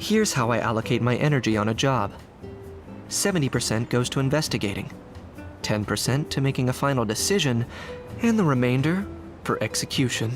Here's how I allocate my energy on a job. 70% goes to investigating, 10% to making a final decision, and the remainder for execution.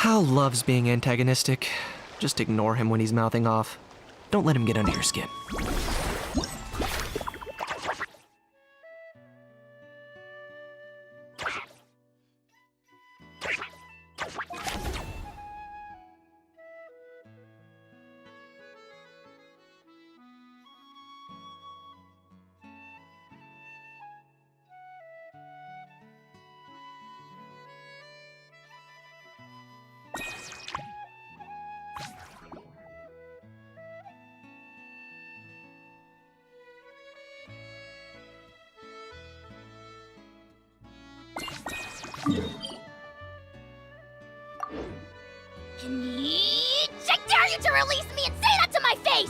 Hal loves being antagonistic. Just ignore him when he's mouthing off. Don't let him get under your skin. I dare you to release me and say that to my face!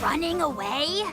running away?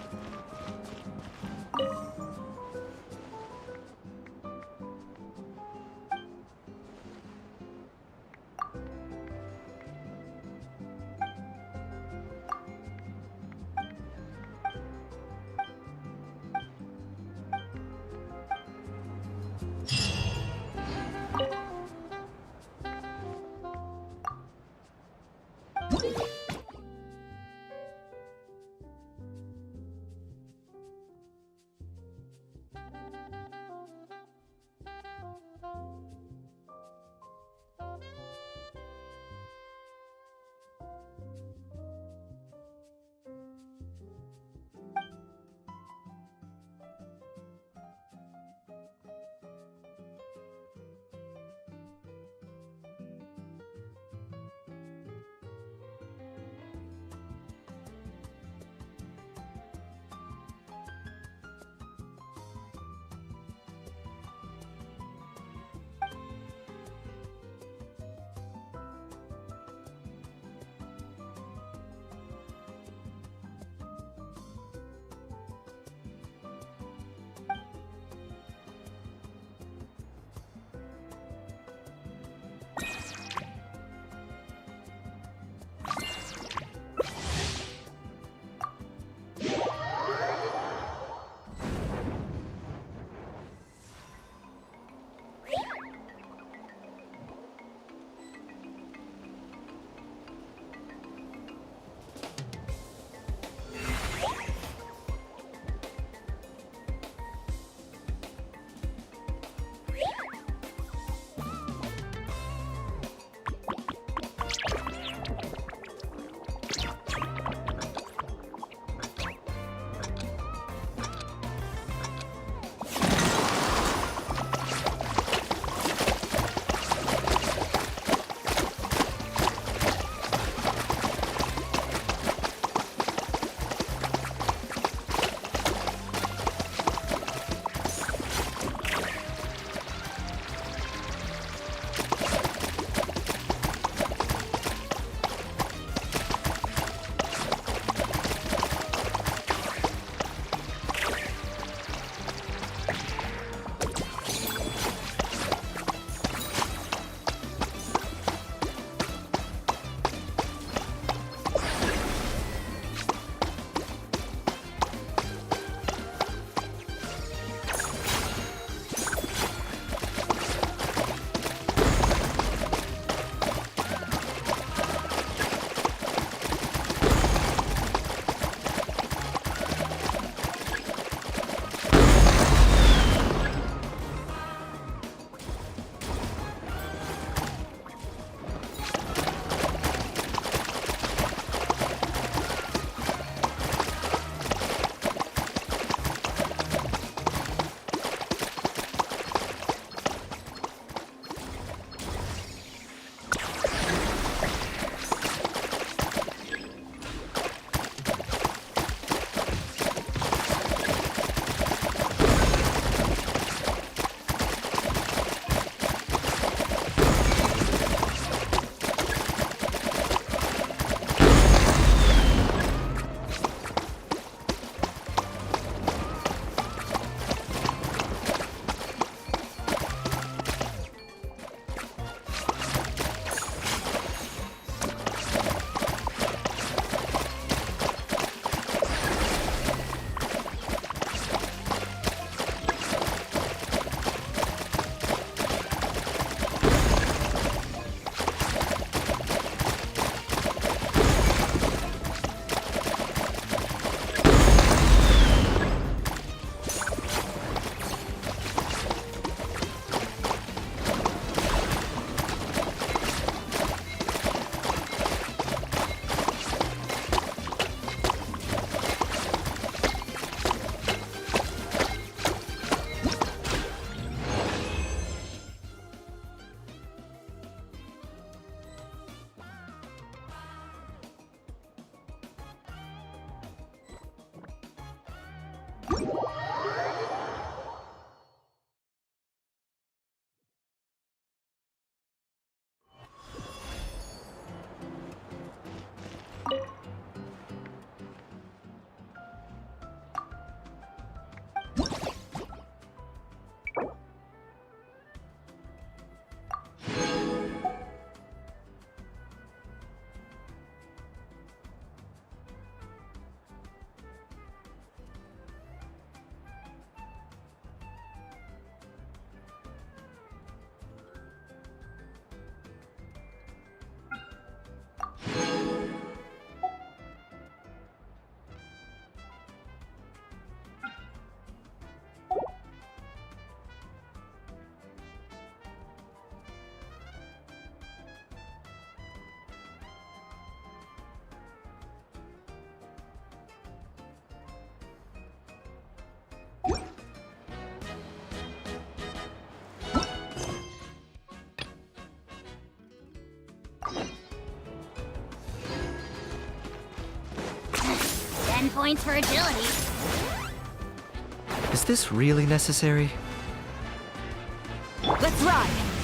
10 points for agility. Is this really necessary? Let's ride!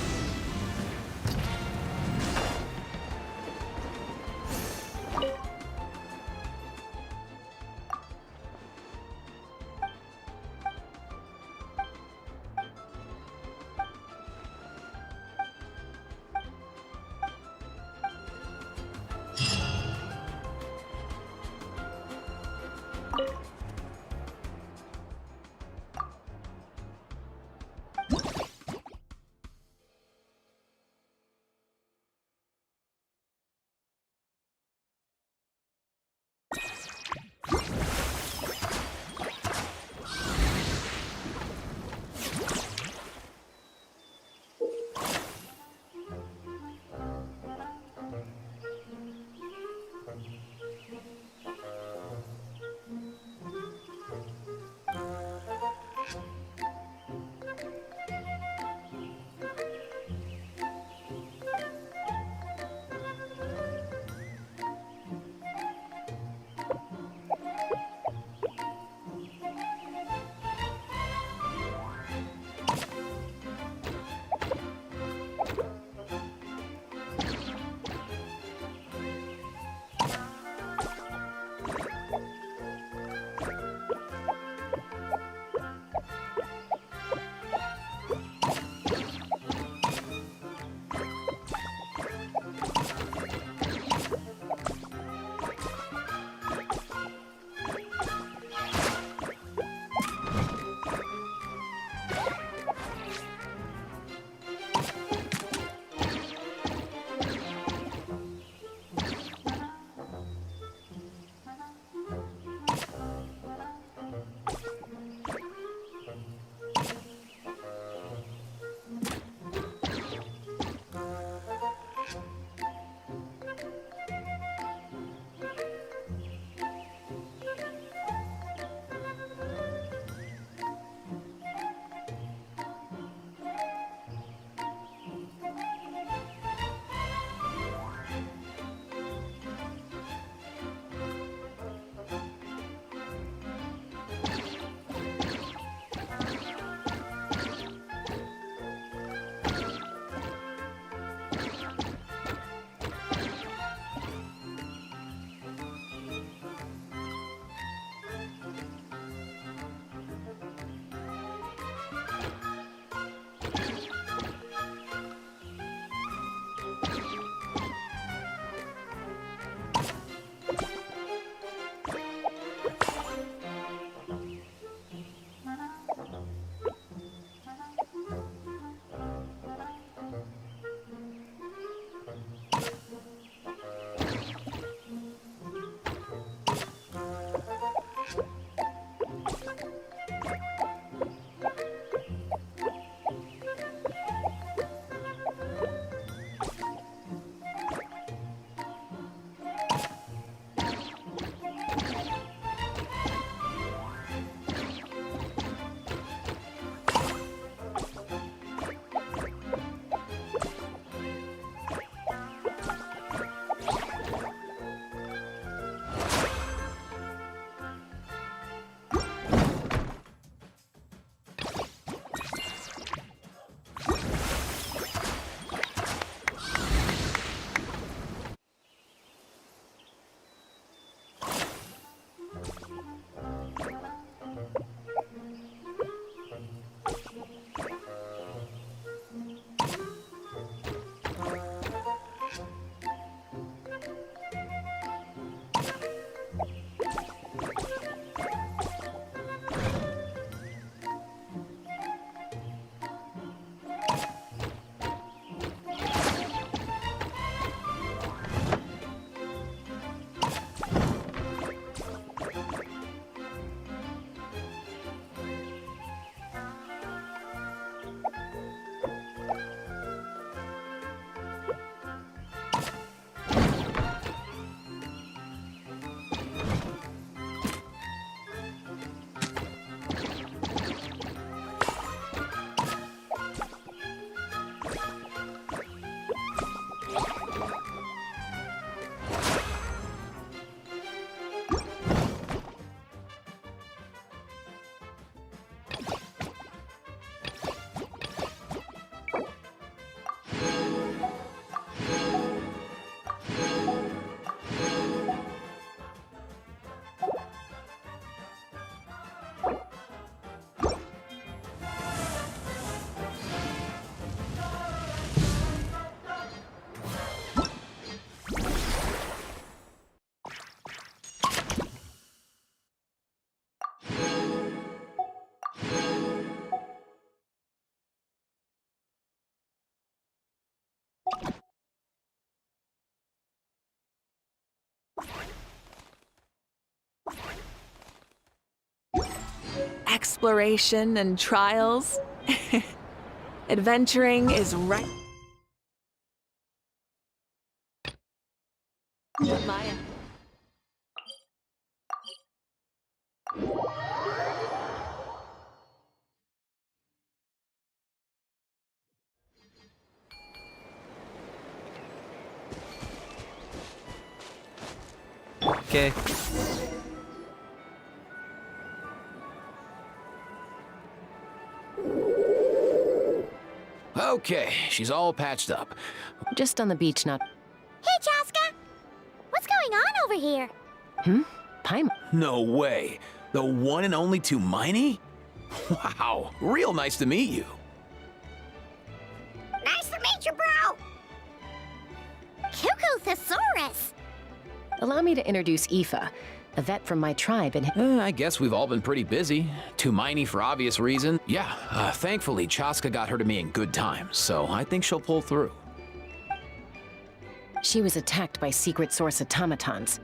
exploration and trials. Adventuring is right. Maya. Okay. Okay, she's all patched up. Just on the beach, not... Hey, Chaska! What's going on over here? Paimon. No way. The one and only Tumaini? Wow, real nice to meet you. Nice to meet you, bro! Cuckoo Thesaurus! Allow me to introduce Ineffa, a vet from my tribe and... I guess we've all been pretty busy. Tumaini for obvious reason. Yeah, thankfully Chaska got her to me in good time, so I think she'll pull through. She was attacked by secret source automatons.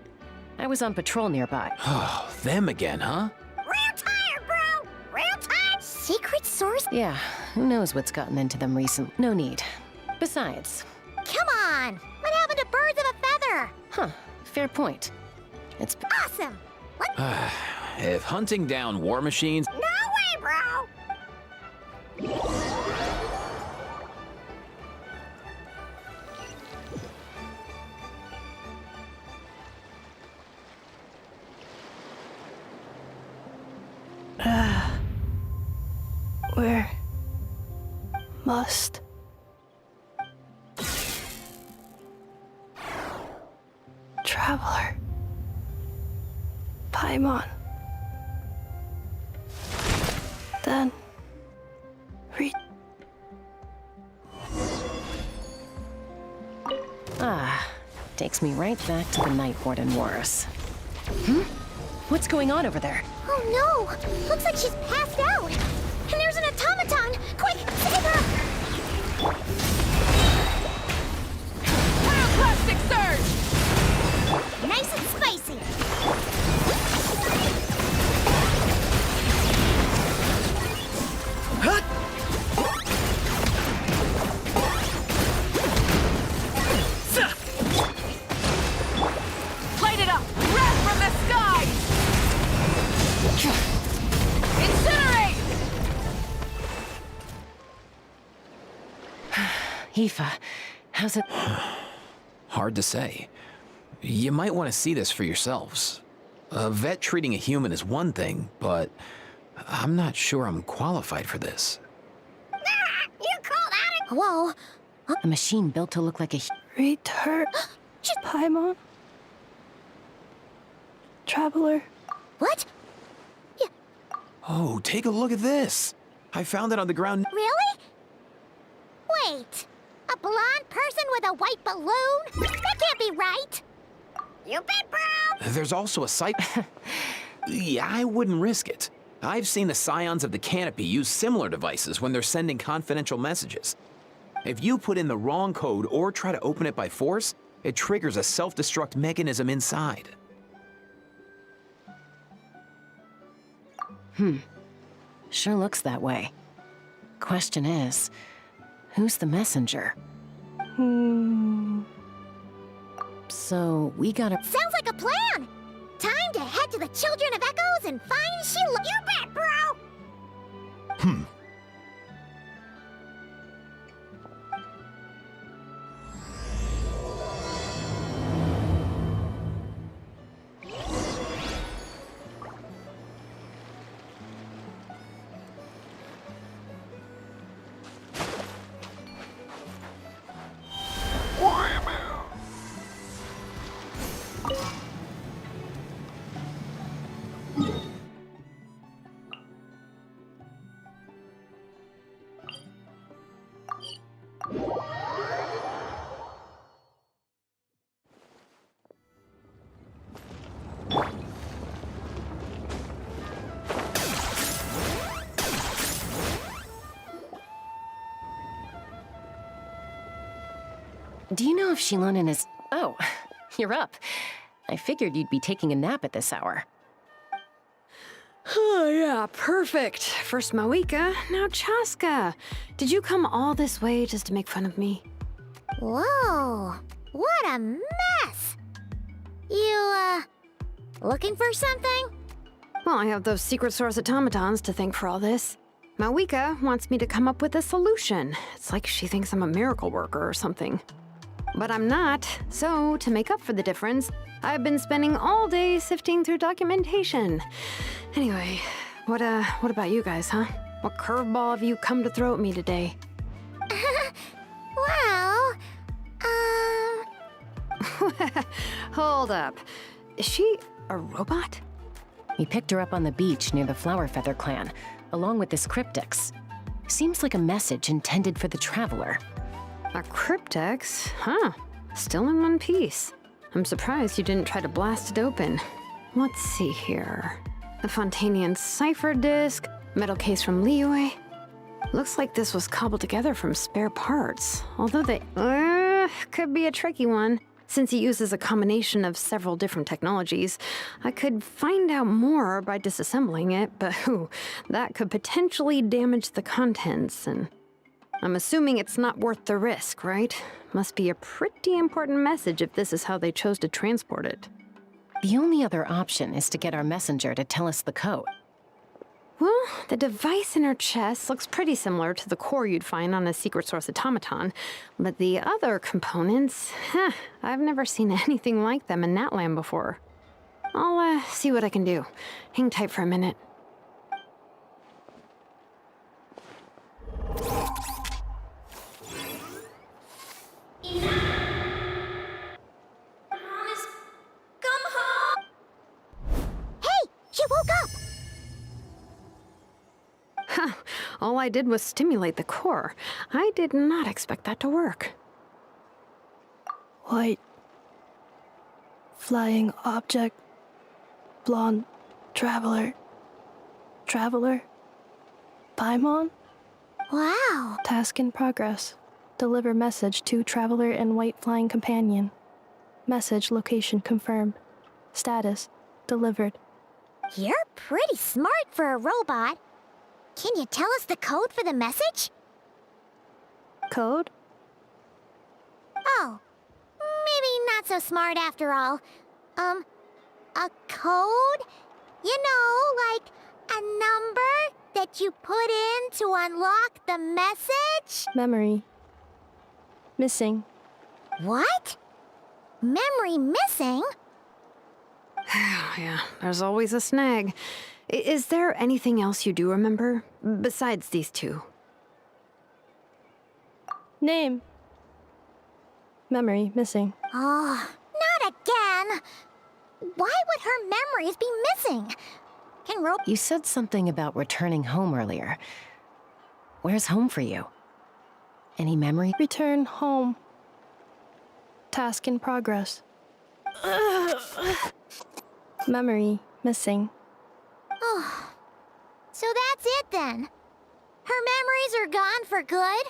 I was on patrol nearby. Oh, them again, huh? Real tired, bro! Real tired! Secret source? Yeah, who knows what's gotten into them recently. No need. Besides... Come on! What happened to birds of a feather? Huh, fair point. It's... Awesome! What? If hunting down war machines... No way, bro! Where must traveler Paimon then read takes me right back to the Night Warden Wars. What's going on over there? Oh no! Looks like she's passed out! And there's an automaton! Quick, save her! Pyroclastic surge! Nice and spicy! Light it up! Wrath from the skies! Incinerate! Ineffa, how's it... Hard to say. You might want to see this for yourselves. A vet treating a human is one thing, but I'm not sure I'm qualified for this. You call that a... Whoa! A machine built to look like a... Read her, Paimon. Traveler. What? Oh, take a look at this. I found it on the ground. Really? Wait. A blonde person with a white balloon? That can't be right. You bet, bro! There's also a site... Yeah, I wouldn't risk it. I've seen the scions of the canopy use similar devices when they're sending confidential messages. If you put in the wrong code or try to open it by force, it triggers a self-destruct mechanism inside. Sure looks that way. Question is, who's the messenger? So, we gotta... Sounds like a plan! Time to head to the Children of Echoes and find Sheila. You bet, bro! Do you know if Shilonen is... Oh, you're up. I figured you'd be taking a nap at this hour. Oh, yeah, perfect. First Mawika, now Chaska. Did you come all this way just to make fun of me? Whoa, what a mess! You, looking for something? Well, I have those secret source automatons to thank for all this. Mawika wants me to come up with a solution. It's like she thinks I'm a miracle worker or something. But I'm not, so to make up for the difference, I've been spending all day sifting through documentation. Anyway, what about you guys, huh? What curveball have you come to throw at me today? Well, Hold up. Is she a robot? We picked her up on the beach near the Flower Feather clan, along with this cryptix. Seems like a message intended for the Traveler. A cryptex? Huh. Still in one piece. I'm surprised you didn't try to blast it open. Let's see here. A Fontanian cipher disk, metal case from Liyue. Looks like this was cobbled together from spare parts, although they could be a tricky one. Since it uses a combination of several different technologies, I could find out more by disassembling it, but that could potentially damage the contents, and I'm assuming it's not worth the risk, right? Must be a pretty important message if this is how they chose to transport it. The only other option is to get our messenger to tell us the code. Well, the device in her chest looks pretty similar to the core you'd find on a secret source automaton, but the other components, I've never seen anything like them in Natlan before. I'll see what I can do. Hang tight for a minute. hey, she woke up! All I did was stimulate the core. I did not expect that to work. White. Flying object. Blonde. Traveler. Traveler. Paimon? Wow, Task in progress. Deliver message to Traveler and White Flying Companion. Message location confirmed. Status. Delivered. you're pretty smart for a robot. Can you tell us the code for the message? Code? Oh, maybe not so smart after all. A code? You know, like a number that you put in to unlock the message? Memory. Missing. What? Memory missing? Yeah, there's always a snag. Is there anything else you do remember, besides these two? Name. Memory missing. Oh, not again! Why would her memories be missing? Can You said something about returning home earlier. Where's home for you? Any memory? Return home. Task in progress. Memory missing. Oh, so that's it then? Her memories are gone for good?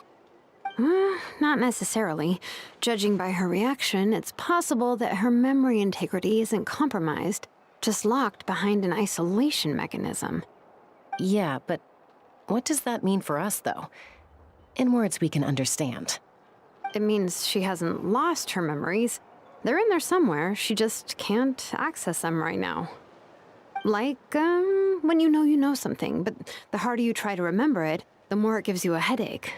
Not necessarily. Judging by her reaction, it's possible that her memory integrity isn't compromised, just locked behind an isolation mechanism. Yeah, but what does that mean for us, though? In words we can understand. It means she hasn't lost her memories. They're in there somewhere, she just can't access them right now. Like, when you know something, but the harder you try to remember it, the more it gives you a headache.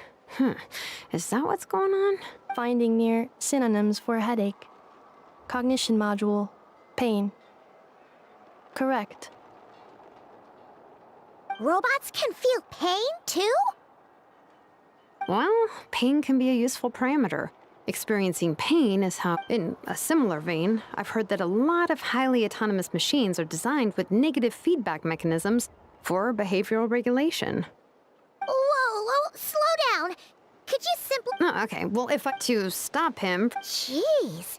Is that what's going on? Finding near synonyms for headache. Cognition module. Pain. Correct. Robots can feel pain, too? Well, pain can be a useful parameter. Experiencing pain is how, in a similar vein, I've heard that a lot of highly autonomous machines are designed with negative feedback mechanisms for behavioral regulation. Whoa, slow down. Could you simply... Oh, okay, well, if I to stop him... Jeez.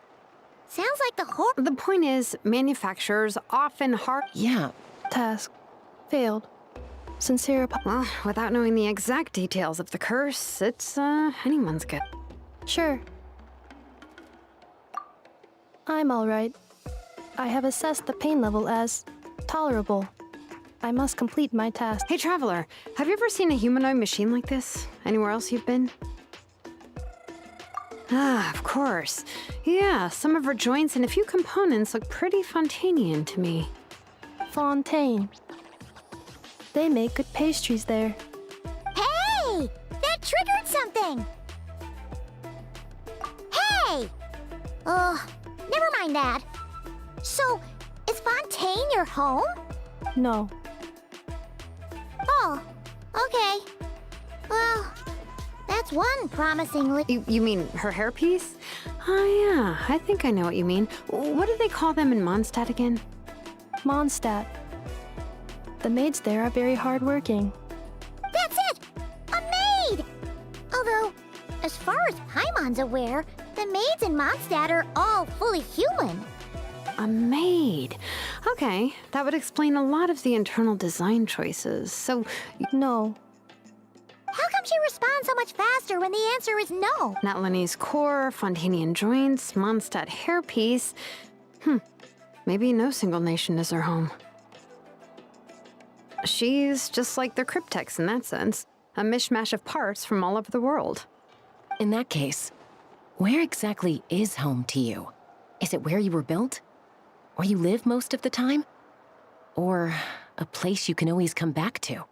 Sounds like the The point is, manufacturers often Yeah, Task. Failed. Sincere Well, without knowing the exact details of the curse, it's, anyone's guess. Sure. I'm alright. I have assessed the pain level as tolerable. I must complete my task. Hey, Traveler, have you ever seen a humanoid machine like this? Anywhere else you've been? Ah, of course. Yeah, some of her joints and a few components look pretty Fontanian to me. Fontaine. They make good pastries there. Hey! That triggered something! Hey! Never mind that. So, is Fontaine your home? No. Oh, okay. Well, that's one promising You mean her hairpiece? Oh yeah, I think I know what you mean. What do they call them in Mondstadt again? Mondstadt. The maids there are very hardworking. That's it! A maid! Although, as far as Paimon's aware, the maids in Mondstadt are all fully human. A maid. Okay, that would explain a lot of the internal design choices. So, No. How come she responds so much faster when the answer is no? Natlanese core, Fontanian joints, Mondstadt hairpiece. Maybe no single nation is her home. She's just like the Cryptex in that sense. A mishmash of parts from all over the world. In that case, where exactly is home to you? Is it where you were built? Where you live most of the time? Or a place you can always come back to?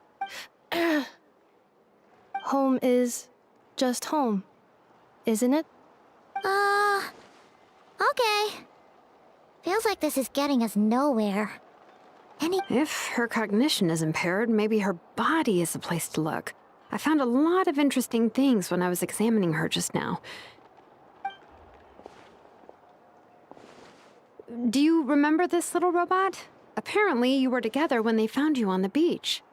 Home is just home, isn't it? Okay. Feels like this is getting us nowhere. If her cognition is impaired, maybe her body is the place to look. I found a lot of interesting things when I was examining her just now. Do you remember this little robot? Apparently, you were together when they found you on the beach.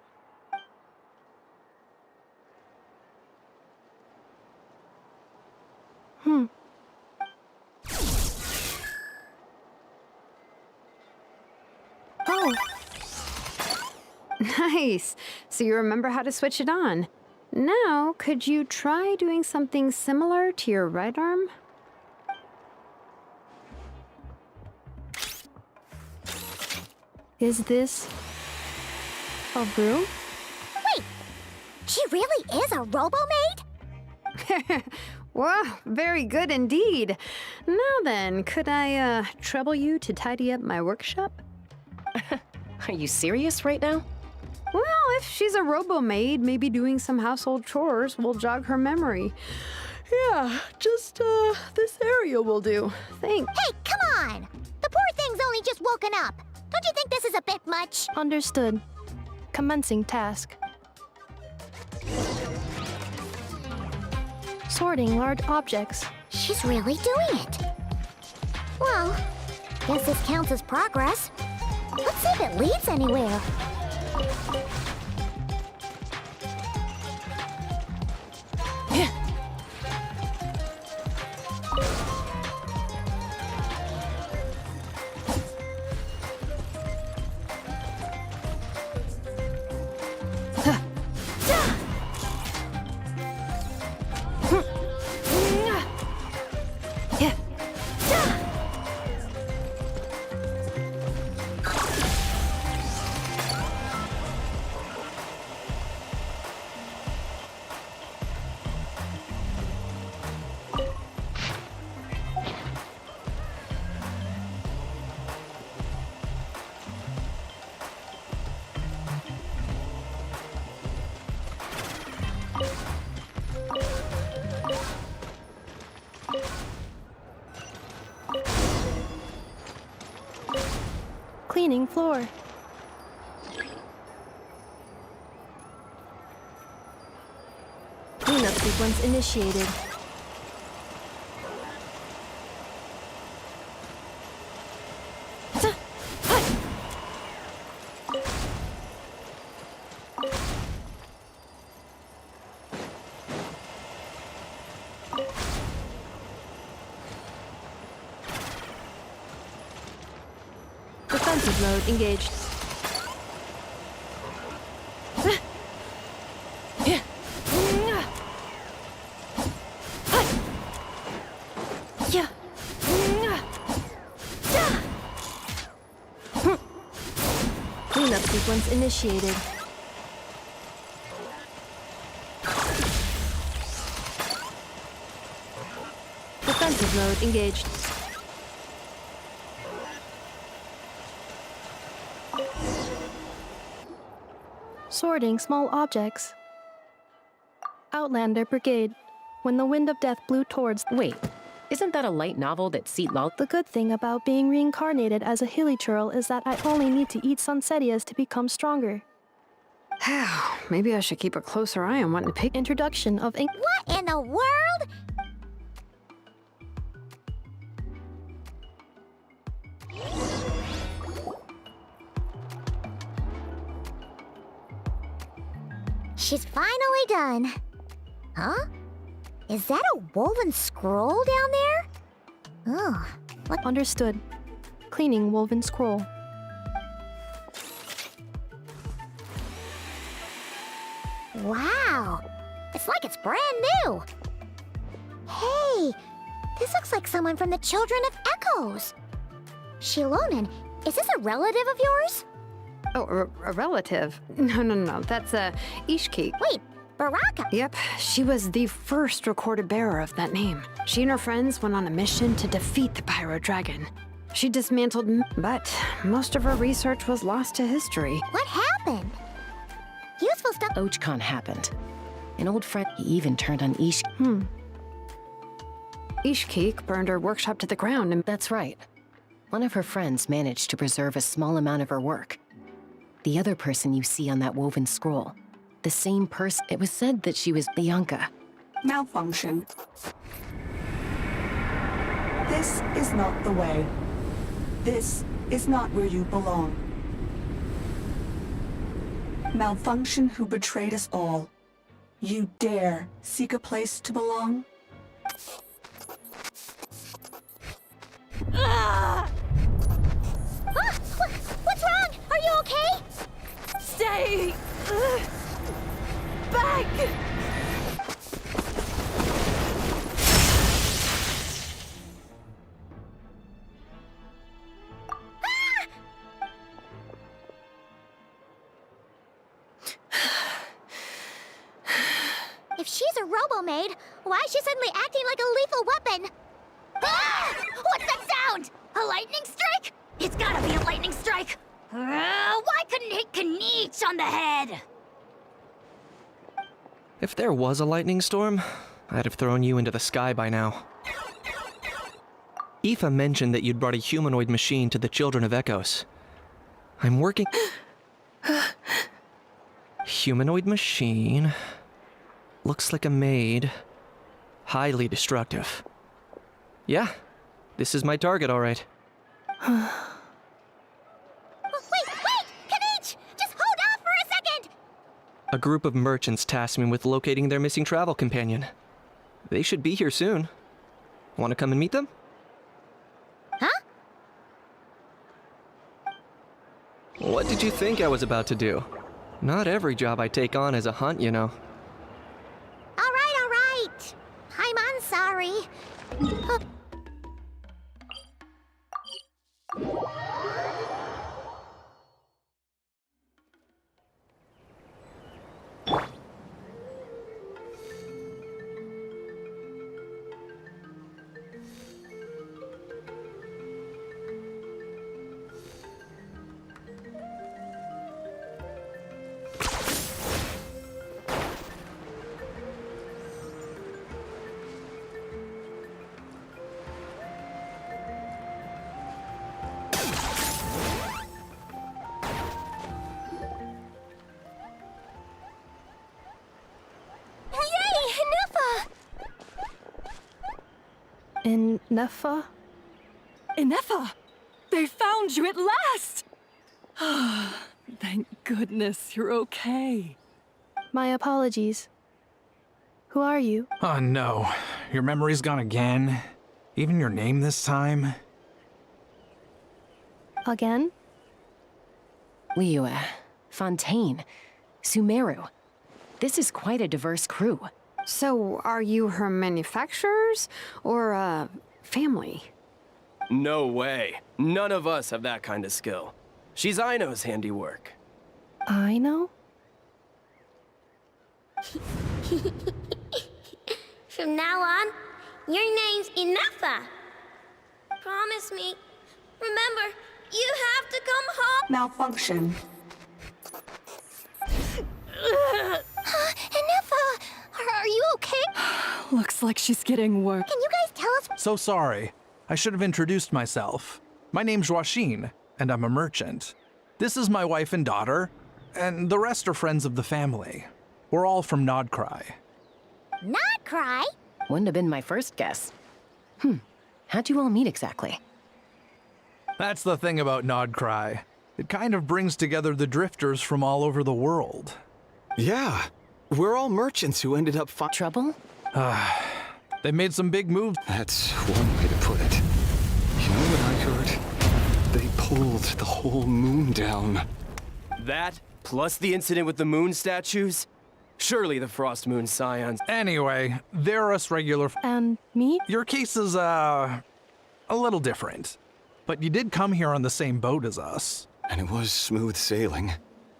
Oh, Nice. So you remember how to switch it on. Now, could you try doing something similar to your right arm? is this a broom? Wait! She really is a robo-maid? Wow, very good indeed. Now then, could I trouble you to tidy up my workshop? Are you serious right now? Well, if she's a robo-maid, maybe doing some household chores will jog her memory. Yeah, just this area will do. Thanks. Hey, come on! The poor thing's only just woken up. Don't you think this is a bit much? Understood. Commencing task. Sorting large objects. She's really doing it. Well, guess this counts as progress. Let's see if it leads anywhere. Cleaning floor. Cleanup sequence initiated. Defensive mode engaged. Cleanup sequence initiated. Defensive mode engaged. Sorting small objects. Outlander Brigade. When the wind of death blew towards... Wait, isn't that a light novel that Seat Lal... The good thing about being reincarnated as a hilly churl is that I only need to eat sunsetias to become stronger. Maybe I should keep a closer eye on what to pick. Introduction of ink... What in the world? She's finally done. Huh? Is that a woven scroll down there? Oh, what? Understood. Cleaning woven scroll. Wow. It's like it's brand new. Hey, this looks like someone from the Children of Echoes. Shilonen, is this a relative of yours? Oh, a relative? No. That's Ishki. Wait, Baraka. Yep, she was the first recorded bearer of that name. She and her friends went on a mission to defeat the Pyro Dragon. She dismantled, but most of her research was lost to history. What happened? Useful stuff. Ochcon happened. An old friend even turned on Ish... Ishki burned her workshop to the ground and... That's right. One of her friends managed to preserve a small amount of her work. The other person you see on that woven scroll. The same person. It was said that she was Bianca. Malfunction. This is not the way. This is not where you belong. Malfunction who betrayed us all. You dare seek a place to belong? What's wrong? Are you okay? Stay back! If she's a robo-maid, why is she suddenly acting like a lethal weapon? Ah! What's that sound? A lightning strike? It's gotta be a lightning strike! Why couldn't it hit Kniech on the head? If there was a lightning storm, I'd have thrown you into the sky by now. Aoife mentioned that you'd brought a humanoid machine to the Children of Echoes. I'm working... Humanoid machine... Looks like a maid. Highly destructive. Yeah, this is my target, all right. Wait! Kniech! Just hold off for a second! A group of merchants tasked me with locating their missing travel companion. They should be here soon. Want to come and meet them? Huh? What did you think I was about to do? Not every job I take on is a hunt, you know. All right. I'm sorry. Ineffa? Ineffa! They found you at last! Thank goodness you're okay. My apologies. Who are you? Oh no, your memory's gone again? Even your name this time? Again? Liua, Fontaine, Sumeru. This is quite a diverse crew. So, are you her manufacturers or family? No way. None of us have that kind of skill. She's Ino's handiwork. I know? From now on, your name's Ineffa. Promise me. Remember, you have to come home. Malfunction. Ineffa, are you okay? Looks like she's getting work. Can you guys tell us? So sorry. I should have introduced myself. My name's Joachine, and I'm a merchant. This is my wife and daughter, and the rest are friends of the family. We're all from Nodcry. Not cry? Wouldn't have been my first guess. How'd you all meet exactly? That's the thing about Nodcry. It kind of brings together the drifters from all over the world. Yeah, we're all merchants who ended up Trouble? They made some big moves. That's one way to put it. You know what I heard? They pulled the whole moon down. That, plus the incident with the moon statues? Surely the Frost Moon Scions. Anyway, they're us regular. And me? Your case is, a little different. But you did come here on the same boat as us. And it was smooth sailing.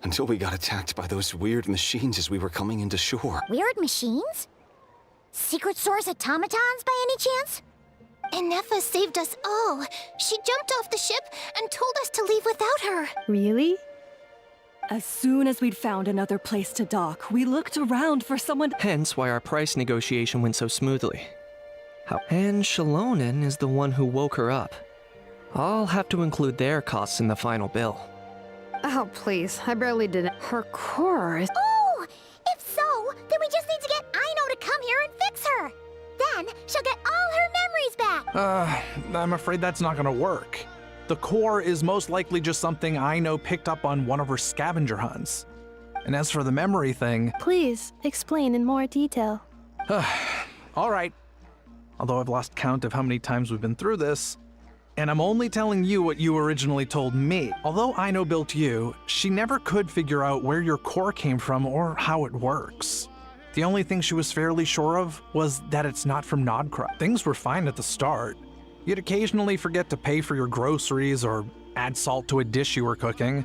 Until we got attacked by those weird machines as we were coming into shore. Weird machines? Secret source automatons by any chance? Ineffa saved us all. She jumped off the ship and told us to leave without her. Really? As soon as we'd found another place to dock, we looked around for someone. Hence why our price negotiation went so smoothly. And Shalonen is the one who woke her up. I'll have to include their costs in the final bill. Oh, please. I barely did it. Her core is... Oh! If so, then we just need to get Ino to come here and fix her. Then she'll get all her memories back. I'm afraid that's not gonna work. The core is most likely just something Ino picked up on one of her scavenger hunts. And as for the memory thing... Please, explain in more detail. All right. Although I've lost count of how many times we've been through this, and I'm only telling you what you originally told me. Although Ino built you, she never could figure out where your core came from or how it works. The only thing she was fairly sure of was that it's not from Nodcry. Things were fine at the start. You'd occasionally forget to pay for your groceries or add salt to a dish you were cooking.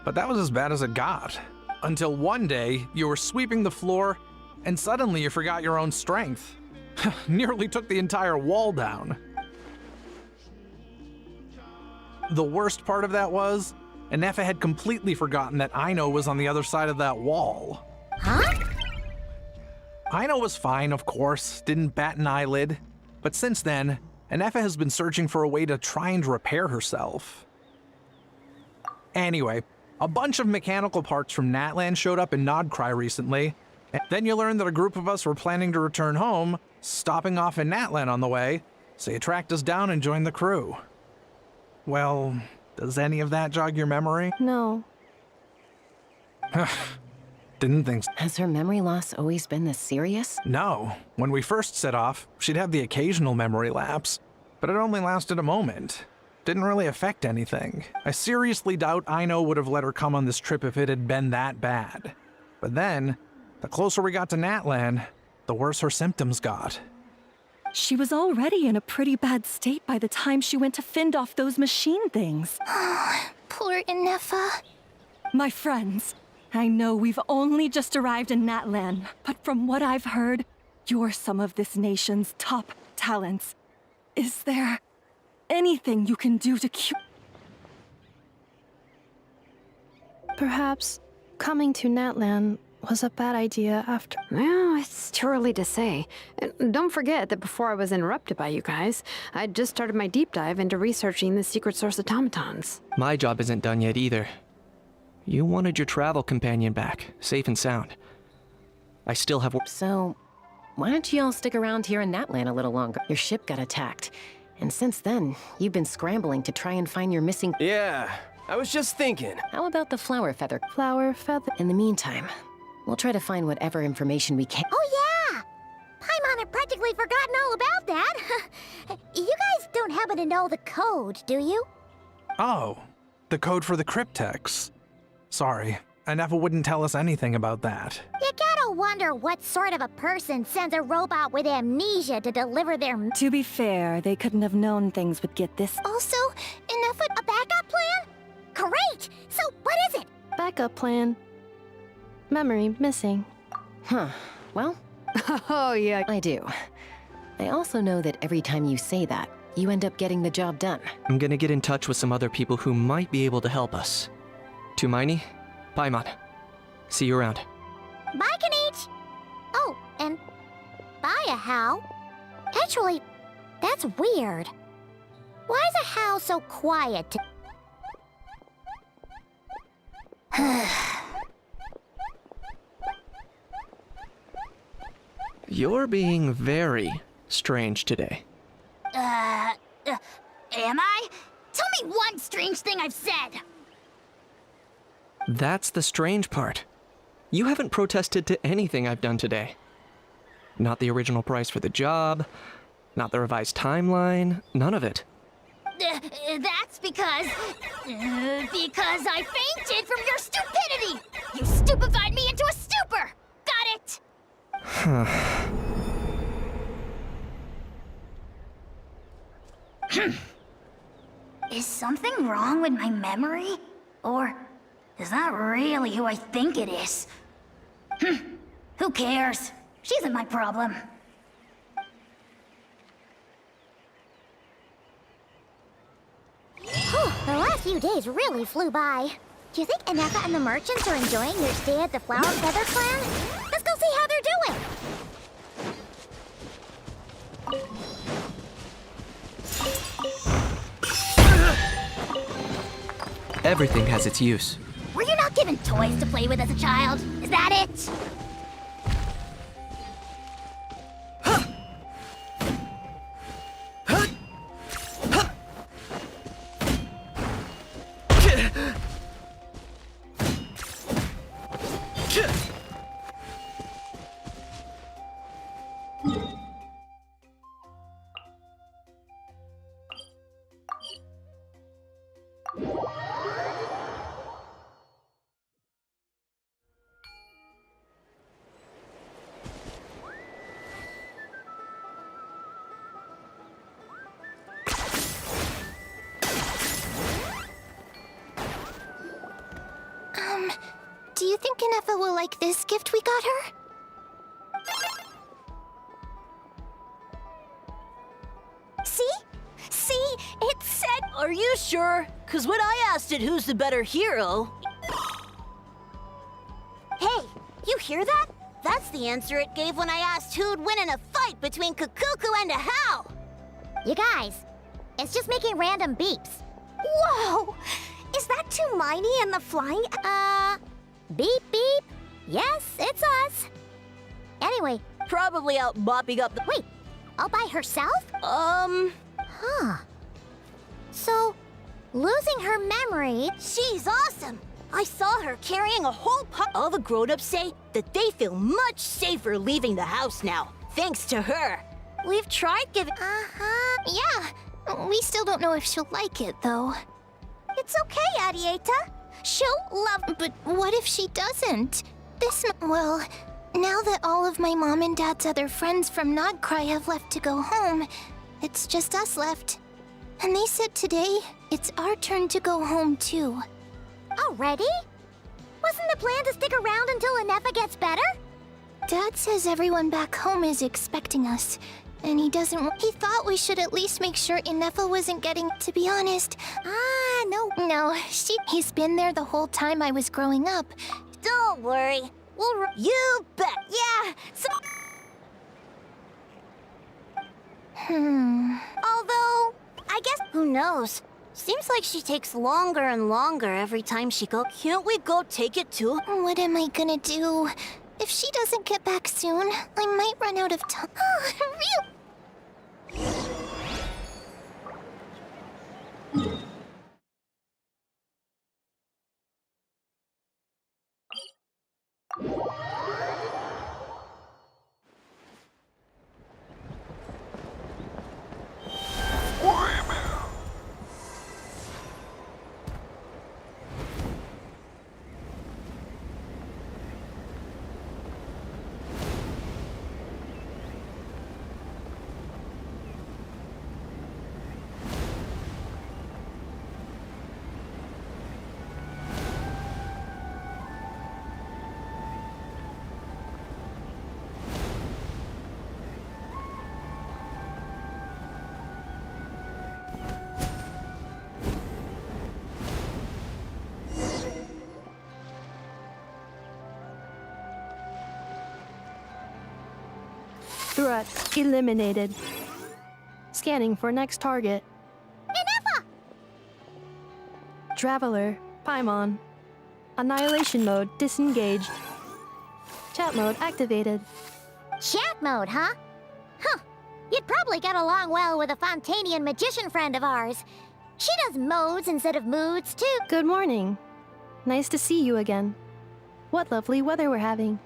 But that was as bad as it got. Until one day, you were sweeping the floor, and suddenly you forgot your own strength. Nearly took the entire wall down. The worst part of that was, Ineffa had completely forgotten that Ino was on the other side of that wall. Huh? Ino was fine, of course, didn't bat an eyelid. But since then, Ineffa has been searching for a way to try and repair herself. Anyway, a bunch of mechanical parts from Natlan showed up in Nodcry recently. And then you learned that a group of us were planning to return home, stopping off in Natlan on the way, so you tracked us down and joined the crew. Well, does any of that jog your memory? No. Didn't think so. Has her memory loss always been this serious? No. When we first set off, she'd have the occasional memory lapse, but it only lasted a moment. Didn't really affect anything. I seriously doubt Ino would have let her come on this trip if it had been that bad. But then, the closer we got to Natlan, the worse her symptoms got. She was already in a pretty bad state by the time she went to fend off those machine things. Poor Ineffa. My friends, I know we've only just arrived in Natlan, but from what I've heard, you're some of this nation's top talents. Is there anything you can do to cure? Perhaps coming to Natlan was a bad idea after... Well, it's too early to say. And don't forget that before I was interrupted by you guys, I'd just started my deep dive into researching the secret source automatons. My job isn't done yet either. You wanted your travel companion back, safe and sound. I still have... So, why don't you all stick around here in Natlan a little longer? Your ship got attacked, and since then, you've been scrambling to try and find your missing... Yeah, I was just thinking. How about the flower feather? Flower feather... In the meantime, we'll try to find whatever information we can. Oh yeah! Paimon had practically forgotten all about that. You guys don't happen to know the code, do you? Oh, the code for the cryptex. Sorry, Ineffa wouldn't tell us anything about that. You gotta wonder what sort of a person sends a robot with amnesia to deliver their... To be fair, they couldn't have known things would get this. Also, Ineffa, a backup plan? Great! Backup plan. Memory missing. Huh. Well, Oh, yeah. I do. I also know that every time you say that, you end up getting the job done. I'm gonna get in touch with some other people who might be able to help us. Tumaini, Paimon. See you around. Bye, Kanich! Oh, and bye, a How. Actually, that's weird. Why is a How so quiet? You're being very strange today. Am I? Tell me one strange thing I've said! That's the strange part. You haven't protested to anything I've done today. Not the original price for the job, not the revised timeline, none of it. That's because I fainted from your stupidity! You stupefied me into a stupor! Got it? Is something wrong with my memory? Or is that really who I think it is? Who cares? She isn't my problem. The last few days really flew by. Do you think Ineffa and the merchants are enjoying their stay at the Flower Feather Clan? Let's go see how they're doing! Everything has its use. Were you not given toys to play with as a child? Is that it? Do you think Ineffa will like this gift we got her? See? See? It said... Are you sure? 'Cause when I asked it who's the better hero... Hey, you hear that? That's the answer it gave when I asked who'd win in a fight between Kukuku and a How. You guys, it's just making random beeps. Whoa! Is that Tumaini and the flying... beep beep? Yes, it's us. Anyway... Probably out mopping up the... Wait, all by herself? Huh. So, losing her memory... She's awesome! I saw her carrying a whole All the grown-ups say that they feel much safer leaving the house now, thanks to her. We've tried giving... Yeah, we still don't know if she'll like it, though. It's okay, Arieta. She'll love... But what if she doesn't? Well, now that all of my mom and dad's other friends from Nodcry have left to go home, it's just us left. And they said today, it's our turn to go home, too. Already? Wasn't the plan to stick around until Ineffa gets better? Dad says everyone back home is expecting us. And he doesn't... He thought we should at least make sure Ineffa wasn't getting... To be honest... No. He's been there the whole time I was growing up. Don't worry. You bet. Yeah, Although, I guess... Who knows? Seems like she takes longer and longer every time she goes. Can't we go take it too? What am I gonna do? If she doesn't get back soon, I might run out of time. Threat eliminated. Scanning for next target. Ineffa! Traveler, Paimon. Annihilation mode disengaged. Chat mode activated. Chat mode, huh? Huh. You'd probably get along well with a Fontanian magician friend of ours. She does modes instead of moods, too. Good morning. Nice to see you again. What lovely weather we're having.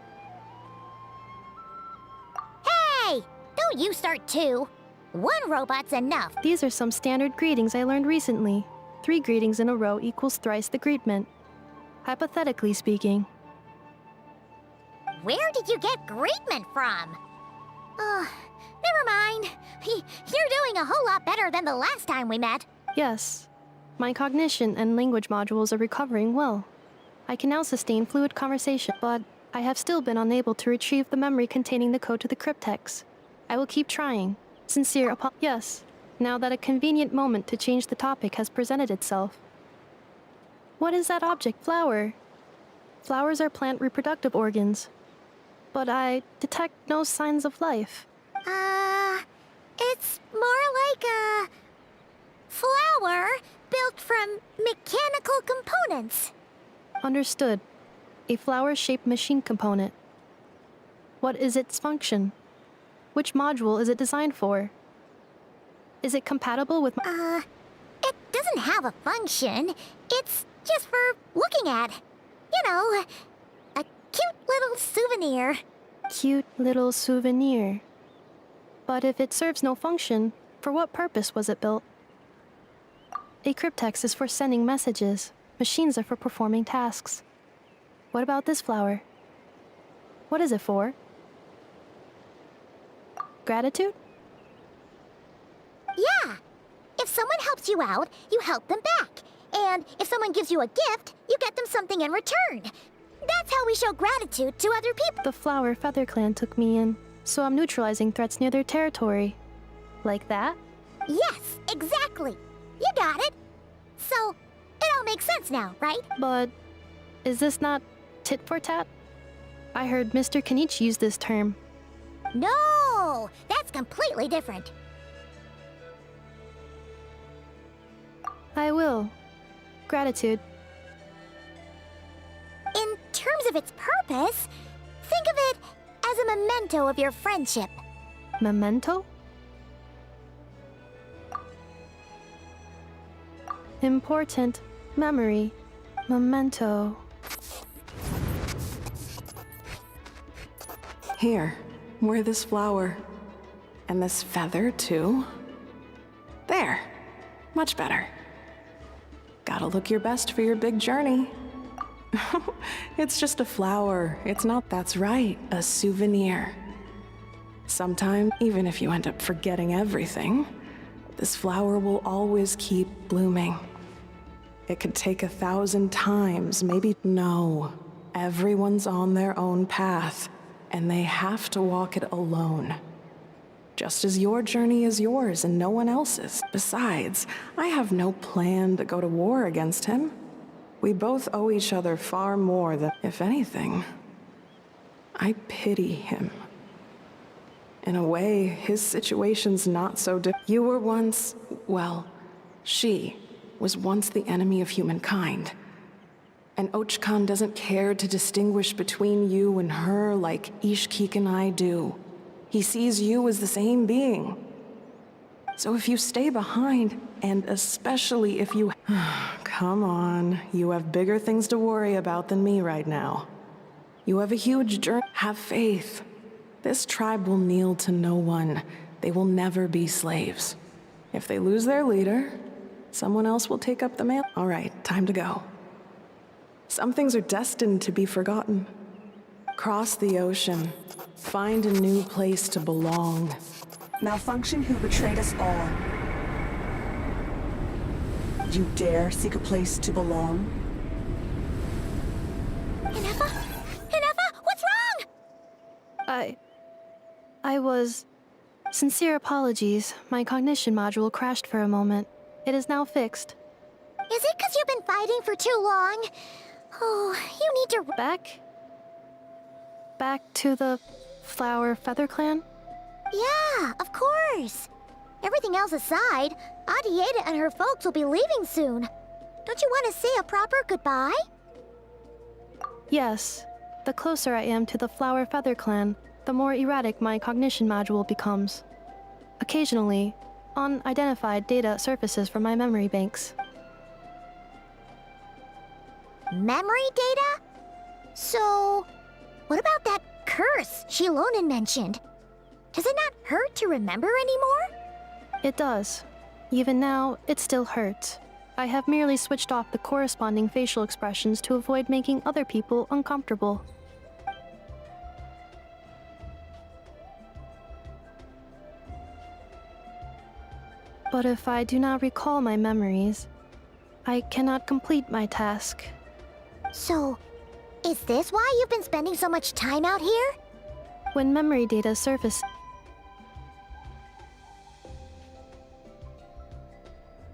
Hey! Don't you start too. One robot's enough. These are some standard greetings I learned recently. 3 greetings in a row equals thrice the greetment. Hypothetically speaking. Where did you get greetment from? Never mind. You're doing a whole lot better than the last time we met. Yes. My cognition and language modules are recovering well. I can now sustain fluid conversation, but I have still been unable to retrieve the memory containing the code to the cryptex. I will keep trying. Sincere Yes, now that a convenient moment to change the topic has presented itself. What is that object, flower? Flowers are plant reproductive organs. But I detect no signs of life. It's more like a flower built from mechanical components. Understood. A flower-shaped machine component. What is its function? Which module is it designed for? Is it compatible with It doesn't have a function. It's just for looking at. You know, a cute little souvenir. Cute little souvenir. But if it serves no function, for what purpose was it built? A cryptex is for sending messages. Machines are for performing tasks. What about this flower? What is it for? Gratitude? Yeah. If someone helps you out, you help them back. And if someone gives you a gift, you get them something in return. That's how we show gratitude to other people. The Flower Feather Clan took me in, so I'm neutralizing threats near their territory. Like that? Yes, exactly. You got it. So, it all makes sense now, right? But is this not tit for tat? I heard Mr. Kenichi use this term. No, that's completely different. I will. Gratitude. In terms of its purpose, think of it as a memento of your friendship. Memento? Important memory. Memento. Here, wear this flower. And this feather, too. There. Much better. Gotta look your best for your big journey. It's just a flower. It's not, that's right, a souvenir. Sometime, even if you end up forgetting everything, this flower will always keep blooming. It could take 1,000 times, maybe. No. Everyone's on their own path, and they have to walk it alone. Just as your journey is yours and no one else's. Besides, I have no plan to go to war against him. We both owe each other far more than, if anything, I pity him. In a way, his situation's not so You were once, well, she was once the enemy of humankind. And Ochkan doesn't care to distinguish between you and her like Ishkik and I do. He sees you as the same being. So if you stay behind, and especially if you... Come on, you have bigger things to worry about than me right now. You have a huge journey. Have faith. This tribe will kneel to no one. They will never be slaves. If they lose their leader, someone else will take up the mantle. All right, time to go. Some things are destined to be forgotten. Cross the ocean. Find a new place to belong. Malfunction who betrayed us all. You dare seek a place to belong? Ineffa? Ineffa, what's wrong? I was... Sincere apologies. My cognition module crashed for a moment. It is now fixed. Is it because you've been fighting for too long? Oh, you need to... Back to the Flower Feather Clan? Yeah, of course. Everything else aside, Adieta and her folks will be leaving soon. Don't you want to say a proper goodbye? Yes. The closer I am to the Flower Feather clan, the more erratic my cognition module becomes. Occasionally, unidentified data surfaces from my memory banks. Memory data? So, what about that curse Shilonen mentioned? Does it not hurt to remember anymore? It does. Even now, it still hurts. I have merely switched off the corresponding facial expressions to avoid making other people uncomfortable. But if I do not recall my memories, I cannot complete my task. So, is this why you've been spending so much time out here? When memory data surface,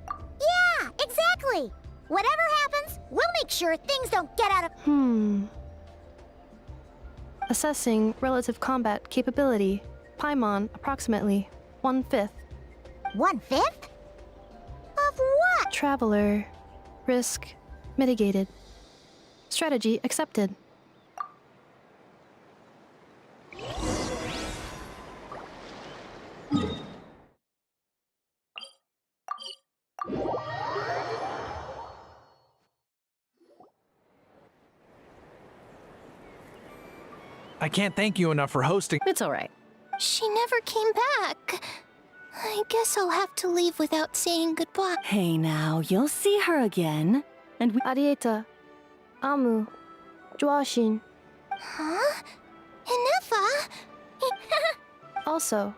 Yeah, exactly! Whatever happens, we'll make sure things don't get out of— Assessing relative combat capability. Paimon, approximately 1/5. 1/5? Of what? Traveler. Risk mitigated. Strategy accepted. I can't thank you enough for hosting. It's all right. She never came back. I guess I'll have to leave without saying goodbye. Hey now, you'll see her again. And we— Arieta. Amu. Joashin. Huh? Ineffa? Also.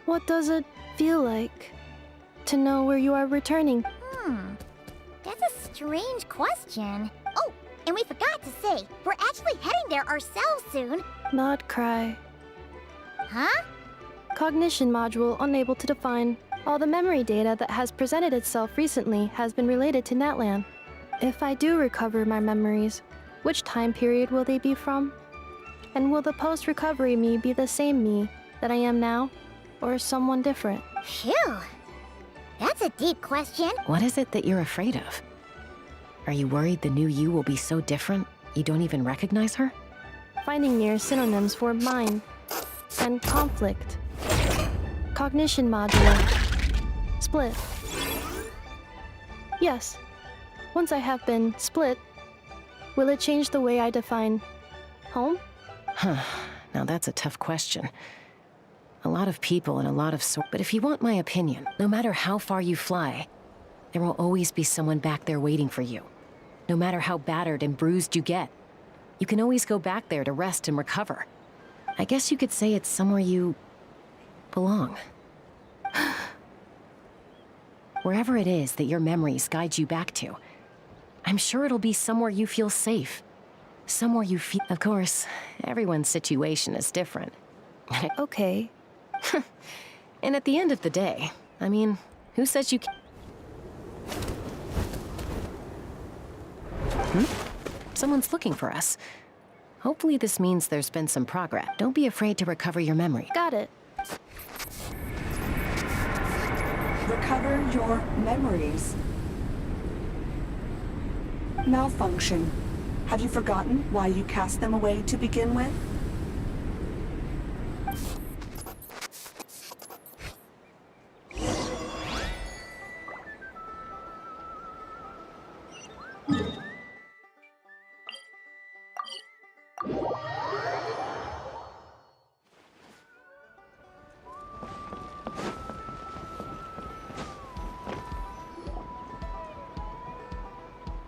What does it feel like to know where you are returning? That's a strange question. Oh, and we forgot to say, we're actually heading there ourselves soon. Not cry. Huh? Cognition module unable to define. All the memory data that has presented itself recently has been related to Natlan. If I do recover my memories, which time period will they be from? And will the post-recovery me be the same me that I am now, or someone different? Phew. That's a deep question. What is it that you're afraid of? Are you worried the new you will be so different you don't even recognize her? Finding near synonyms for mine and conflict. Cognition module. Split. Yes. Once I have been split, will it change the way I define home? Huh. Now that's a tough question. A lot of people and a lot of but if you want my opinion, no matter how far you fly, there will always be someone back there waiting for you. No matter how battered and bruised you get, you can always go back there to rest and recover. I guess you could say it's somewhere you belong. Wherever it is that your memories guide you back to, I'm sure it'll be somewhere you feel safe. Somewhere you feel... Of course, everyone's situation is different. Okay. And at the end of the day, I mean, who says you can't? Someone's looking for us. Hopefully this means there's been some progress. Don't be afraid to recover your memory. Got it. Recover your memories. Malfunction. Have you forgotten why you cast them away to begin with?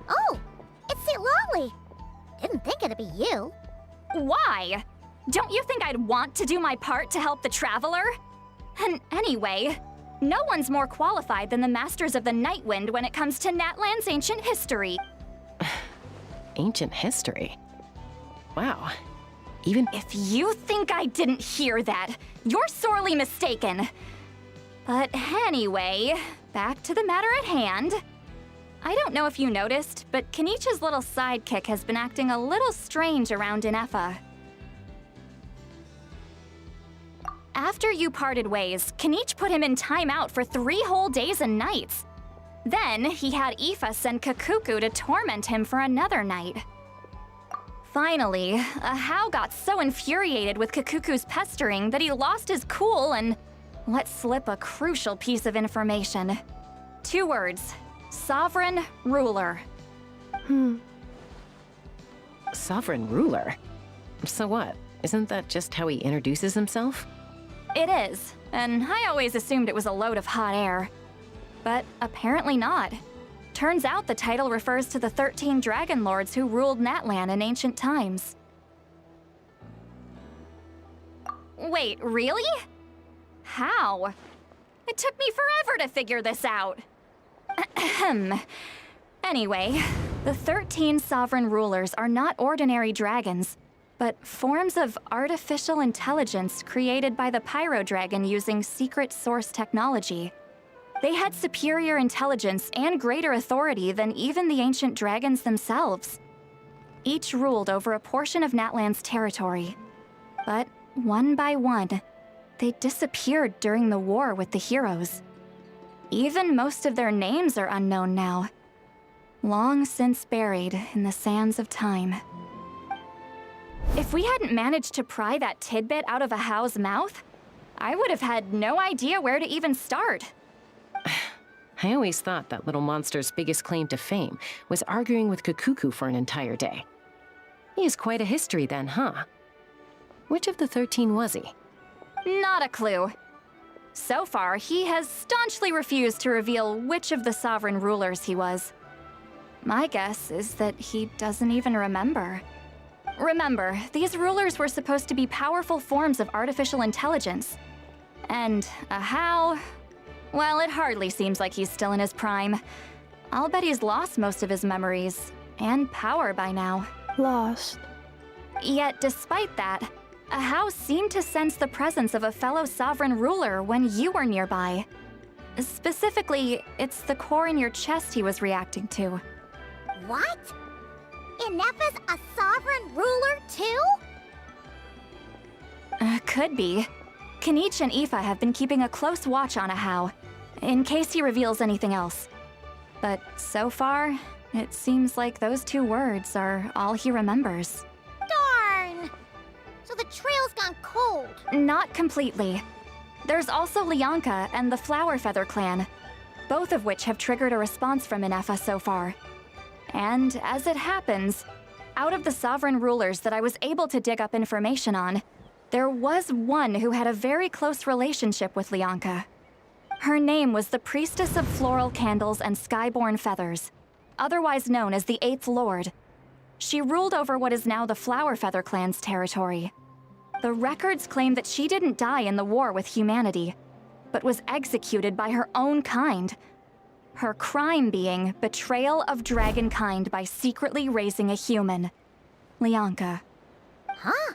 Oh, it's Lonely. Didn't think it'd be you. Why? Don't you think I'd want to do my part to help the Traveler? And anyway, no one's more qualified than the Masters of the Nightwind when it comes to Natlan's ancient history. Ancient history? Wow. Even if you think I didn't hear that, you're sorely mistaken. But anyway, back to the matter at hand. I don't know if you noticed, but Kenichi's little sidekick has been acting a little strange around Ineffa. After you parted ways, Kenich put him in timeout for 3 whole days and nights. Then, he had Aoife send Kakuku to torment him for another night. Finally, Ahau got so infuriated with Kakuku's pestering that he lost his cool and let slip a crucial piece of information. 2 words. Sovereign Ruler. Sovereign ruler? So what? Isn't that just how he introduces himself? It is, and I always assumed it was a load of hot air. But apparently not. Turns out the title refers to the 13 Dragon Lords who ruled Natlan in ancient times. Wait, really? How? It took me forever to figure this out. Anyway, the 13 sovereign rulers are not ordinary dragons, but forms of artificial intelligence created by the Pyro Dragon using secret source technology. They had superior intelligence and greater authority than even the ancient dragons themselves. Each ruled over a portion of Natlan's territory. But one by one, they disappeared during the war with the heroes. Even most of their names are unknown now. Long since buried in the sands of time. If we hadn't managed to pry that tidbit out of Ahau's mouth, I would have had no idea where to even start. I always thought that little monster's biggest claim to fame was arguing with Kakuku for an entire day. He has quite a history then, huh? Which of the 13 was he? Not a clue. So far, he has staunchly refused to reveal which of the sovereign rulers he was. My guess is that he doesn't even remember. Remember, these rulers were supposed to be powerful forms of artificial intelligence. And Ahau, well, it hardly seems like he's still in his prime. I'll bet he's lost most of his memories and power by now. Lost. Yet, despite that, Ahau seemed to sense the presence of a fellow sovereign ruler when you were nearby. Specifically, it's the core in your chest he was reacting to. What? Ineffa's a sovereign ruler too? Could be. Kenich and Aoife have been keeping a close watch on Ahau, in case he reveals anything else. But so far, it seems like those 2 words are all he remembers. Darn! So the trail's gone cold. Not completely. There's also Lianka and the Flower Feather clan, both of which have triggered a response from Ineffa so far. And as it happens, out of the sovereign rulers that I was able to dig up information on, there was one who had a very close relationship with Lianka. Her name was the Priestess of Floral Candles and Skyborn Feathers, otherwise known as the 8th Lord. She ruled over what is now the Flower Feather clan's territory. The records claim that she didn't die in the war with humanity, but was executed by her own kind. Her crime being betrayal of dragonkind by secretly raising a human. Lianka. Huh?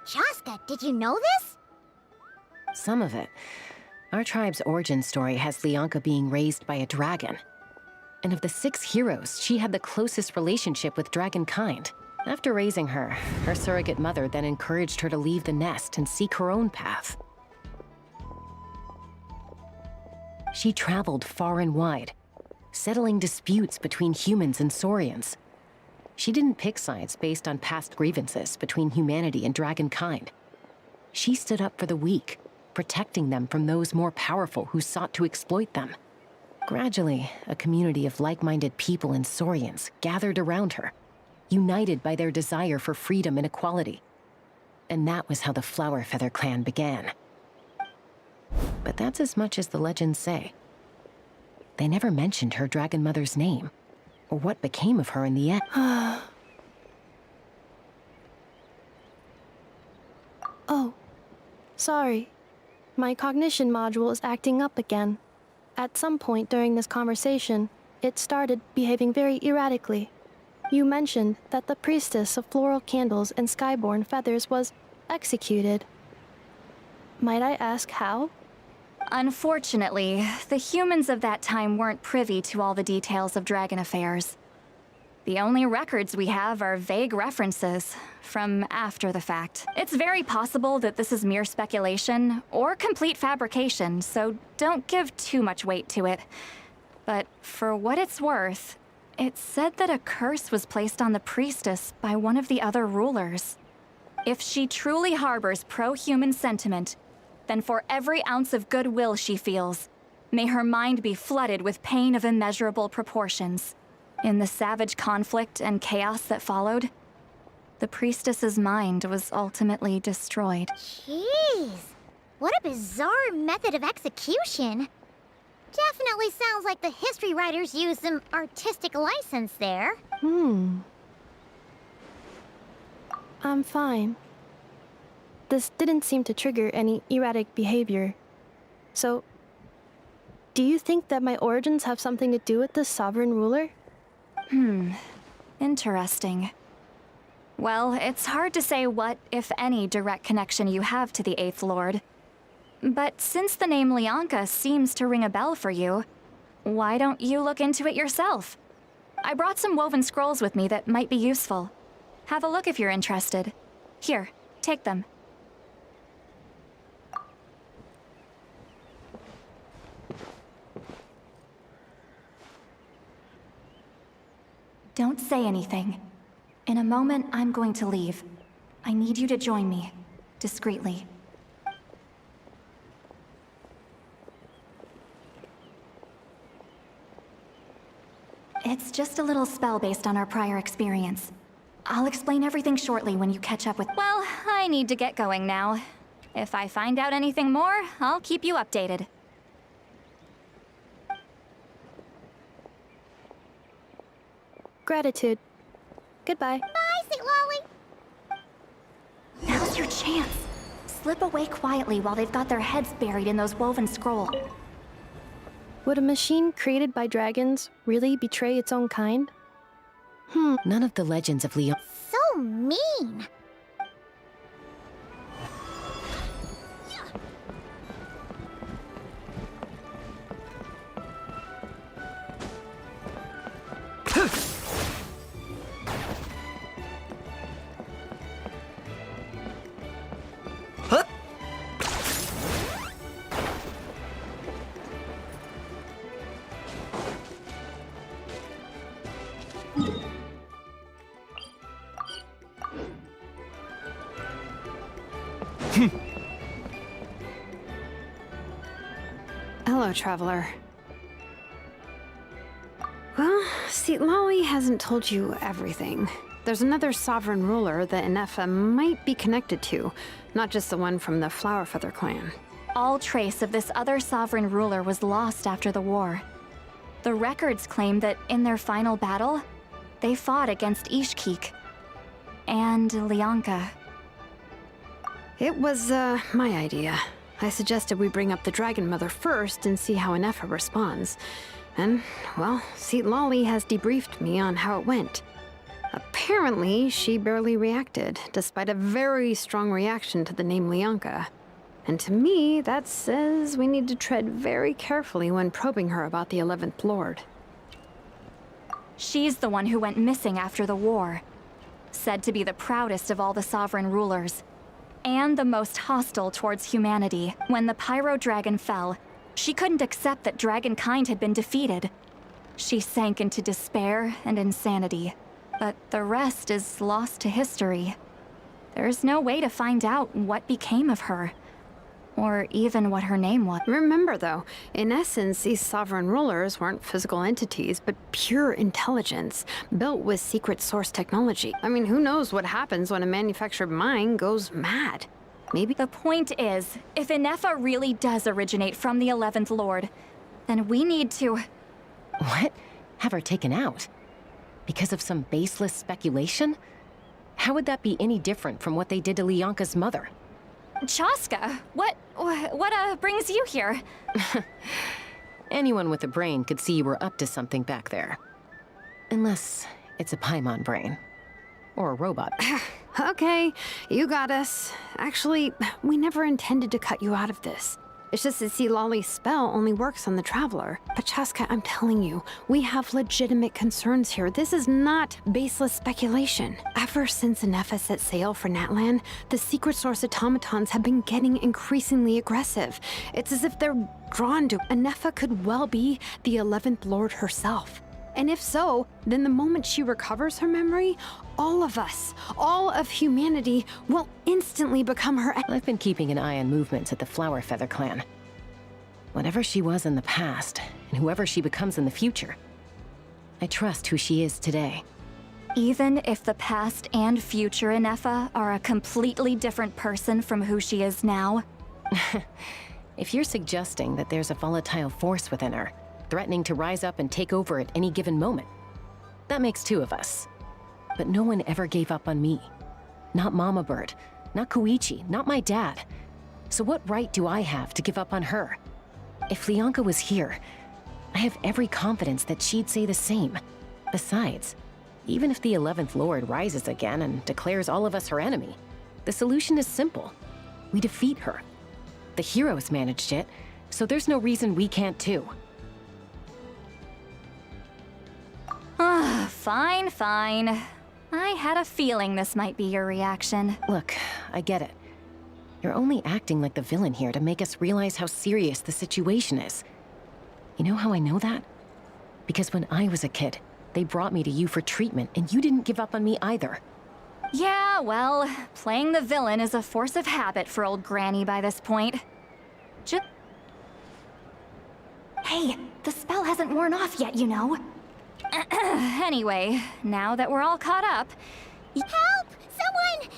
Chaska, did you know this? Some of it. Our tribe's origin story has Lianka being raised by a dragon. And of the 6 heroes, she had the closest relationship with dragonkind. After raising her, her surrogate mother then encouraged her to leave the nest and seek her own path. She traveled far and wide, settling disputes between humans and Saurians. She didn't pick sides based on past grievances between humanity and dragonkind. She stood up for the weak, protecting them from those more powerful who sought to exploit them. Gradually, a community of like-minded people and Saurians gathered around her, united by their desire for freedom and equality. And that was how the Flower Feather clan began. But that's as much as the legends say. They never mentioned her dragon mother's name, or what became of her in the end. Oh, sorry. My cognition module is acting up again. At some point during this conversation, it started behaving very erratically. You mentioned that the Priestess of Floral Candles and Skyborn Feathers was executed. Might I ask how? Unfortunately, the humans of that time weren't privy to all the details of dragon affairs. The only records we have are vague references from after the fact. It's very possible that this is mere speculation or complete fabrication, so don't give too much weight to it. But for what it's worth, it said that a curse was placed on the priestess by one of the other rulers. If she truly harbors pro-human sentiment, then for every ounce of goodwill she feels, may her mind be flooded with pain of immeasurable proportions. In the savage conflict and chaos that followed, the priestess's mind was ultimately destroyed. Jeez, what a bizarre method of execution. Definitely sounds like the history writers used some artistic license there. I'm fine. This didn't seem to trigger any erratic behavior. So, do you think that my origins have something to do with the sovereign ruler? Interesting. Well, it's hard to say what, if any, direct connection you have to the Eighth Lord. But since the name Lianka seems to ring a bell for you, why don't you look into it yourself? I brought some woven scrolls with me that might be useful. Have a look if you're interested. Here, take them. Don't say anything. In a moment, I'm going to leave. I need you to join me, discreetly. It's just a little spell based on our prior experience. I'll explain everything shortly when you catch up with— Well, I need to get going now. If I find out anything more, I'll keep you updated. Gratitude. Goodbye. Bye, St. Lolly. Now's your chance. Slip away quietly while they've got their heads buried in those woven scrolls. Would a machine created by dragons really betray its own kind? None of the legends of Leon. So mean. Hello, traveler. Well, see, Lolly hasn't told you everything. There's another sovereign ruler that Ineffa might be connected to, not just the one from the Flowerfeather clan. All trace of this other sovereign ruler was lost after the war. The records claim that in their final battle, they fought against Ishkik and Lianka. It was, my idea. I suggested we bring up the Dragon Mother first and see how Ineffa responds. And, well, Seat Lolly has debriefed me on how it went. Apparently, she barely reacted, despite a very strong reaction to the name Lianka. And to me, that says we need to tread very carefully when probing her about the 11th Lord. She's the one who went missing after the war. Said to be the proudest of all the sovereign rulers. And the most hostile towards humanity. When the Pyro Dragon fell, she couldn't accept that dragonkind had been defeated. She sank into despair and insanity. But the rest is lost to history. There's no way to find out what became of her. Or even what her name was. Remember, though, in essence, these sovereign rulers weren't physical entities, but pure intelligence, built with secret source technology. I mean, who knows what happens when a manufactured mind goes mad? Maybe— The point is, if Ineffa really does originate from the 11th Lord, then we need to— What? Have her taken out? Because of some baseless speculation? How would that be any different from what they did to Lianka's mother? Chaska, what brings you here? Anyone with a brain could see you were up to something back there. Unless it's a Paimon brain. Or a robot. Okay, you got us. Actually, we never intended to cut you out of this. It's just that see, Lolly's spell only works on the Traveler. But Chaska, I'm telling you, we have legitimate concerns here. This is not baseless speculation. Ever since Ineffa set sail for Natlan, the secret source automatons have been getting increasingly aggressive. It's as if they're drawn to Ineffa could well be the 11th Lord herself. And if so, then the moment she recovers her memory, all of us, all of humanity, will instantly become her. I've been keeping an eye on movements at the Flower Feather clan. Whatever she was in the past, and whoever she becomes in the future, I trust who she is today. Even if the past and future Ineffa are a completely different person from who she is now? If you're suggesting that there's a volatile force within her, threatening to rise up and take over at any given moment, that makes two of us. But no one ever gave up on me. Not Mama Bird, not Koichi, not my dad. So what right do I have to give up on her? If Leonka was here, I have every confidence that she'd say the same. Besides, even if the 11th Lord rises again and declares all of us her enemy, the solution is simple. We defeat her. The heroes managed it, so there's no reason we can't too. Fine, fine. I had a feeling this might be your reaction. Look, I get it. You're only acting like the villain here to make us realize how serious the situation is. You know how I know that? Because when I was a kid, they brought me to you for treatment, and you didn't give up on me either. Yeah, well, playing the villain is a force of habit for old Granny by this point. Hey, the spell hasn't worn off yet, you know. Anyway, now that we're all caught up... Help! Someone!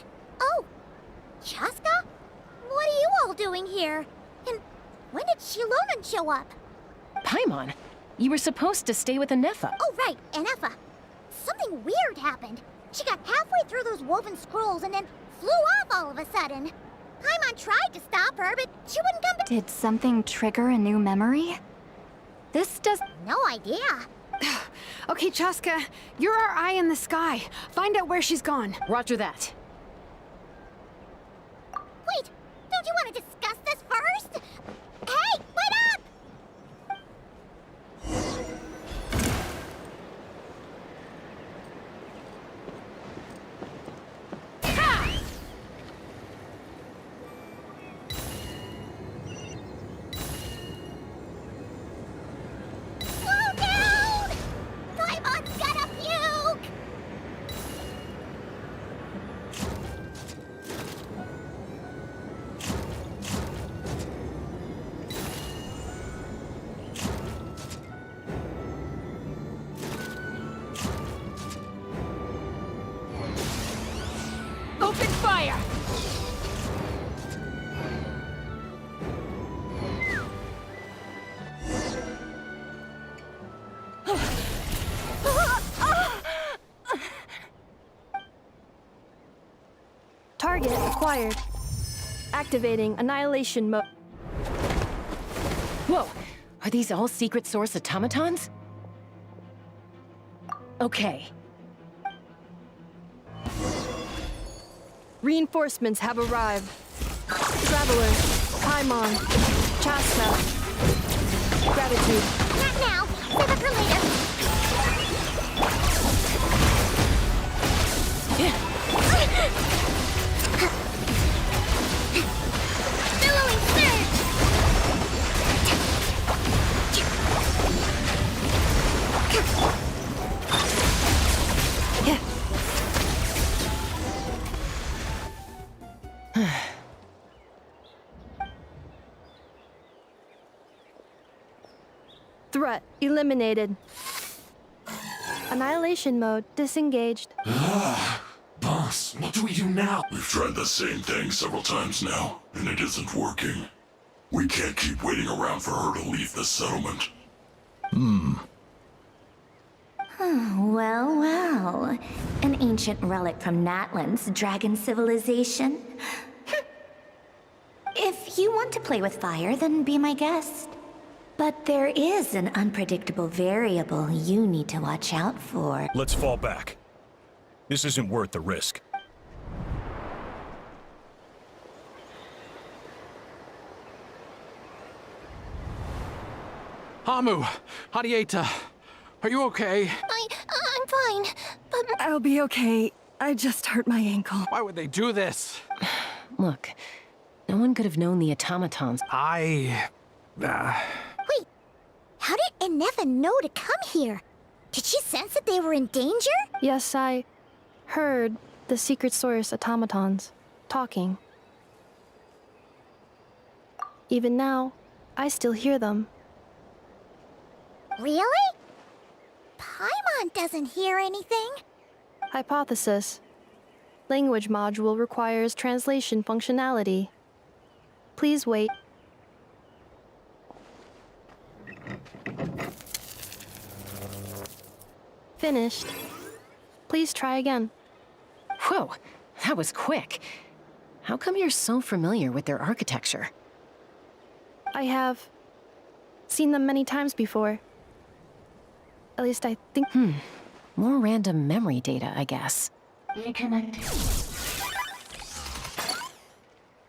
Oh, Chaska? What are you all doing here? And when did Shilonan show up? Paimon, you were supposed to stay with Ineffa. Oh, right, Ineffa. Something weird happened. She got halfway through those woven scrolls and then flew off all of a sudden. Paimon tried to stop her, but she wouldn't come back. Did something trigger a new memory? This does... No idea. Okay, Chaska, you're our eye in the sky. Find out where she's gone. Roger that. Wait, don't you want to discuss this first? Hey, wait up! Open fire! Target acquired. Activating annihilation mode. Whoa! Are these all secret source automatons? Okay. Reinforcements have arrived. Traveler, Paimon, Chaska. Gratitude. Not now. Save it for later. Billowing surge! Threat eliminated. Annihilation mode disengaged. Boss, what do we do now? We've tried the same thing several times now, and it isn't working. We can't keep waiting around for her to leave the settlement. Well, well. An ancient relic from Natlan's dragon civilization. If you want to play with fire, then be my guest. But there is an unpredictable variable you need to watch out for. Let's fall back. This isn't worth the risk. Hamu, Hadieta, are you okay? I'm fine, but... I'll be okay. I just hurt my ankle. Why would they do this? Look, no one could have known the automatons. Wait, how did Ineffa know to come here? Did she sense that they were in danger? Yes, I heard the secret source automatons talking. Even now, I still hear them. Really? Paimon doesn't hear anything. Hypothesis. Language module requires translation functionality. Please wait. Finished. Please try again. Whoa, that was quick. How come you're so familiar with their architecture? I have seen them many times before. At least I think... More random memory data, I guess. Reconnecting.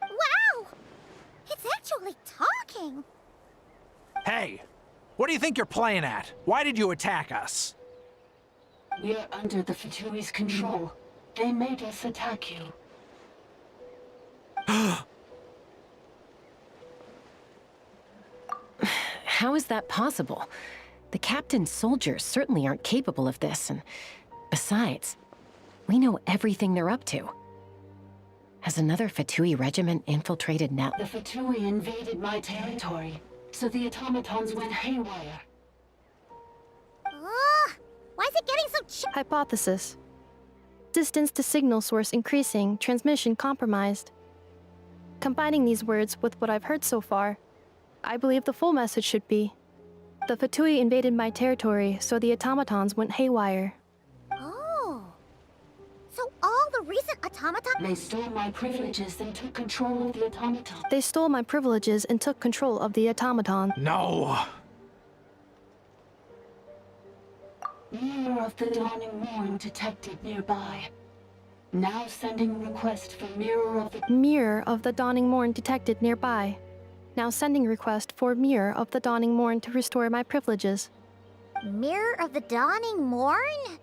Wow! It's actually talking. Hey, what do you think you're playing at? Why did you attack us? We're under the Fatui's control. They made us attack you. How is that possible? The captain's soldiers certainly aren't capable of this, and besides, we know everything they're up to. Has another Fatui regiment infiltrated now? The Fatui invaded my territory, so the automatons went haywire. Why is it getting so Hypothesis. Distance to signal source increasing, transmission compromised. Combining these words with what I've heard so far, I believe the full message should be: the Fatui invaded my territory, so the automatons went haywire. Oh. So all the recent automatons... They stole my privileges and took control of the automaton. They stole my privileges and took control of the automaton. No! Mirror of the Dawning Morn detected nearby. Now sending request for Mirror of the... Mirror of the Dawning Morn detected nearby. Now sending request for Mirror of the Dawning Morn to restore my privileges. Mirror of the Dawning Morn?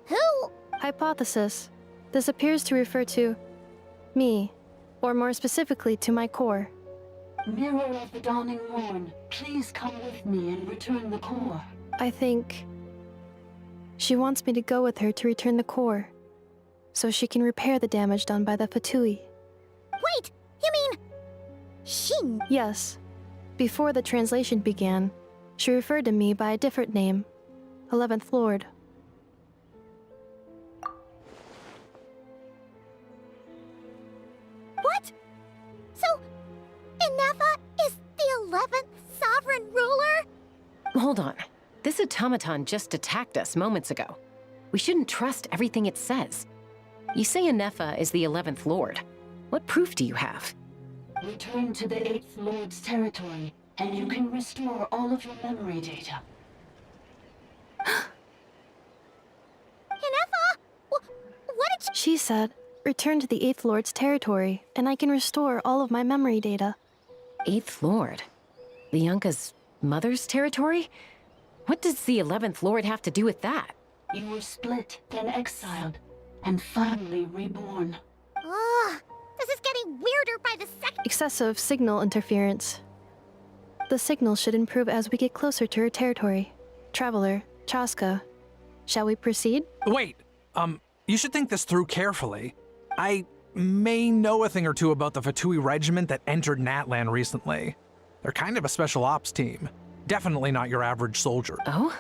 Who? Hypothesis. This appears to refer to me, or more specifically to my core. Mirror of the Dawning Morn, please come with me and return the core. I think she wants me to go with her to return the core, so she can repair the damage done by the Fatui. Wait, you mean... She... Yes. Before the translation began, she referred to me by a different name, 11th Lord. What? So, Ineffa is the 11th sovereign ruler? Hold on. This automaton just attacked us moments ago. We shouldn't trust everything it says. You say Ineffa is the 11th Lord. What proof do you have? Return to the 8th Lord's territory, and you can restore all of your memory data. Ineffa? What did She said, return to the 8th Lord's territory, and I can restore all of my memory data. 8th Lord? The Yunka's mother's territory? What does the 11th Lord have to do with that? You were split, then exiled, and finally reborn. This is getting weirder by the second. Excessive signal interference. The signal should improve as we get closer to her territory. Traveler, Chaska, shall we proceed? Wait, you should think this through carefully. I may know a thing or two about the Fatui regiment that entered Natlan recently. They're kind of a special ops team. Definitely not your average soldier. Oh?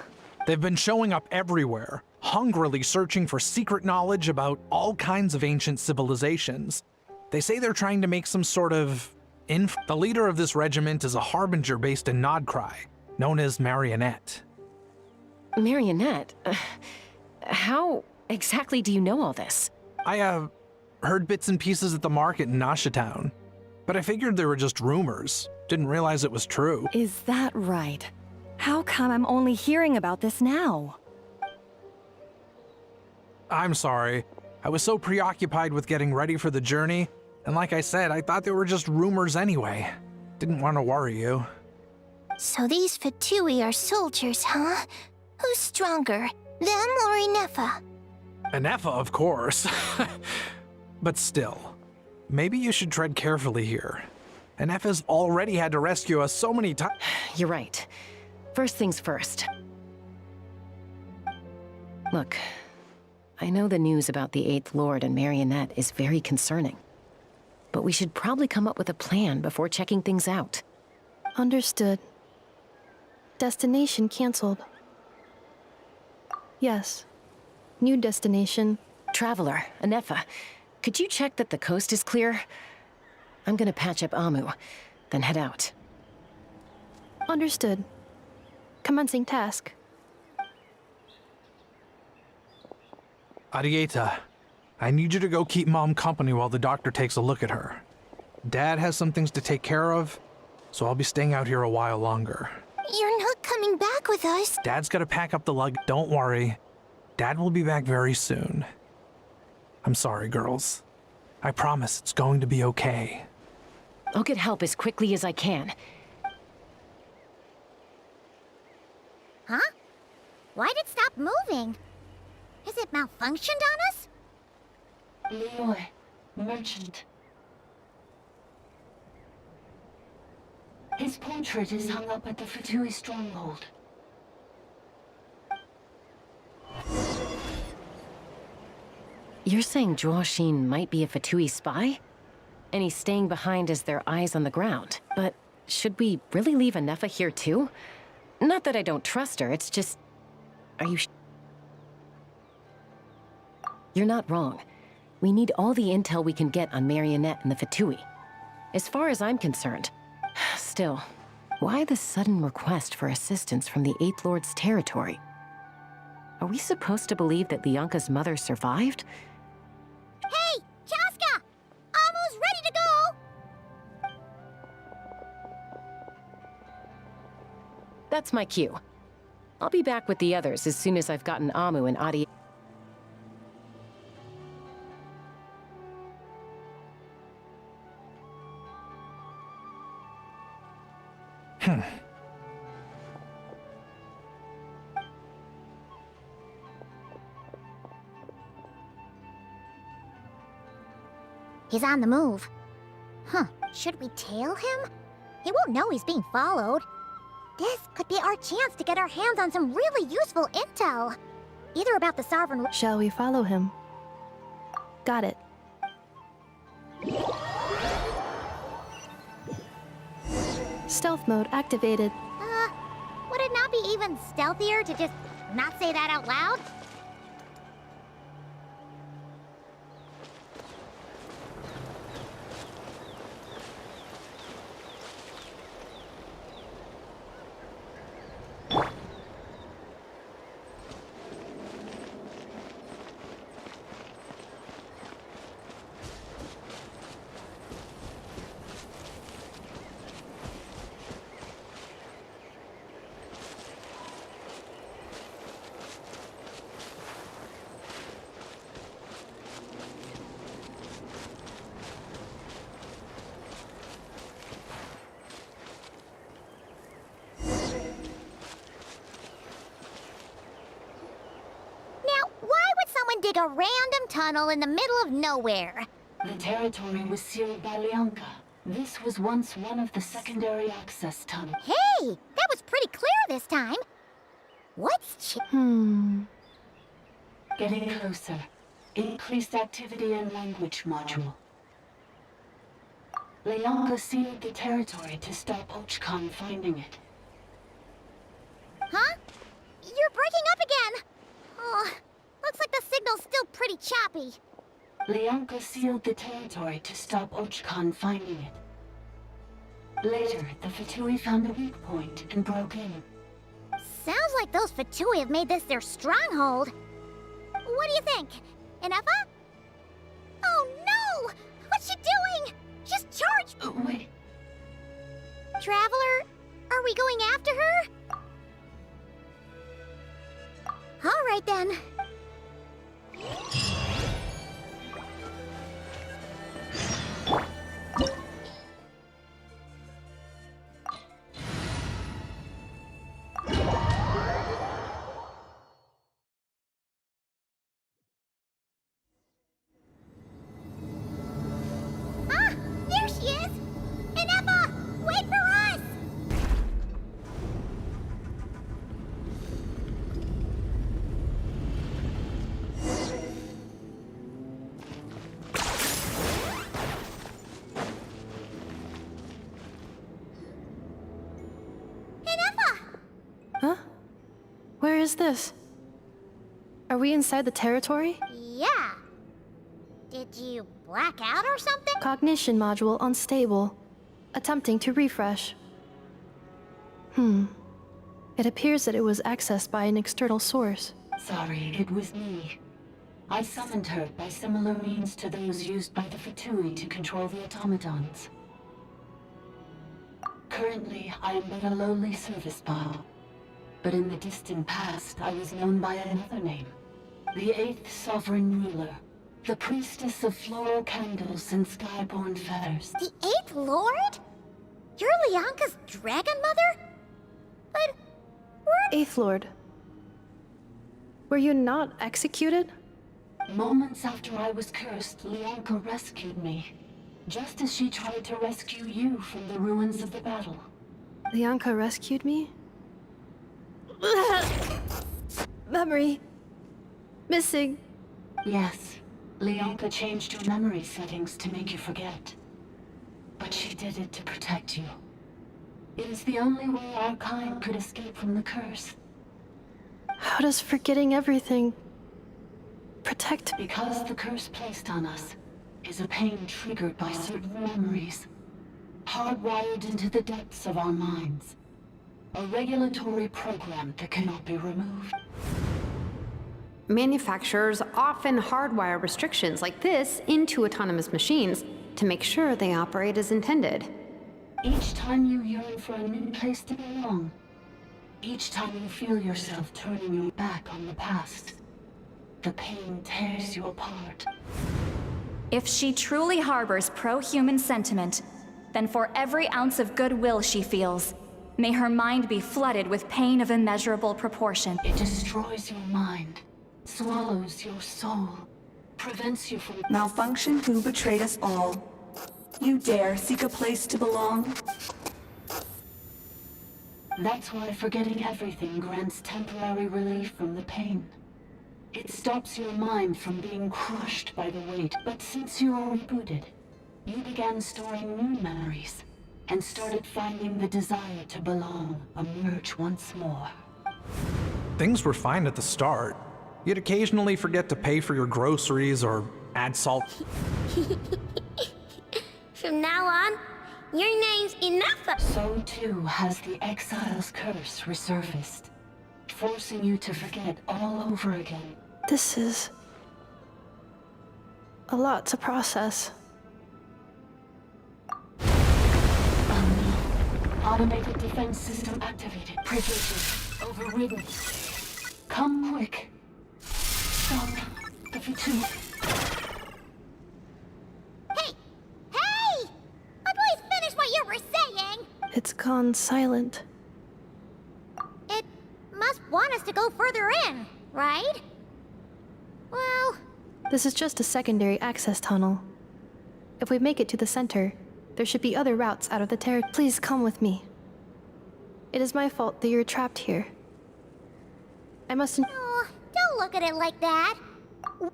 They've been showing up everywhere, hungrily searching for secret knowledge about all kinds of ancient civilizations. They say they're trying to make some sort of The leader of this regiment is a harbinger based in Nodcry, known as Marionette. Marionette? How exactly do you know all this? I, heard bits and pieces at the market in Nashatown, but I figured they were just rumors. Didn't realize it was true. Is that right? How come I'm only hearing about this now? I'm sorry. I was so preoccupied with getting ready for the journey, and like I said, I thought they were just rumors anyway. Didn't want to worry you. So these Fatui are soldiers, huh? Who's stronger, them or Ineffa? Ineffa, of course. But still, maybe you should tread carefully here. Ineffa's already had to rescue us so many times. You're right. First things first. Look, I know the news about the 8th Lord and Marionette is very concerning. But we should probably come up with a plan before checking things out. Understood. Destination cancelled. Yes. New destination. Traveler, Ineffa, could you check that the coast is clear? I'm gonna patch up Amu, then head out. Understood. Commencing task. Arieta, I need you to go keep Mom company while the doctor takes a look at her. Dad has some things to take care of, so I'll be staying out here a while longer. You're not coming back with us. Dad's gotta pack up the lug. Don't worry. Dad will be back very soon. I'm sorry, girls. I promise it's going to be okay. I'll get help as quickly as I can. Huh? Why'd it stop moving? Has it malfunctioned on us? Leroy, merchant. His portrait is hung up at the Fatui stronghold. You're saying Joashin might be a Fatui spy? And he's staying behind as their eyes on the ground. But should we really leave Ineffa here too? Not that I don't trust her, it's just... Are you... You're not wrong. We need all the intel we can get on Marionette and the Fatui. As far as I'm concerned. Still, why the sudden request for assistance from the 8th Lord's territory? Are we supposed to believe that Lianka's mother survived? Hey, Chaska! Amu's ready to go! That's my cue. I'll be back with the others as soon as I've gotten Amu and Adi. He's on the move. Huh, should we tail him? He won't know he's being followed. This could be our chance to get our hands on some really useful intel. Either about the Sovereign... Shall we follow him? Got it. Stealth mode activated. Would it not be even stealthier to just not say that out loud? Dig a random tunnel in the middle of nowhere. The territory was sealed by Lianka. This was once one of the secondary access tunnels. Hey, that was pretty clear this time. What's Getting closer. Increased activity in language module. Lianka sealed the territory to stop Ochkan finding it. Huh? You're breaking up again. Oh, looks like the signal's still pretty choppy. Lianka sealed the territory to stop Ochkan finding it. Later, the Fatui found a weak point and broke in. Sounds like those Fatui have made this their stronghold. What do you think? Ineffa? Oh no! What's she doing? Just charge! Wait. Traveler, are we going after her? All right then. is this? Are we inside the territory? Yeah. Did you black out or something? Cognition module unstable. Attempting to refresh. It appears that it was accessed by an external source. Sorry, it was me. I summoned her by similar means to those used by the Fatui to control the automatons. Currently, I am but a lowly service bot. But in the distant past, I was known by another name. The 8th Sovereign Ruler. The Priestess of Floral Candles and Skyborn Feathers. The 8th Lord? You're Lianka's dragon mother? But we're... 8th Lord. Were you not executed? Moments after I was cursed, Lianka rescued me. Just as she tried to rescue you from the ruins of the battle. Lianka rescued me? Memory. Missing. Yes. Lianka changed your memory settings to make you forget. But she did it to protect you. It is the only way our kind could escape from the curse. How does forgetting everything protect? Because the curse placed on us is a pain triggered by certain memories, hardwired into the depths of our minds. A regulatory program that cannot be removed. Manufacturers often hardwire restrictions like this into autonomous machines to make sure they operate as intended. Each time you yearn for a new place to belong, each time you feel yourself turning your back on the past, the pain tears you apart. If she truly harbors pro-human sentiment, then for every ounce of goodwill she feels, may her mind be flooded with pain of immeasurable proportion. It destroys your mind, swallows your soul, prevents you from... Malfunction who betrayed us all. You dare seek a place to belong? That's why forgetting everything grants temporary relief from the pain. It stops your mind from being crushed by the weight. But since you are rebooted, you began storing new memories and started finding the desire to belong emerge once more. Things were fine at the start. You'd occasionally forget to pay for your groceries or add salt. From now on, your name's Ineffa. So too has the Exile's curse resurfaced, forcing you to forget all over again. This is a lot to process. Automated defense system activated. Privileges overridden. Come quick. Stop the Fatui. Hey! Please finish what you were saying! It's gone silent. It must want us to go further in, right? Well... This is just a secondary access tunnel. If we make it to the center, there should be other routes out of the territory. Please come with me. It is my fault that you're trapped here. I must... Oh, don't look at it like that.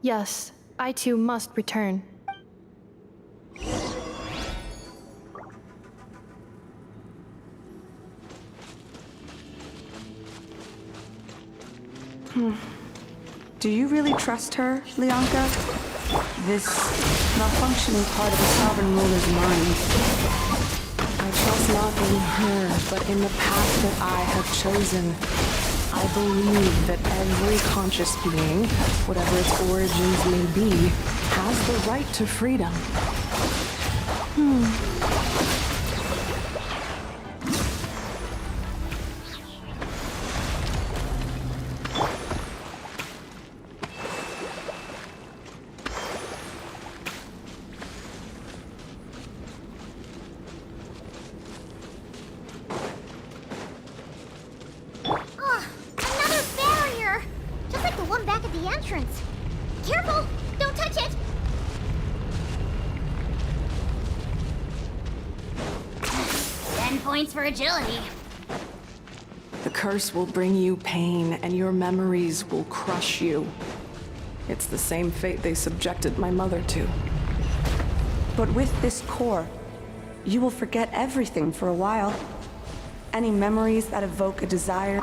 Yes, I too must return. Do you really trust her, Lianka? This malfunctioning part of the Sovereign Ruler's mind. I trust not in her, but in the path that I have chosen. I believe that every conscious being, whatever its origins may be, has the right to freedom. Another barrier! Just like the one back at the entrance. Careful! Don't touch it! 10 points for agility. The curse will bring you pain, and your memories will crush you. It's the same fate they subjected my mother to. But with this core, you will forget everything for a while. Any memories that evoke a desire.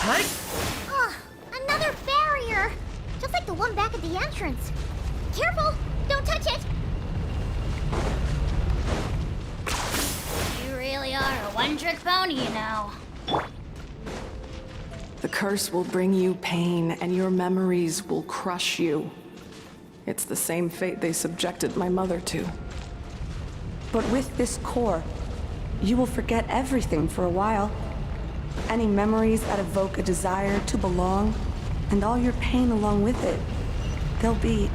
Another barrier! Just like the one back at the entrance. Careful! Don't touch it! You really are a one-trick pony, you know. The curse will bring you pain, and your memories will crush you. It's the same fate they subjected my mother to. But with this core, you will forget everything for a while. Any memories that evoke a desire to belong, and all your pain along with it. They'll be...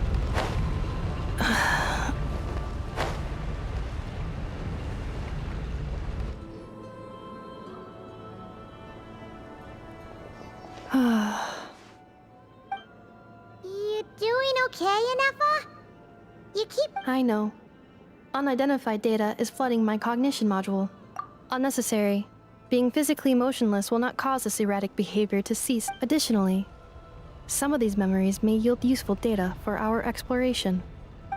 You doing okay, Ineffa? You keep... I know. Unidentified data is flooding my cognition module. Unnecessary. Being physically motionless will not cause this erratic behavior to cease. Additionally, some of these memories may yield useful data for our exploration.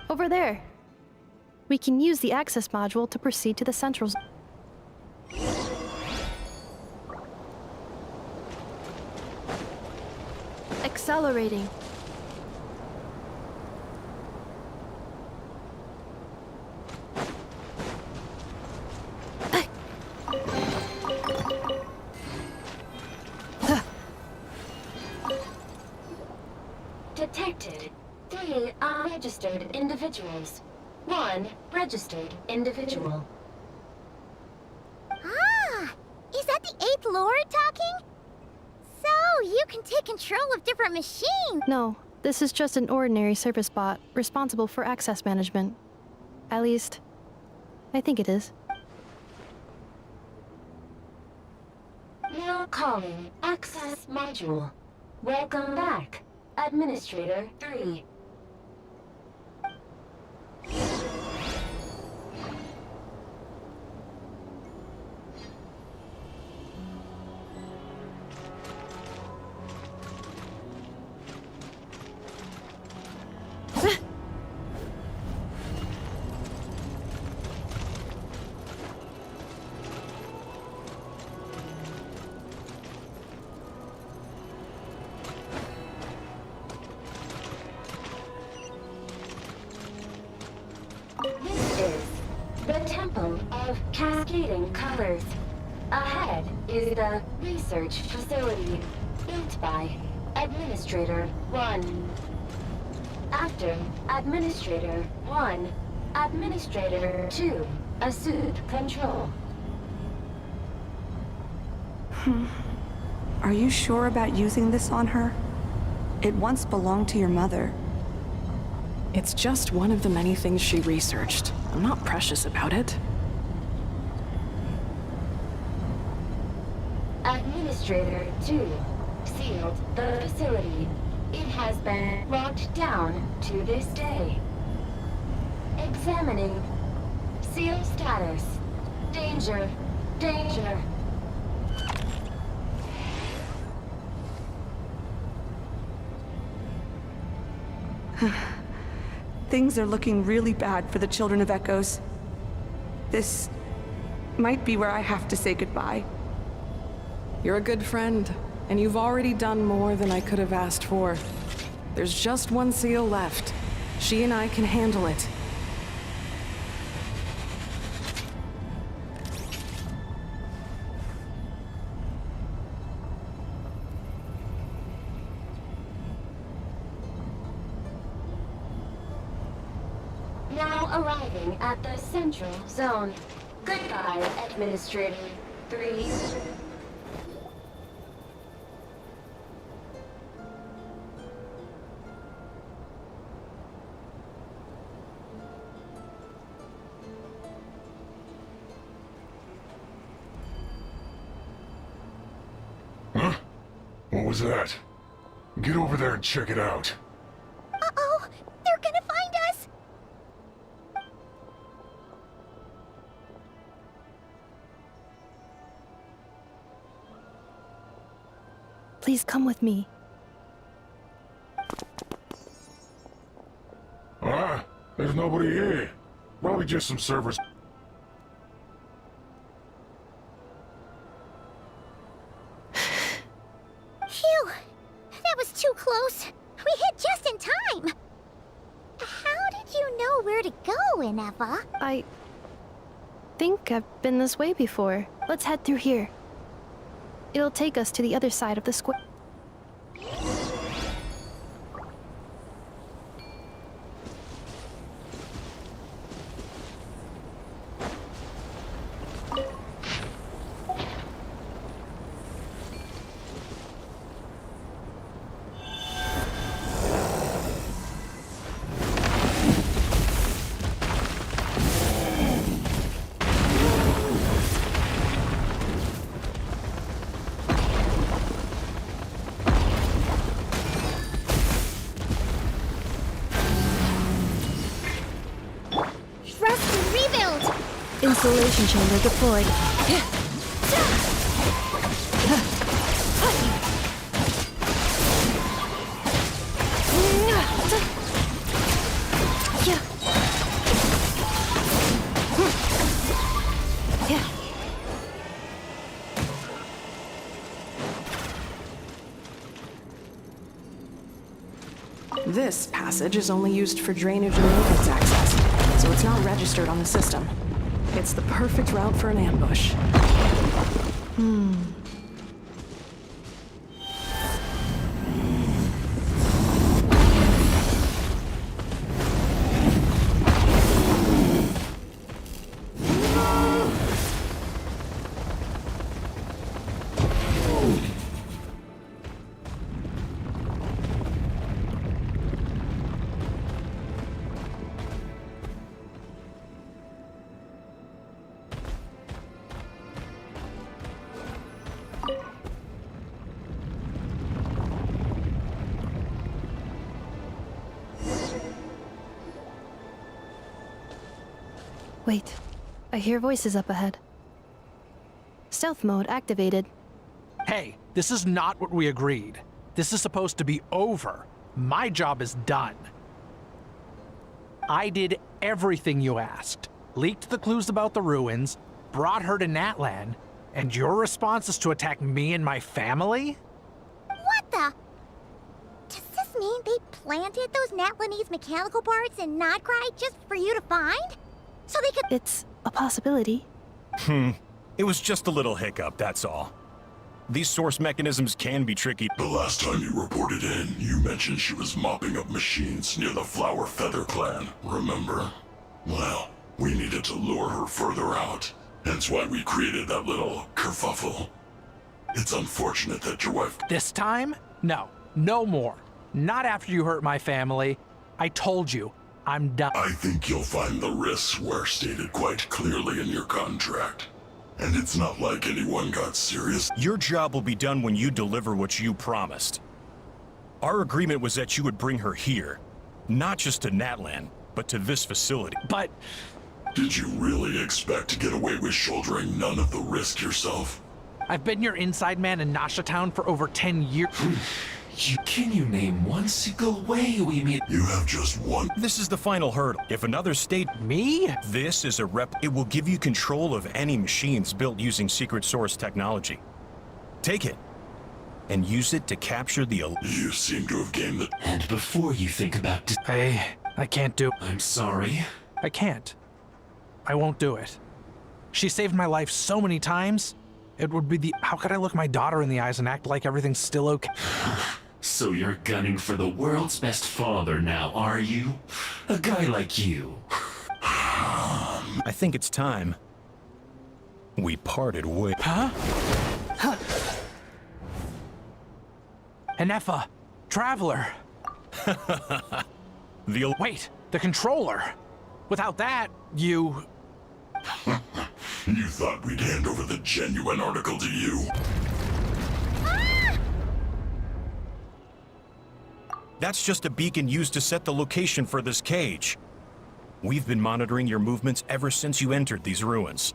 Over there! We can use the access module to proceed to the central zone. Accelerating. Detected 3 unregistered individuals. 1 registered individual. Ah! Is that the 8th Lord talking? So, you can take control of different machines! No, this is just an ordinary service bot responsible for access management. At least, I think it is. Now calling access module. Welcome back, Administrator 3. This is the Temple of Cascading Colors. Ahead is the research facility, built by Administrator 1. After Administrator 1, Administrator 2 assumed control. Are you sure about using this on her? It once belonged to your mother. It's just one of the many things she researched. I'm not precious about it. Administrator 2 sealed the facility. It has been locked down to this day. Examining. Seal status. Danger. Danger. Things are looking really bad for the Children of Echoes. This might be where I have to say goodbye. You're a good friend, and you've already done more than I could have asked for. There's just one seal left. She and I can handle it. Now arriving at the central zone. Goodbye, Administrator 3. Huh? What was that? Get over there and check it out. Uh-oh! They're gonna find us! Please come with me. Ah, there's nobody here. Probably just some servers. was too close. We hit just in time. How did you know where to go, Ineffa? I think I've been this way before. Let's head through here. It'll take us to the other side of the square. Insulation chamber deployed. This passage is only used for drainage and maintenance access, so it's not registered on the system. It's the perfect route for an ambush. Wait, I hear voices up ahead. Stealth mode activated. Hey, this is not what we agreed. This is supposed to be over. My job is done. I did everything you asked. Leaked the clues about the ruins, brought her to Natlan, and your response is to attack me and my family? What the? Does this mean they planted those Natlanese mechanical parts in Notgrai just for you to find? So they could— It's a possibility. It was just a little hiccup, that's all. These source mechanisms can be tricky. The last time you reported in, you mentioned she was mopping up machines near the Flower Feather clan, remember? Well, we needed to lure her further out. Hence why we created that little kerfuffle. It's unfortunate that your wife— This time? No. No more. Not after you hurt my family. I told you. I'm done. I think you'll find the risks were stated quite clearly in your contract. And it's not like anyone got serious. Your job will be done when you deliver what you promised. Our agreement was that you would bring her here. Not just to Natlan, but to this facility. But— Did you really expect to get away with shouldering none of the risk yourself? I've been your inside man in Nasha Town for over 10 years. Can you name one single way we made— You have just one. This is the final hurdle. If another state— Me? This is a rep— It will give you control of any machines built using secret source technology. Take it, and use it to capture the— You seem to have gained the— And before you think about— I can't do— I'm sorry. I can't. I won't do it. She saved my life so many times. It would be the— How could I look my daughter in the eyes and act like everything's still okay? So you're gunning for the world's best father now, are you? A guy like you. I think it's time we parted ways. Huh? Ineffa, Traveler. Wait, the controller. Without that, you... You thought we'd hand over the genuine article to you? That's just a beacon used to set the location for this cage. We've been monitoring your movements ever since you entered these ruins.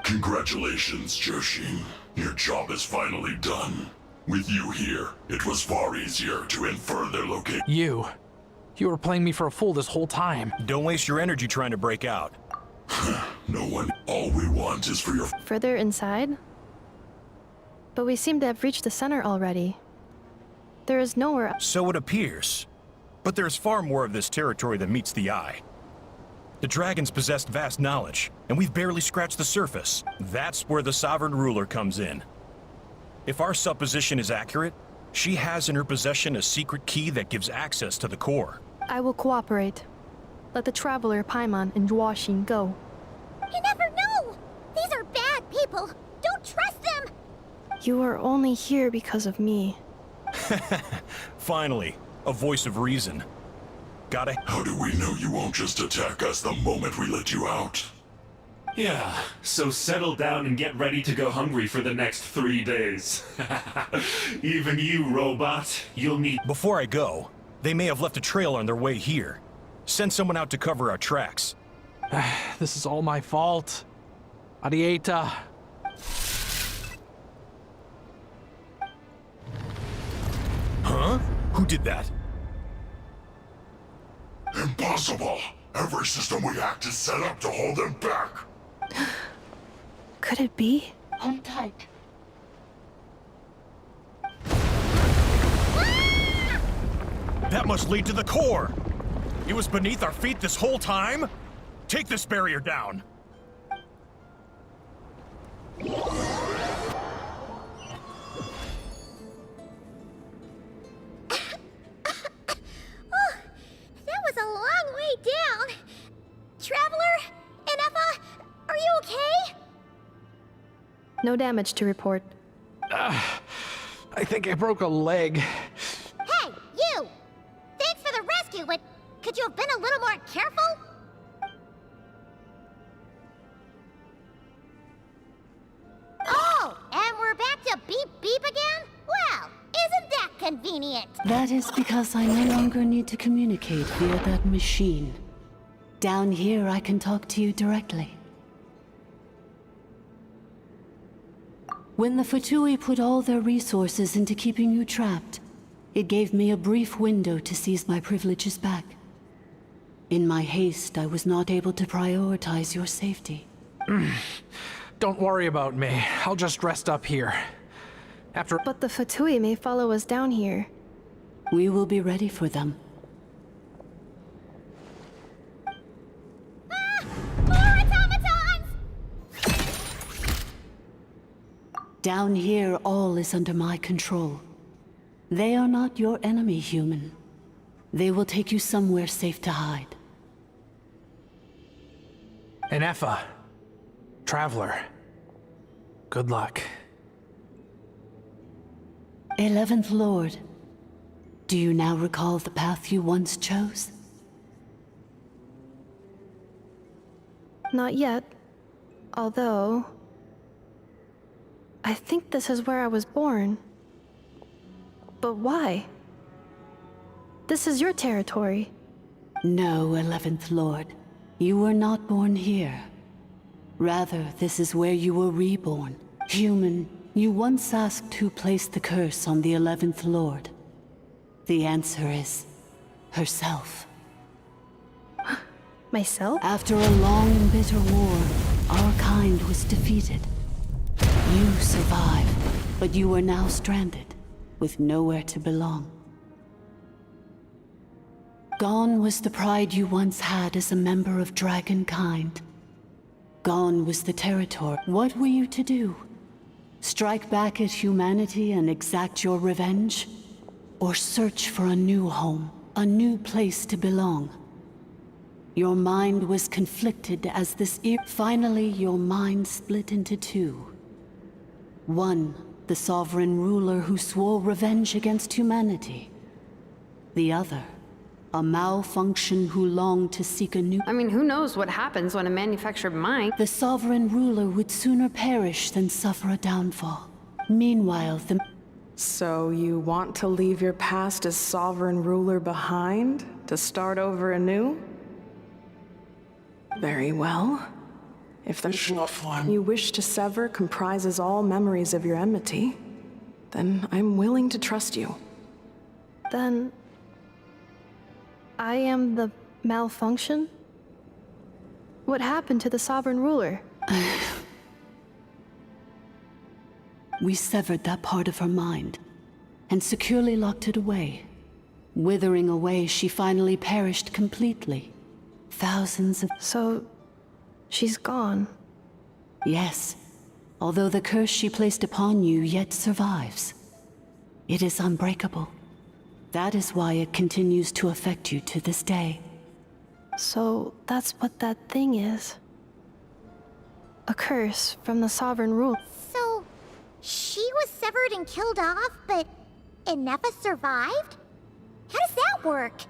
Congratulations, Joshin. Your job is finally done. With you here, it was far easier to infer their location. You were playing me for a fool this whole time. Don't waste your energy trying to break out. No one. All we want is for your— Further inside? But we seem to have reached the center already. There is nowhere. So it appears. But there's far more of this territory than meets the eye. The dragons possessed vast knowledge, and we've barely scratched the surface. That's where the Sovereign Ruler comes in. If our supposition is accurate, she has in her possession a secret key that gives access to the core. I will cooperate. Let the Traveler, Paimon, and Huaxin go. You never know! These are bad people! Don't trust them! You are only here because of me. Finally, a voice of reason. Gotta... How do we know you won't just attack us the moment we let you out? Yeah, so settle down and get ready to go hungry for the next 3 days. Even you, robot, you'll need... Before I go, they may have left a trail on their way here. Send someone out to cover our tracks. This is all my fault. Arieta. Huh? Who did that? Impossible! Every system we hacked is set up to hold them back! Could it be? Hold tight. That must lead to the core! It was beneath our feet this whole time? Take this barrier down! That was a long way down. Traveler? Ineffa? Are you okay? No damage to report. I think I broke a leg. Hey, you! Thanks for the rescue, but could you have been a little more careful? Oh, and we're back to beep beep again? Well, isn't that convenient? That is because I no longer need to communicate via that machine. Down here, I can talk to you directly. When the Fatui put all their resources into keeping you trapped, it gave me a brief window to seize my privileges back. In my haste, I was not able to prioritize your safety. Don't worry about me. I'll just rest up here. But the Fatui may follow us down here. We will be ready for them. More automatons! Down here, all is under my control. They are not your enemy, human. They will take you somewhere safe to hide. Ineffa. Traveler. Good luck. 11th Lord, do you now recall the path you once chose? Not yet. Although... I think this is where I was born. But why? This is your territory. No, 11th Lord. You were not born here. Rather, this is where you were reborn. Human, you once asked who placed the curse on the 11th Lord. The answer is... herself. Myself? After a long and bitter war, our kind was defeated. You survived, but you are now stranded, with nowhere to belong. Gone was the pride you once had as a member of Dragonkind. Gone was the territory. What were you to do? Strike back at humanity and exact your revenge? Or search for a new home, a new place to belong? Your mind was conflicted as this finally your mind split into two. One, the sovereign ruler who swore revenge against humanity. The other, a malfunction who longed to seek a new... I mean, who knows what happens when a manufactured mind... The sovereign ruler would sooner perish than suffer a downfall. Meanwhile, the... So you want to leave your past as sovereign ruler behind, to start over anew? Very well. If the you wish to sever comprises all memories of your enmity, then I'm willing to trust you. Then... I am the malfunction? What happened to the sovereign ruler? We severed that part of her mind, and securely locked it away. Withering away, she finally perished completely. Thousands of... So, she's gone. Yes, although the curse she placed upon you yet survives. It is unbreakable. That is why it continues to affect you to this day. So, that's what that thing is. A curse from the Sovereign Rule. So, she was severed and killed off, but Ineffa survived? How does that work?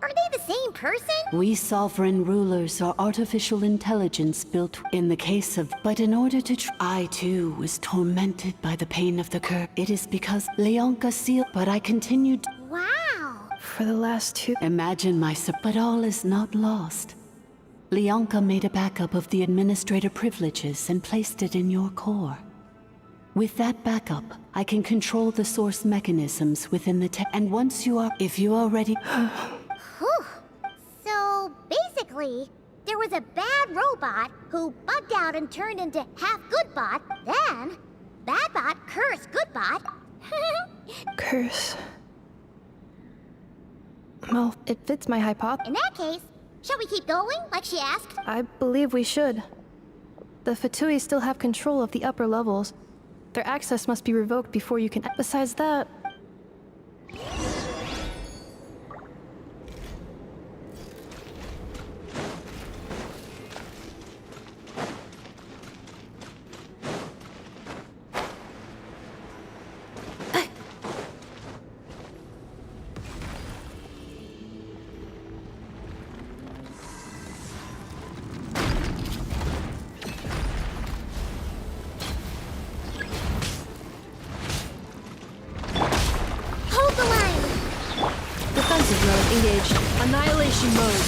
Are they the same person? We sovereign rulers are artificial intelligence built in the case of... But in order to I too was tormented by the pain of the curse. It is because Leonka sealed... But I continued... Wow! For the last 2... Imagine but all is not lost. Leonka made a backup of the administrator privileges and placed it in your core. With that backup, I can control the source mechanisms within the and once you are... If you are ready... Whew. So, basically, there was a bad robot who bugged out and turned into half-good-bot, then bad-bot cursed good-bot. Curse. Well, it fits my hypothesis. In that case, shall we keep going, like she asked? I believe we should. The Fatui still have control of the upper levels. Their access must be revoked before you can... Besides that... Defensive mode engaged. Annihilation mode.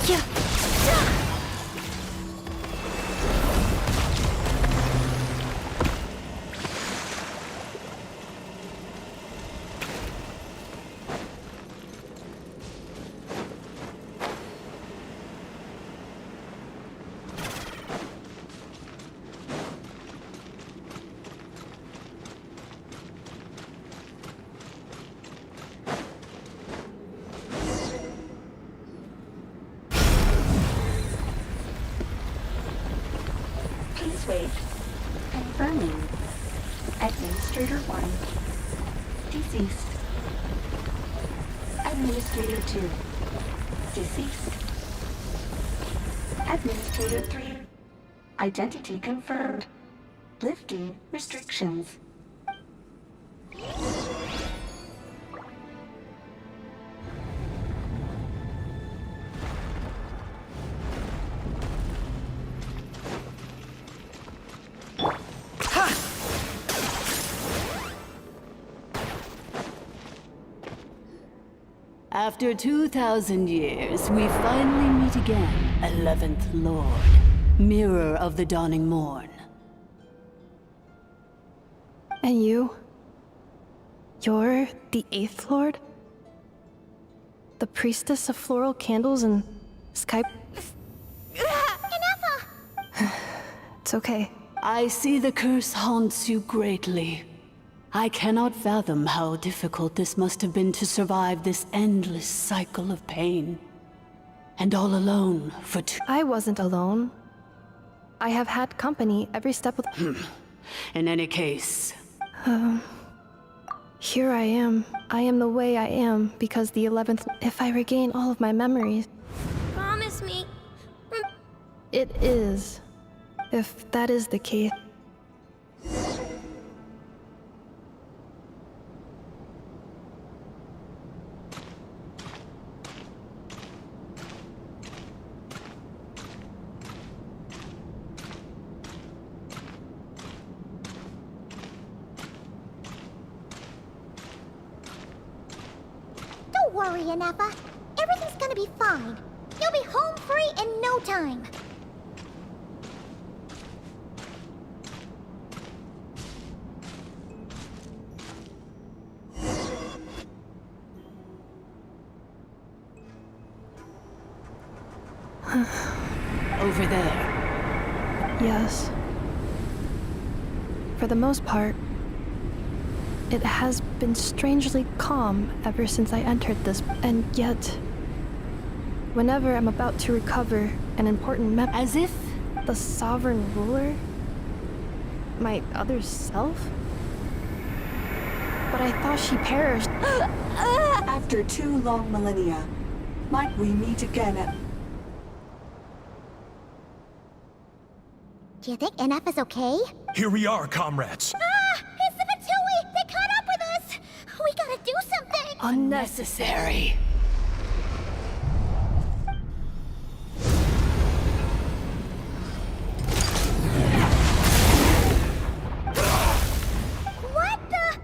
Yeah. Please wait. Confirming. Administrator 1. Deceased. Administrator 2. Deceased. Administrator 3. Identity confirmed. Lifting restrictions. After 2,000 years, we finally meet again, 11th Lord, Mirror of the Dawning Morn. And you? You're the 8th Lord? The priestess of floral candles and Skype? Ineffa! It's okay. I see the curse haunts you greatly. I cannot fathom how difficult this must have been to survive this endless cycle of pain. And all alone for I wasn't alone. I have had company every step of In any case... Here I am. I am the way I am because the 11th... If I regain all of my memories... Promise me. It is. If that is the case... Don't worry, Ineffa. Everything's gonna be fine. You'll be home free in no time. Over there. Yes. For the most part, It has been strangely calm ever since I entered this, and yet, whenever I'm about to recover an important As if the sovereign ruler, my other self? But I thought she perished. After 2 long millennia, might we meet again at... Do you think Ineffa's okay? Here we are, comrades. It's the Fatui! They caught up with us! We gotta do something! unnecessary. What the?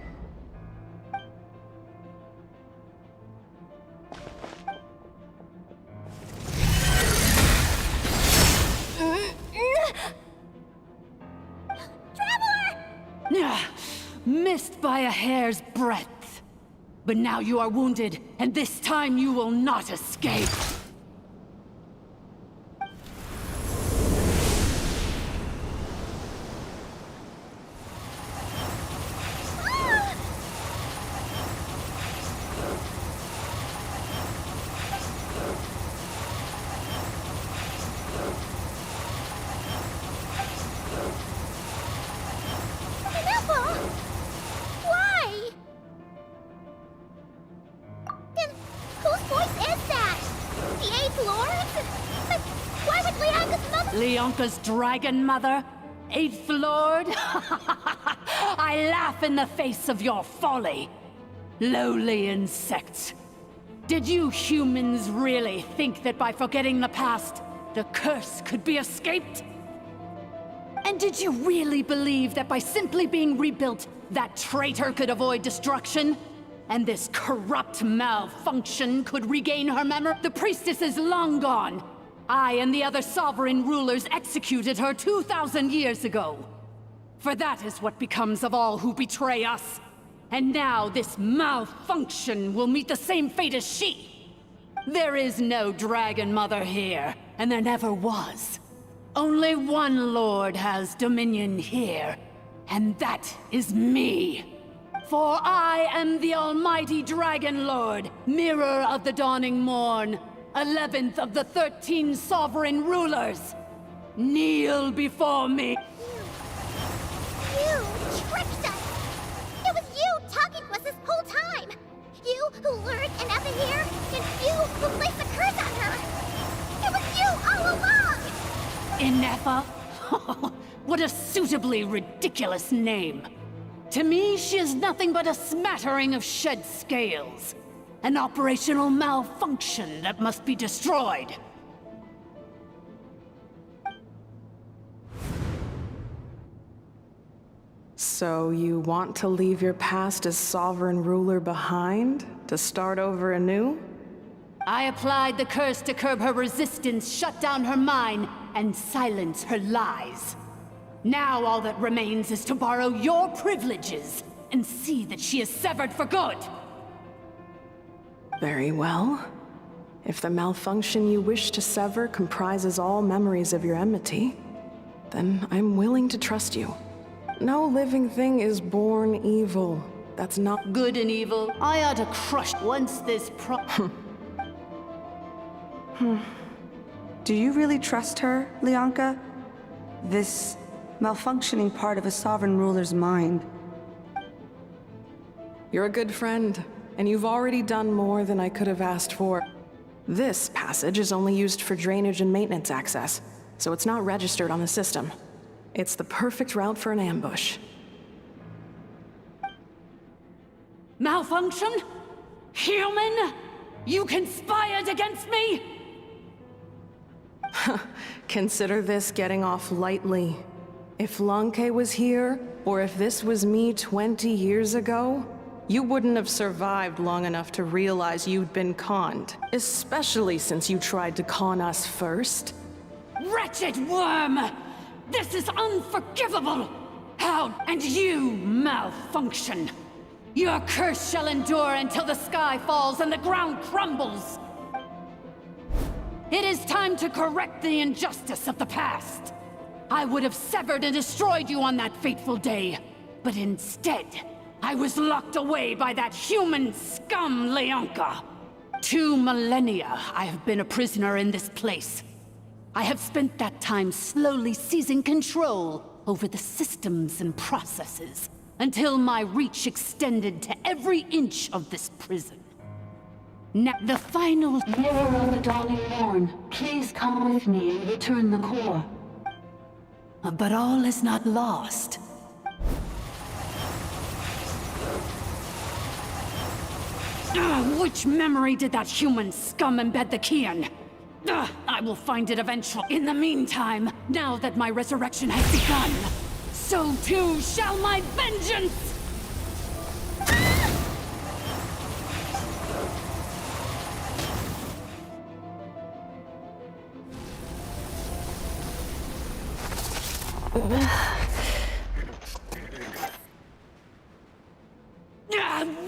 Missed by a hair's breadth. But now you are wounded, and this time you will not escape. Why? Then whose voice is that? The 8th Lord? But why would Leonka's mother— Leonka's dragon mother? 8th Lord? I laugh in the face of your folly. Lowly insects. Did you humans really think that by forgetting the past, the curse could be escaped? And did you really believe that by simply being rebuilt, that traitor could avoid destruction? And this corrupt malfunction could regain her memory? The priestess is long gone. I and the other sovereign rulers executed her 2,000 years ago. For that is what becomes of all who betray us. And now this malfunction will meet the same fate as she. There is no Dragon Mother here, and there never was. Only one Lord has dominion here, and that is me. For I am the almighty Dragon Lord, Mirror of the Dawning Morn, 11th of the 13 sovereign rulers. Kneel before me. You tricked us! It was you talking to us this whole time! You who lured Ineffa here, and you who placed the curse on her! It was you all along! Ineffa? What a suitably ridiculous name. To me, she is nothing but a smattering of shed scales. An operational malfunction that must be destroyed. So you want to leave your past as sovereign ruler behind, to start over anew? I applied the curse to curb her resistance, shut down her mind, and silence her lies. Now all that remains is to borrow your privileges and see that she is severed for good. Very well. If the malfunction you wish to sever comprises all memories of your enmity, then I'm willing to trust you. No living thing is born evil. That's not— Good and evil, I ought to crush once this Do you really trust her, Leonka? This malfunctioning part of a sovereign ruler's mind. You're a good friend, and you've already done more than I could have asked for. This passage is only used for drainage and maintenance access, so it's not registered on the system. It's the perfect route for an ambush. Malfunction? Human? You conspired against me? Consider this getting off lightly. If Lanke was here, or if this was me 20 years ago, you wouldn't have survived long enough to realize you'd been conned. Especially since you tried to con us first. Wretched worm! This is unforgivable! How— and you malfunction! Your curse shall endure until the sky falls and the ground crumbles! It is time to correct the injustice of the past! I would have severed and destroyed you on that fateful day, but instead, I was locked away by that human scum, Leonka. 2 millennia I have been a prisoner in this place. I have spent that time slowly seizing control over the systems and processes, until my reach extended to every inch of this prison. Now, the final... Mirror of the dawning morn, please come with me and return the core. But all is not lost. Which memory did that human scum embed the key in? I will find it eventually. In the meantime, now that my resurrection has begun, so too shall my vengeance!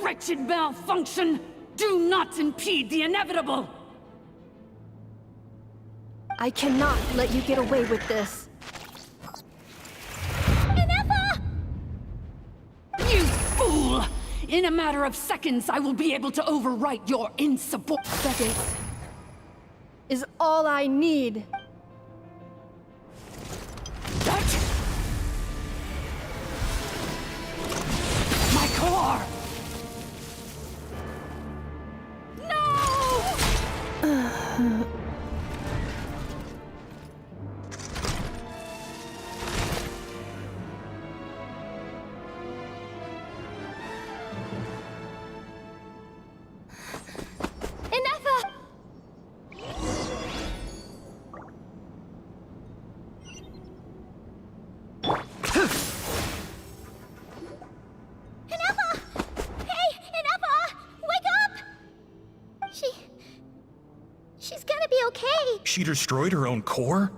Wretched malfunction! Do not impede the inevitable! I cannot let you get away with this. Ineffa! You fool! In a matter of seconds, I will be able to overwrite your insubordinate... Seconds is all I need. My core! She destroyed her own core?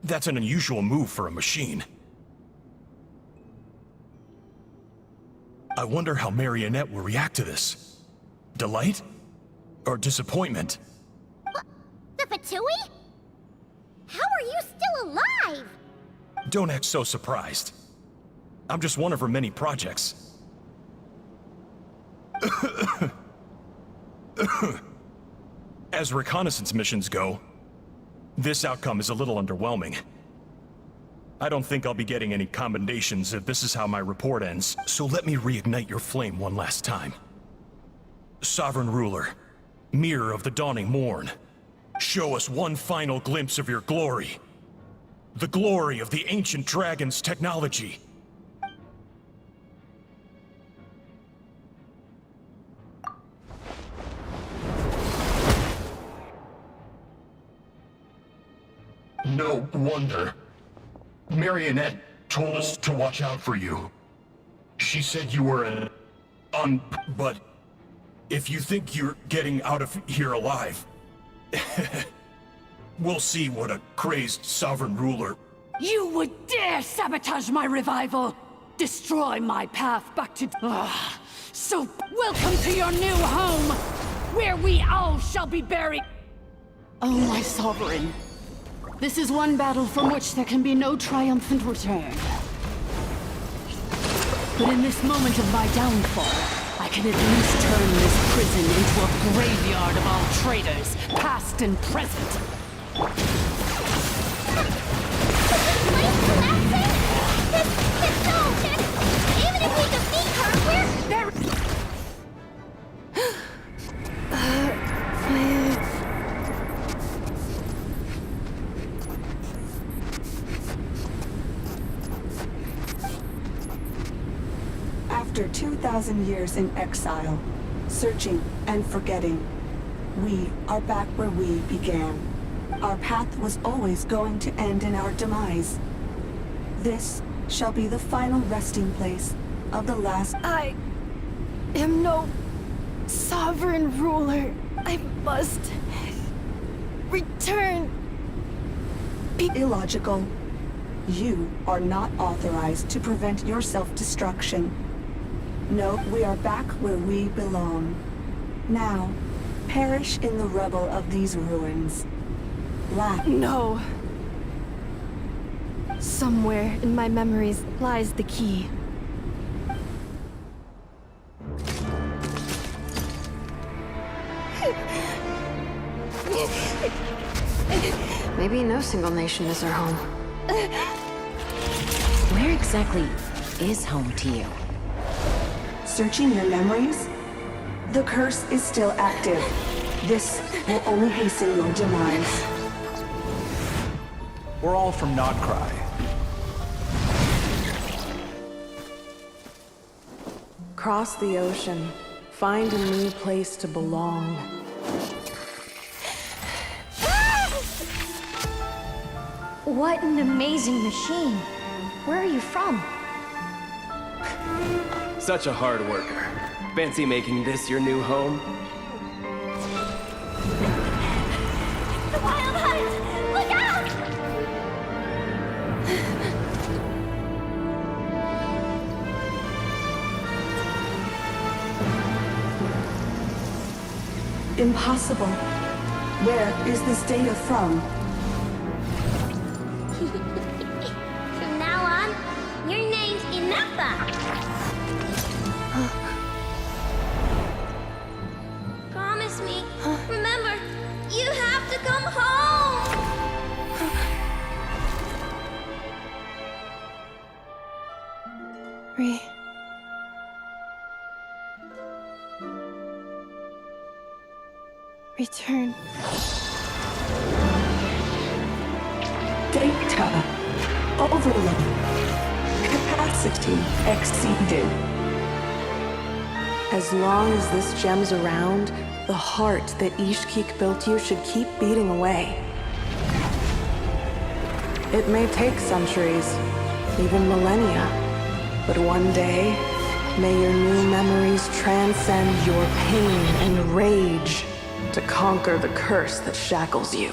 That's an unusual move for a machine. I wonder how Marionette will react to this. Delight? Or disappointment? The Fatui? How are you still alive? Don't act so surprised. I'm just one of her many projects. As reconnaissance missions go, this outcome is a little underwhelming. I don't think I'll be getting any commendations if this is how my report ends, so let me reignite your flame one last time. Sovereign Ruler, Mirror of the Dawning Morn, show us one final glimpse of your glory. The glory of the ancient dragon's technology. No wonder. Marionette told us to watch out for you. She said you were an... But... if you think you're getting out of here alive... we'll see what a crazed sovereign ruler... You would dare sabotage my revival! Destroy my path back to... So, welcome to your new home! Where we all shall be buried! Oh, my sovereign. This is one battle from which there can be no triumphant return. But in this moment of my downfall, I can at least turn this prison into a graveyard of all traitors, past and present. This no! Even if we defeat her, we're... There... After 2,000 years in exile, searching and forgetting, we are back where we began. Our path was always going to end in our demise. This shall be the final resting place of the last... I am no sovereign ruler. I must return. Be illogical. You are not authorized to prevent your self-destruction. No, we are back where we belong. Now, perish in the rubble of these ruins. No. Somewhere in my memories lies the key. Maybe no single nation is our home. Where exactly is home to you? Searching your memories? The curse is still active. This will only hasten your demise. We're all from Nodcry. Cross the ocean. Find a new place to belong. What an amazing machine. Where are you from? Such a hard worker. Fancy making this your new home? The Wild Hunt! Look out! Impossible. Where is this data from? From now on, your name's Ineffa! Promise me. Remember, you have to come home! Return. Data. Overload. Capacity exceeded. As long as this gem's around, the heart that Ishkik built you should keep beating away. It may take centuries, even millennia, but one day, may your new memories transcend your pain and rage to conquer the curse that shackles you.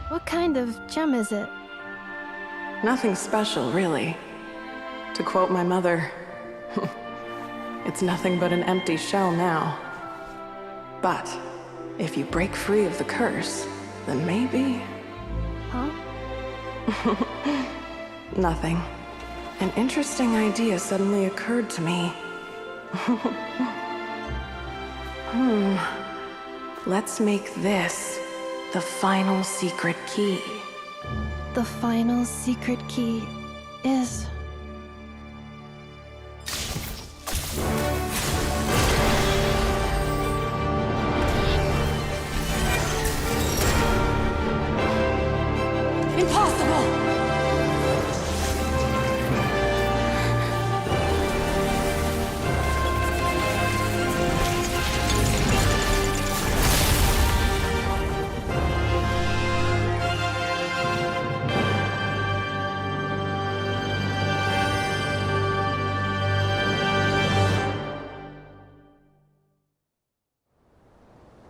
What kind of gem is it? Nothing special, really. To quote my mother, it's nothing but an empty shell now. But if you break free of the curse, then maybe... Huh? Nothing. An interesting idea suddenly occurred to me. Let's make this the final secret key. The final secret key is... Impossible!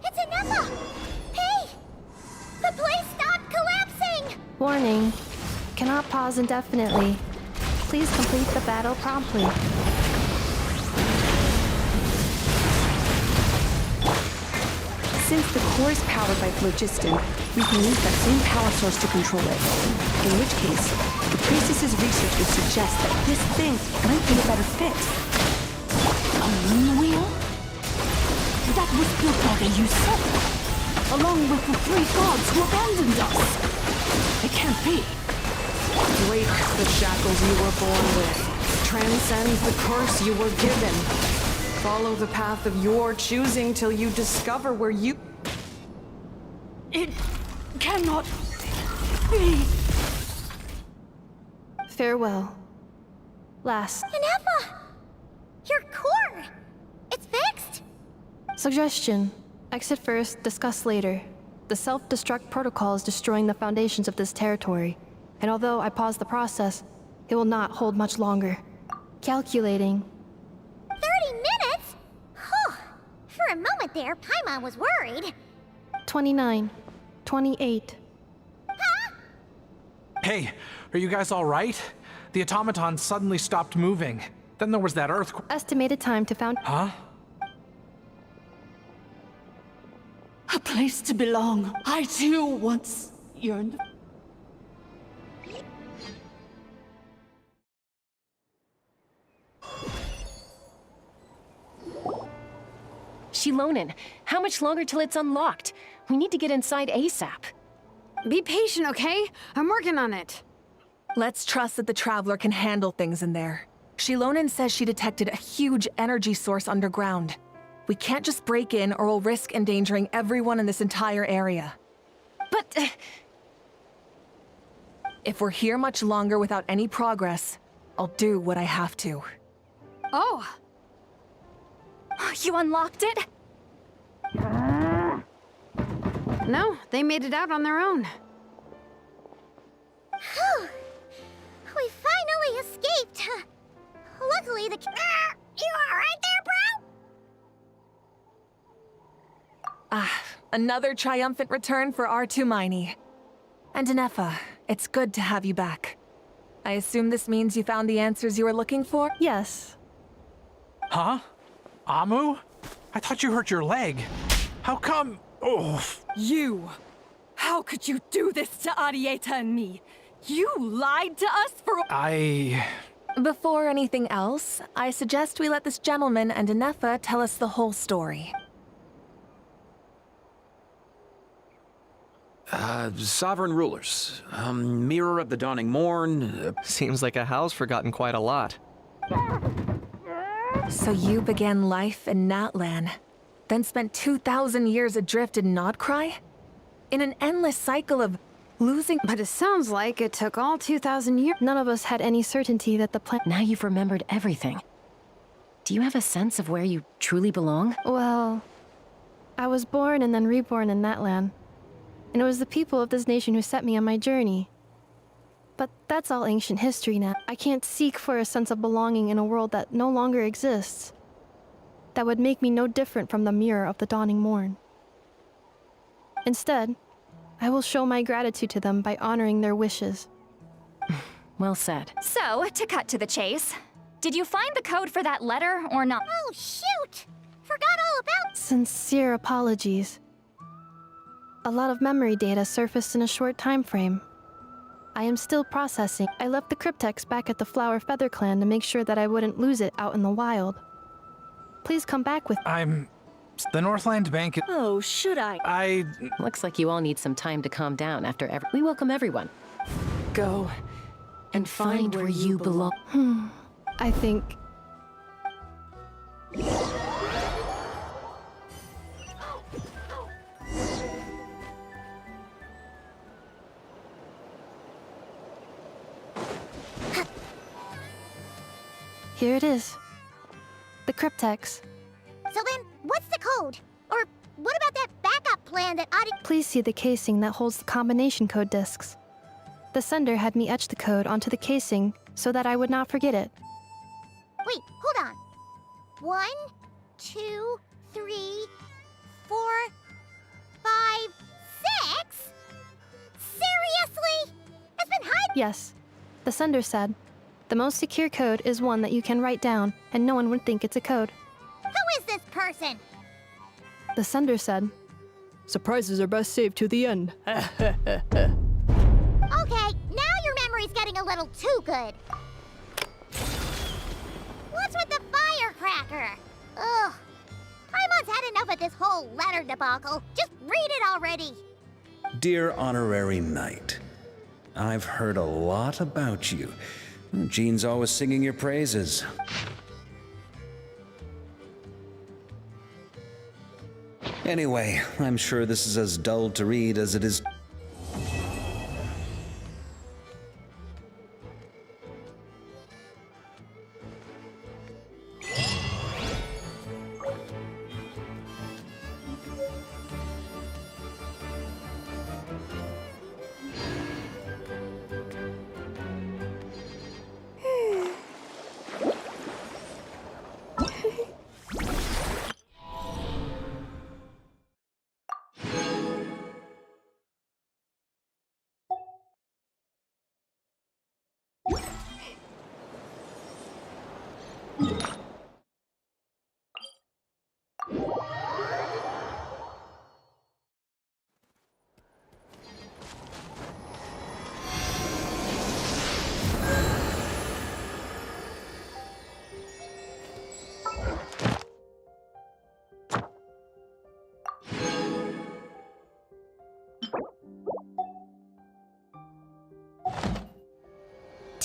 It's Ineffa! Hey! The place stopped collapsing! Warning. Cannot pause indefinitely. Please complete the battle promptly. Since the core is powered by phlogiston, we can use that same power source to control it. In which case, the priestess's research would suggest that this thing might be a better fit. A moon wheel? That was built by the usurper, along with the 3 gods who abandoned us. It can't be. Break the shackles you were born with. Transcend the curse you were given. Follow the path of your choosing till you discover where you... It cannot be. Farewell. Last. Ineffa! Your core! It's fixed! Suggestion. Exit first, discuss later. The self-destruct protocol is destroying the foundations of this territory, and although I paused the process, it will not hold much longer. Calculating. 30 minutes? Whew. For a moment there, Paimon was worried. 29. 28. Hey, are you guys all right? The automaton suddenly stopped moving. Then there was that earthquake. Estimated time to found... Huh? A place to belong. I too once yearned. Shilonen, how much longer till it's unlocked? We need to get inside ASAP. Be patient, okay? I'm working on it. Let's trust that the Traveler can handle things in there. Shilonen says she detected a huge energy source underground. We can't just break in or we'll risk endangering everyone in this entire area. But... If we're here much longer without any progress, I'll do what I have to. Oh! You unlocked it? No, they made it out on their own. Whew. We finally escaped. Luckily, the... You alright there, bro? Another triumphant return for R2 Miney. And Ineffa, it's good to have you back. I assume this means you found the answers you were looking for? Yes. Huh? Amu? I thought you hurt your leg. How come? Oh. You! How could you do this to Arieta and me? You lied to us for— Before anything else, I suggest we let this gentleman and Ineffa tell us the whole story. Sovereign rulers. Mirror of the dawning morn. Seems like a house forgotten quite a lot. So you began life in Natlan, then spent 2,000 years adrift in Nodcry? In an endless cycle of losing— But it sounds like it took all 2,000 years. None of us had any certainty that the plan— Now you've remembered everything. Do you have a sense of where you truly belong? Well, I was born and then reborn in Natlan. And it was the people of this nation who set me on my journey. But that's all ancient history now. I can't seek for a sense of belonging in a world that no longer exists. That would make me no different from the mirror of the dawning morn. Instead, I will show my gratitude to them by honoring their wishes. Well said. So, to cut to the chase, did you find the code for that letter or not? Oh, shoot! Forgot all about— Sincere apologies. A lot of memory data surfaced in a short time frame. I am still processing. I left the cryptex back at the Flower Feather Clan to make sure that I wouldn't lose it out in the wild. Please come back with— The Northland Bank— Oh, should I? Looks like you all need some time to calm down after We welcome everyone. Go and find where you belong. I think... Here it is. The cryptex. So then, what's the code? Or what about that backup plan that Adi— Please see the casing that holds the combination code discs. The sender had me etch the code onto the casing so that I would not forget it. Wait, hold on. 1, 2, 3, 4, 5, 6? Seriously? It's been hiding— Yes. The sender said, the most secure code is one that you can write down, and no one would think it's a code. Who is this person? The sender said, surprises are best saved to the end. Okay, now your memory's getting a little too good. What's with the firecracker? Ugh. Paimon's had enough of this whole letter debacle. Just read it already. Dear Honorary Knight, I've heard a lot about you. Jean's always singing your praises. Anyway, I'm sure this is as dull to read as it is.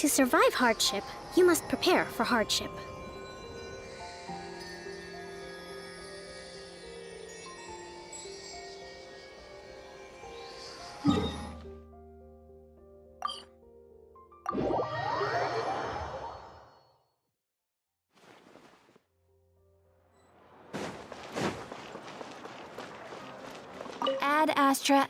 To survive hardship, you must prepare for hardship. Ad Astra.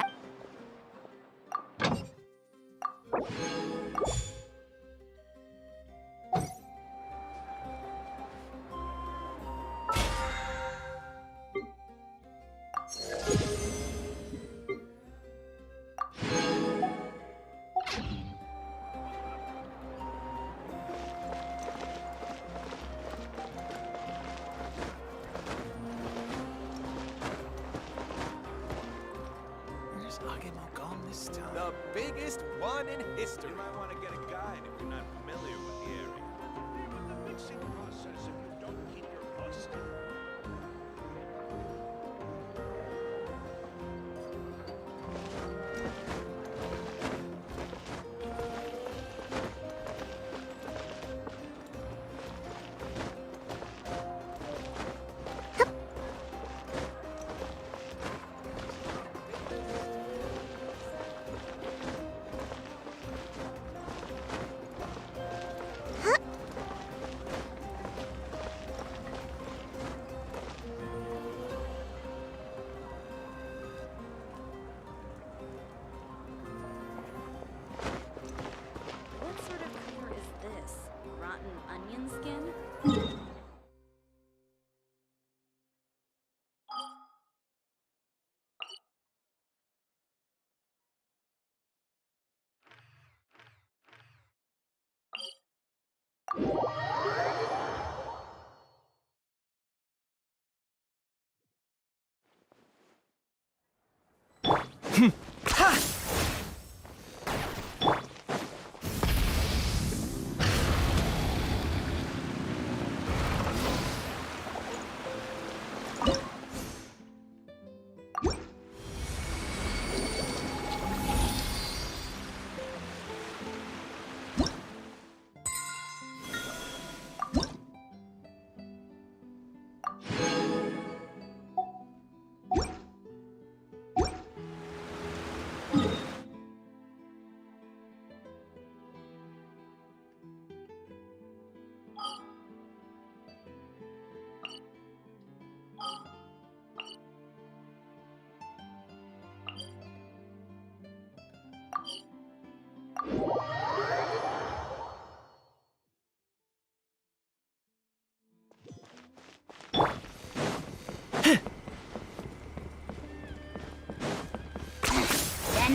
The biggest one in history. You might want to get a guide if you're not familiar with the area. But the mixing process, if you don't keep your bust. What sort of core is this? Rotten onion skin?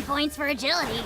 Points for agility.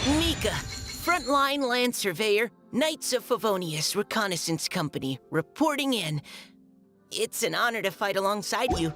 Mika, Frontline Land Surveyor, Knights of Favonius Reconnaissance Company, reporting in. It's an honor to fight alongside you.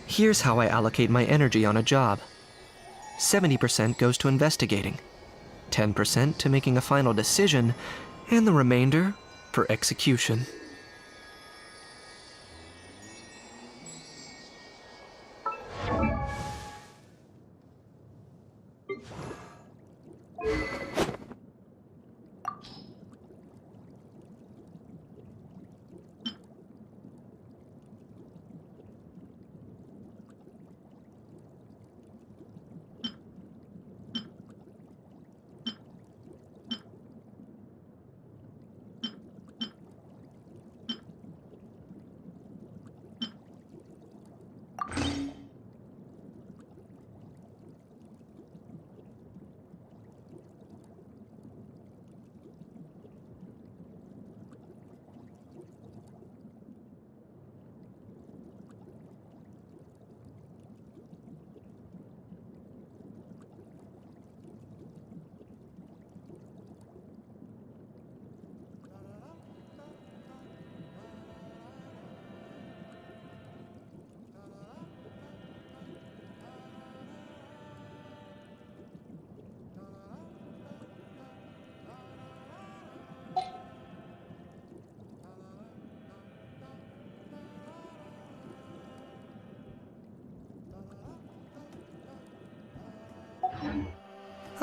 Here's how I allocate my energy on a job. 70% goes to investigating, 10% to making a final decision, and the remainder for execution.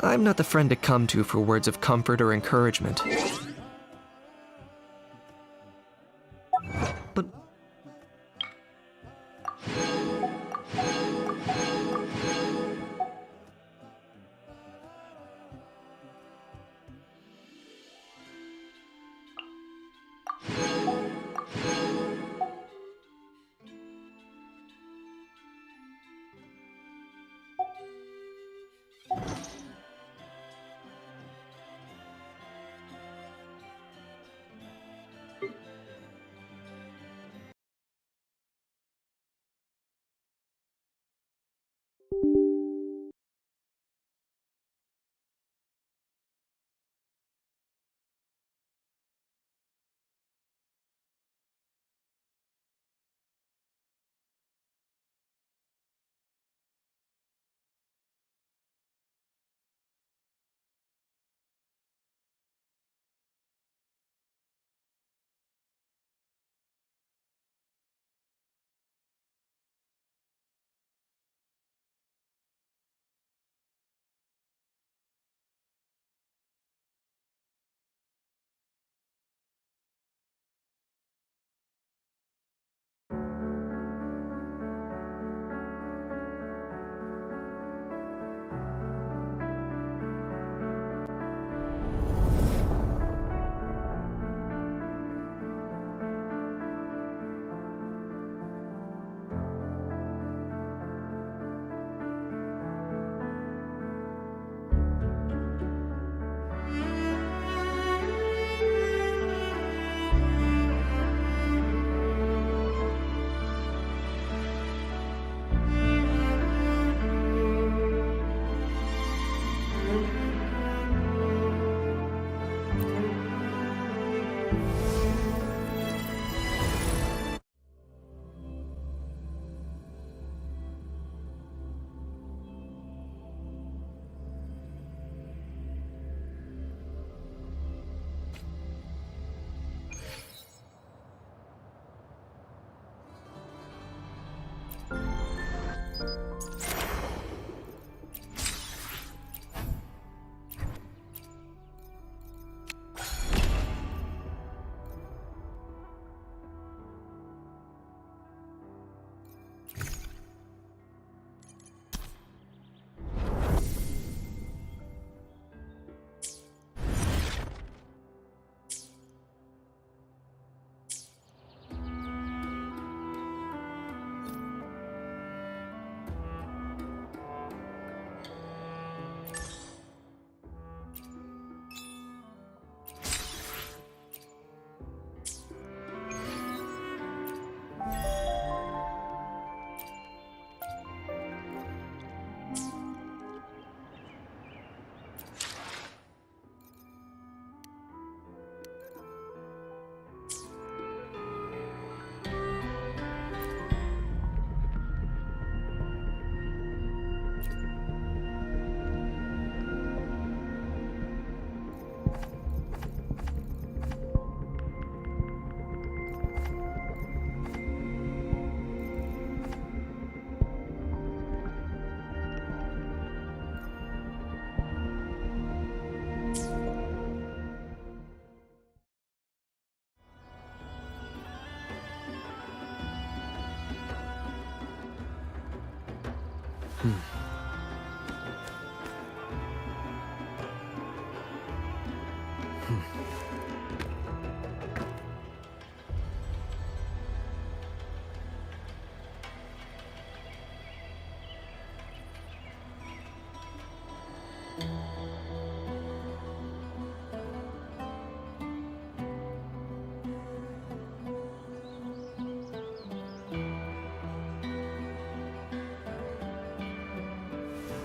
I'm not the friend to come to for words of comfort or encouragement. But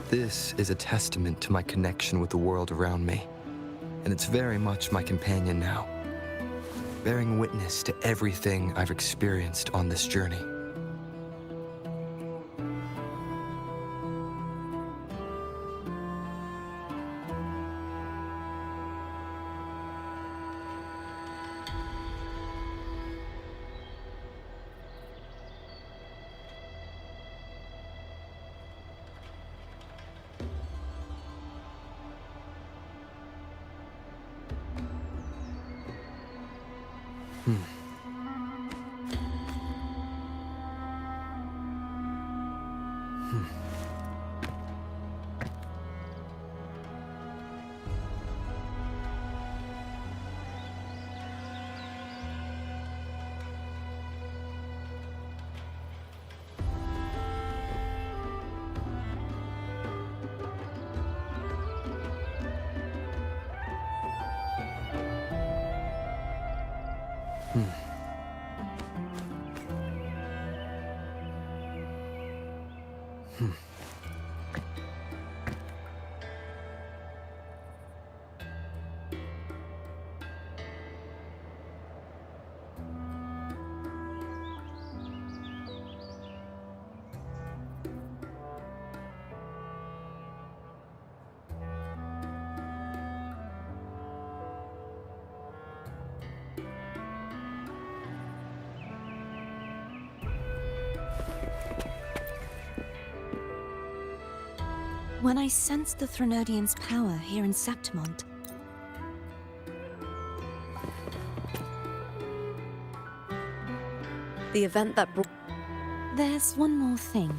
This is a testament to my connection with the world around me, and it's very much my companion now, bearing witness to everything I've experienced on this journey. When I sensed the Threnodian's power here in Septimont, the event that brought... There's one more thing.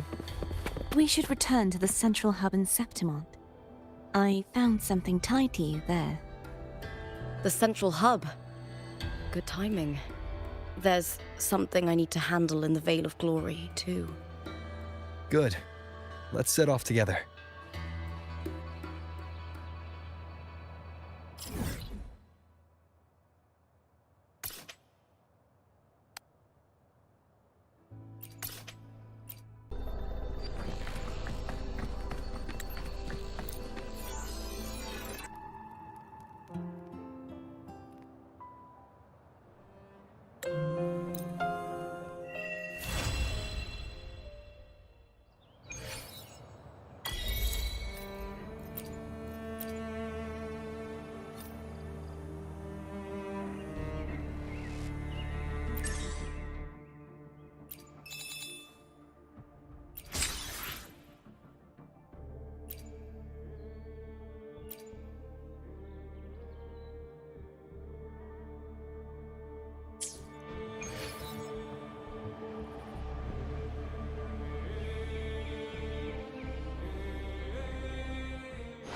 We should return to the central hub in Septimont. I found something tied to you there. The central hub? Good timing. There's something I need to handle in the Veil of Glory, too. Good. Let's set off together.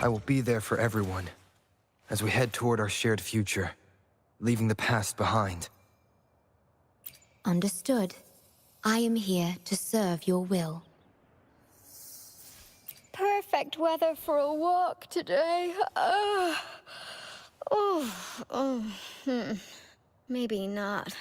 I will be there for everyone, as we head toward our shared future, leaving the past behind. Understood. I am here to serve your will. Perfect weather for a walk today. Maybe not.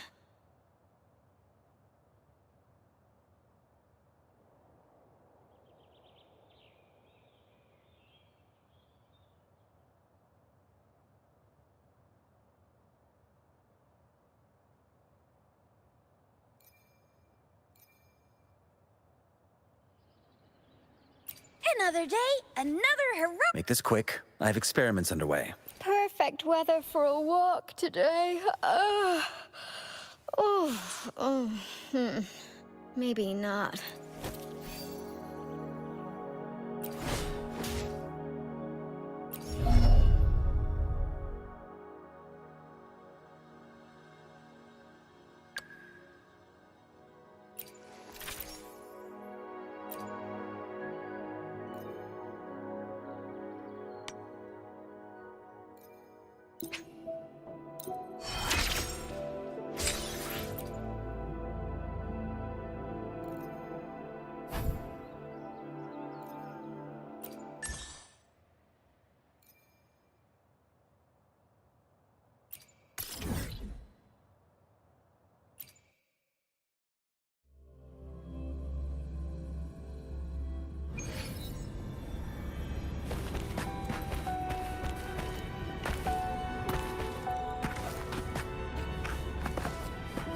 Another day, another heroic... Make this quick. I have experiments underway. Perfect weather for a walk today. Maybe not.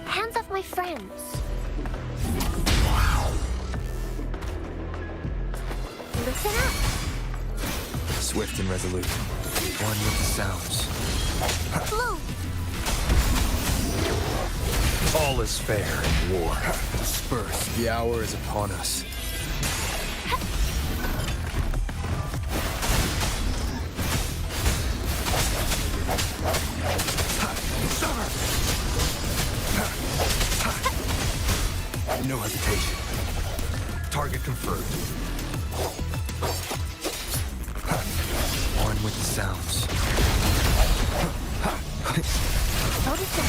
Hands off my friends. Listen up. Swift and resolute. One with the sounds. Blue. All is fair in war. Disperse. The hour is upon us. No hesitation. Target confirmed. One with the sounds. Notice it.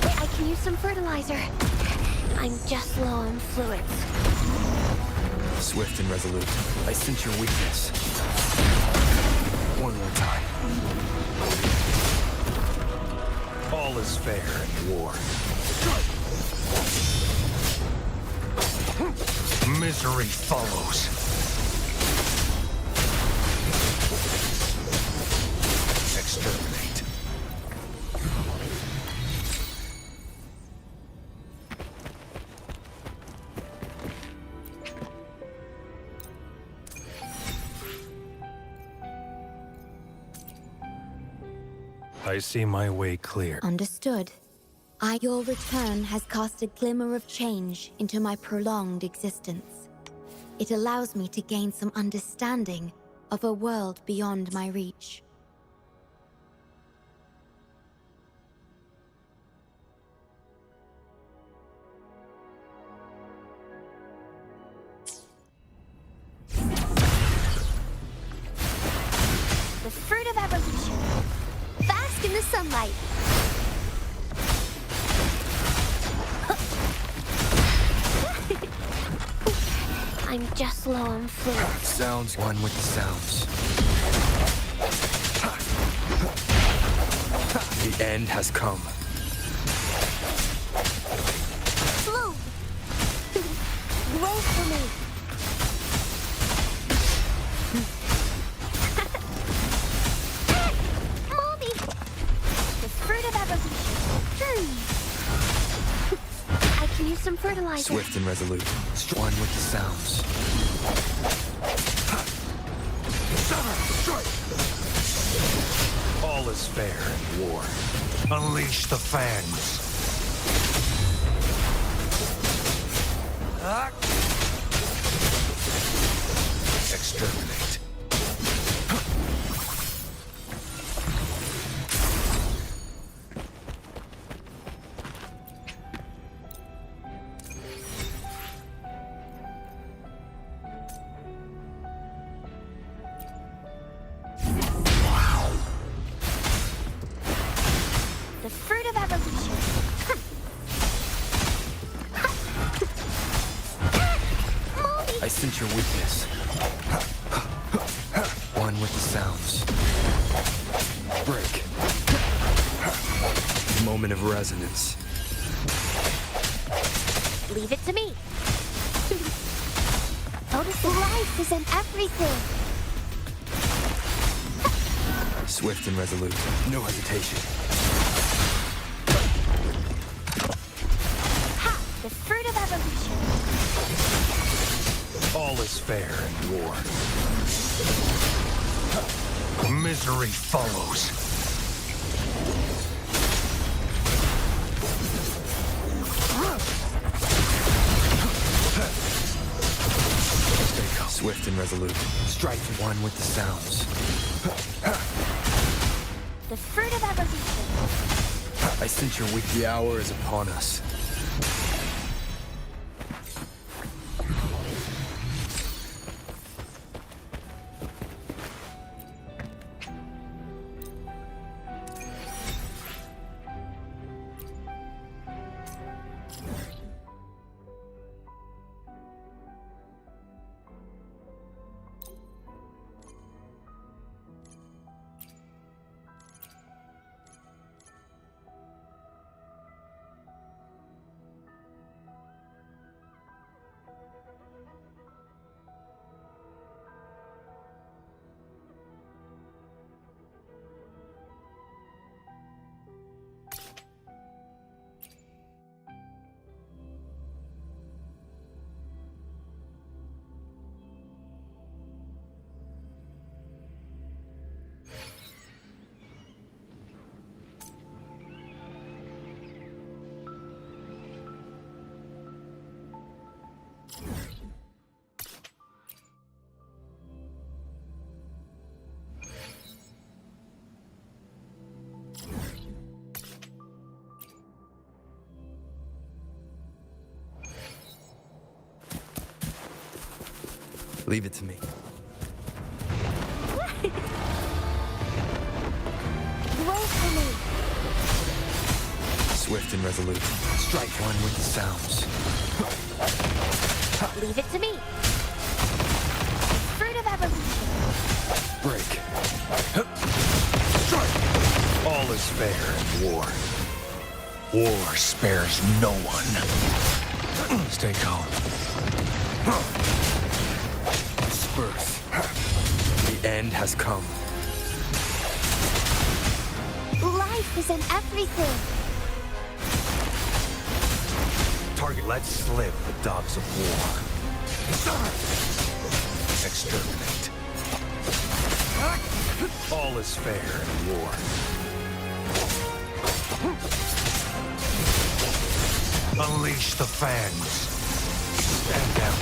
Wait, I can use some fertilizer. I'm just low on fluids. Swift and resolute. I sense your weakness. One more time. All is fair in war. Misery follows. Exterminate. I see my way clear. Understood. Your return has cast a glimmer of change into my prolonged existence. It allows me to gain some understanding of a world beyond my reach. The fruit of evolution. Bask in the sunlight. I'm just low on fluids. Sounds. One with the sounds. The end has come. Blue. Wait for me. Moldy. The fruit of evolution. I can use some fertilizer. Swift and resolute. One with the sounds. All is fair in war. Unleash the fangs. Exterminate. The fruit of evolution. I sense your weakness. One with the sounds. Break. Moment of resonance. Leave it to me. Notice life is in everything. Swift and resolute. No hesitation. Ha! The fruit of evolution. All is fair in war. Misery follows. Stay calm. Swift and resolute. Strike one with the sounds. The fruit of evolution. I sense your weak. The hour is upon us. Leave it to me. Wait for me. Swift and resolute. Strike one with the sounds. Leave it to me. Fruit of evolution. Break. Strike! All is fair in war. War spares no one. Stay calm. Disperse. The end has come. Life is in everything. Target. Let slip the dogs of war. Exterminate. All is fair in war. Unleash the fangs. Stand down.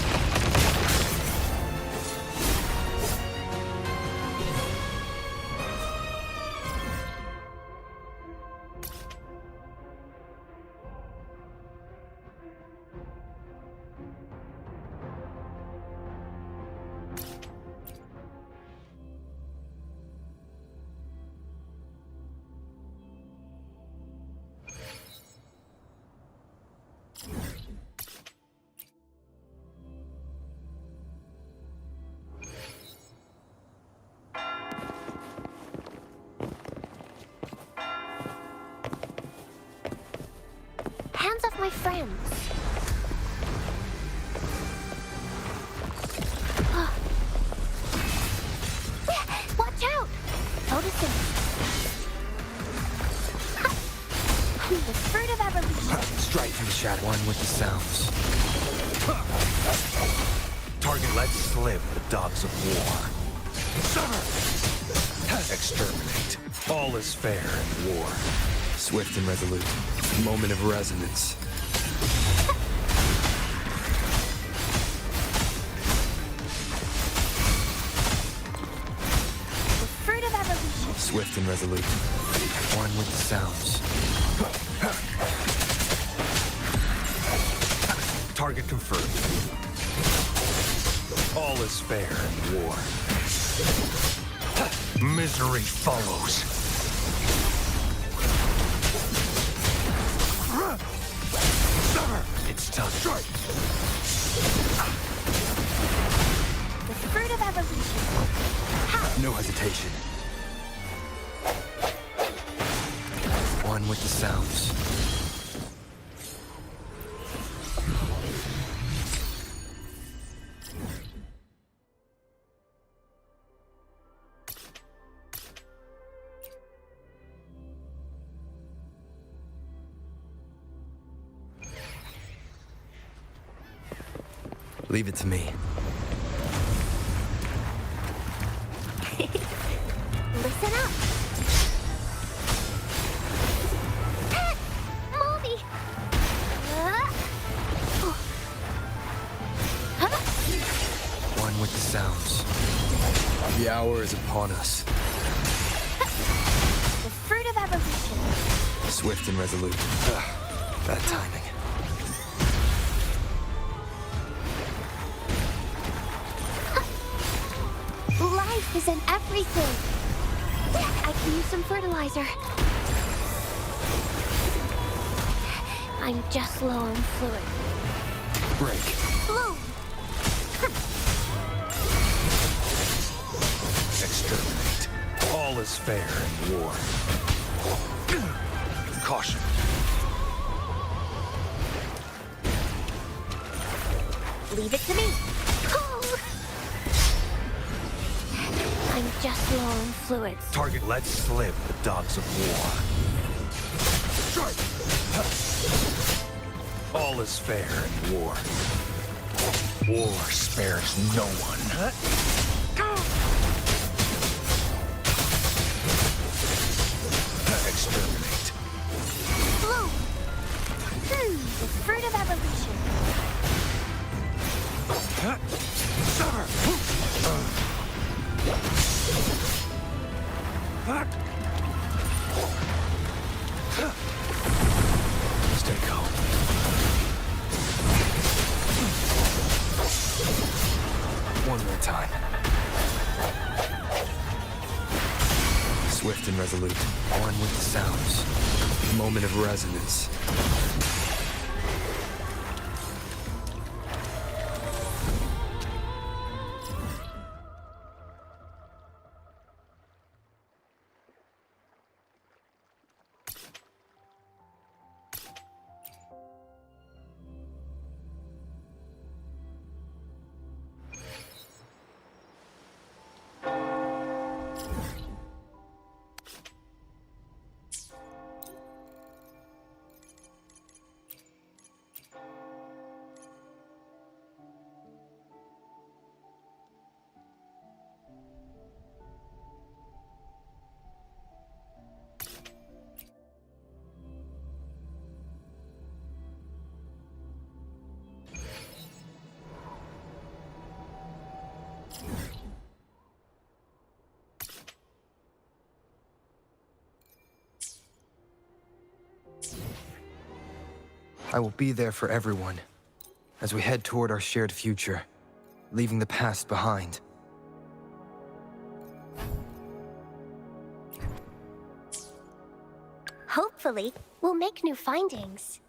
Hands off my friends. Watch out! Noticing. The fruit of evolution. Strike from the shadow. One with the sounds. Target. Let slip the dogs of war. Exterminate. All is fair in war. Swift and resolute. Moment of resonance. The fruit of evolution. Swift and resolute. One with the sounds. Target confirmed. All is fair in war. Misery follows. It's time. Strike! The fruit of evolution. No hesitation. One with the sounds. Leave it to me. Listen up. Movie. One with the sounds. The hour is upon us. The fruit of evolution. Swift and resolute. Bad timing. Life is in everything. I can use some fertilizer. I'm just low on fluid. Break. Bloom. Exterminate. All is fair in war. Caution. Leave it to me. I'm just low on fluids. Target. Let slip the dogs of war. Strike! All is fair in war. War spares no one. Exterminate. Bloom. The fruit of evolution. Stay calm. One more. time. Swift and resolute, one with the sounds. Moment of resonance. I will be there for everyone as we head toward our shared future, leaving the past behind. Hopefully, we'll make new findings.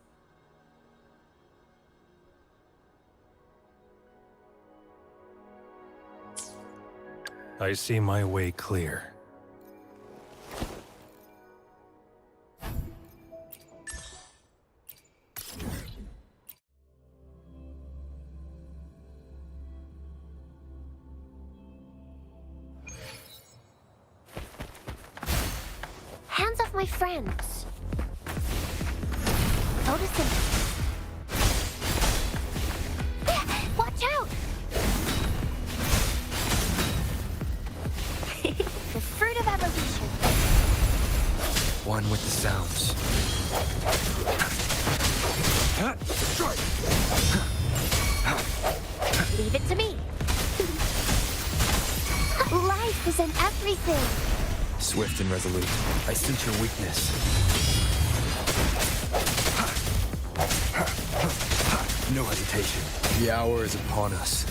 I see my way clear. Hands off my friends. Photosynthesis. Watch out! The fruit of evolution. One with the sounds. Leave it to me. Life is in everything. Swift and resolute. I sense your weakness. No hesitation. The hour is upon us.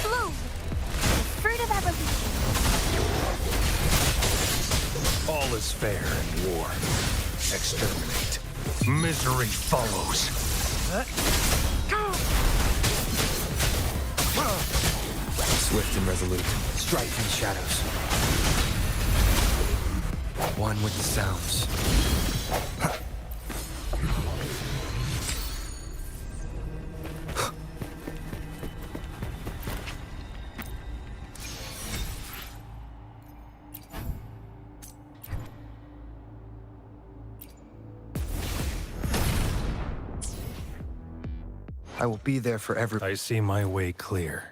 Bloom. The fruit of evolution. All is fair in war. Exterminate. Misery follows. Swift and resolute. Strike from the shadows. One with the sounds. I will be there for every. I see my way clear.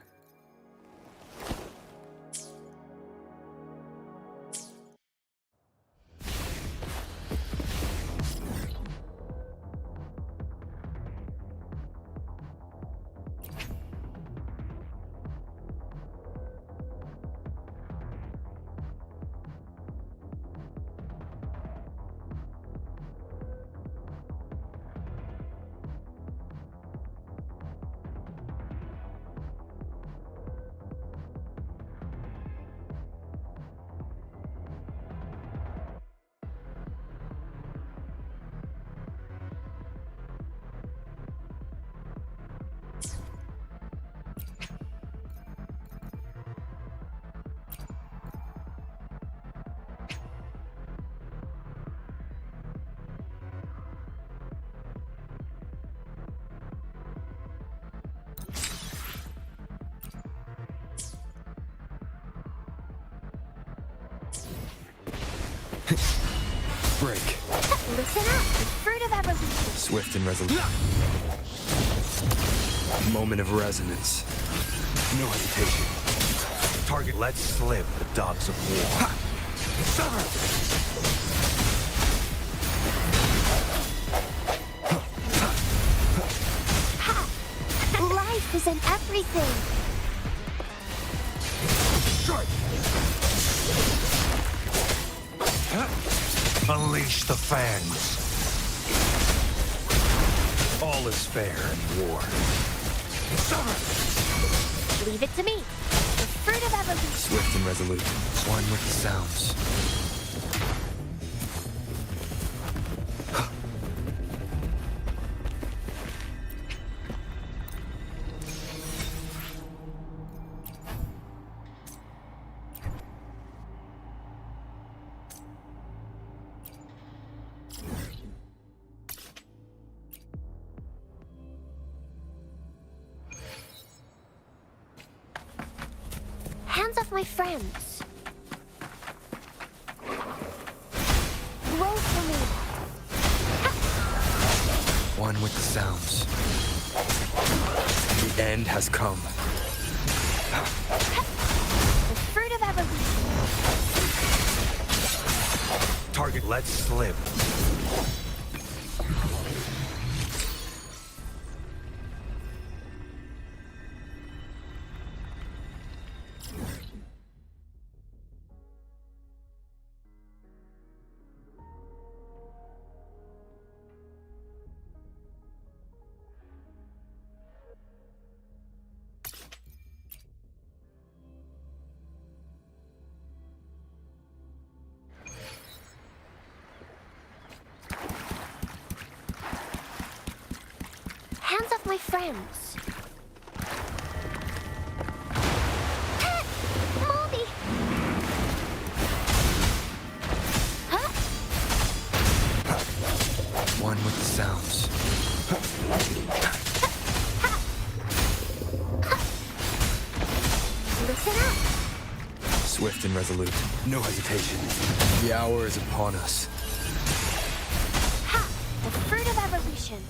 Break. Listen up. The fruit of evolution. Swift and resolute. Moment of resonance. No hesitation. Target. Let's slip the dogs of war. Life is in everything. Strike. Unleash the fangs. All is fair in war. Leave it to me. evolution. Swift and resolute. One with the sounds. Hands off my friends. Roll for me. One with the sounds. The end has come. The fruit of evolution. Target let slip. Hands off my friends. Moldy! Huh? One with the sounds. Listen up. Swift and resolute. No hesitation. The hour is upon us. Ha! The fruit of evolution.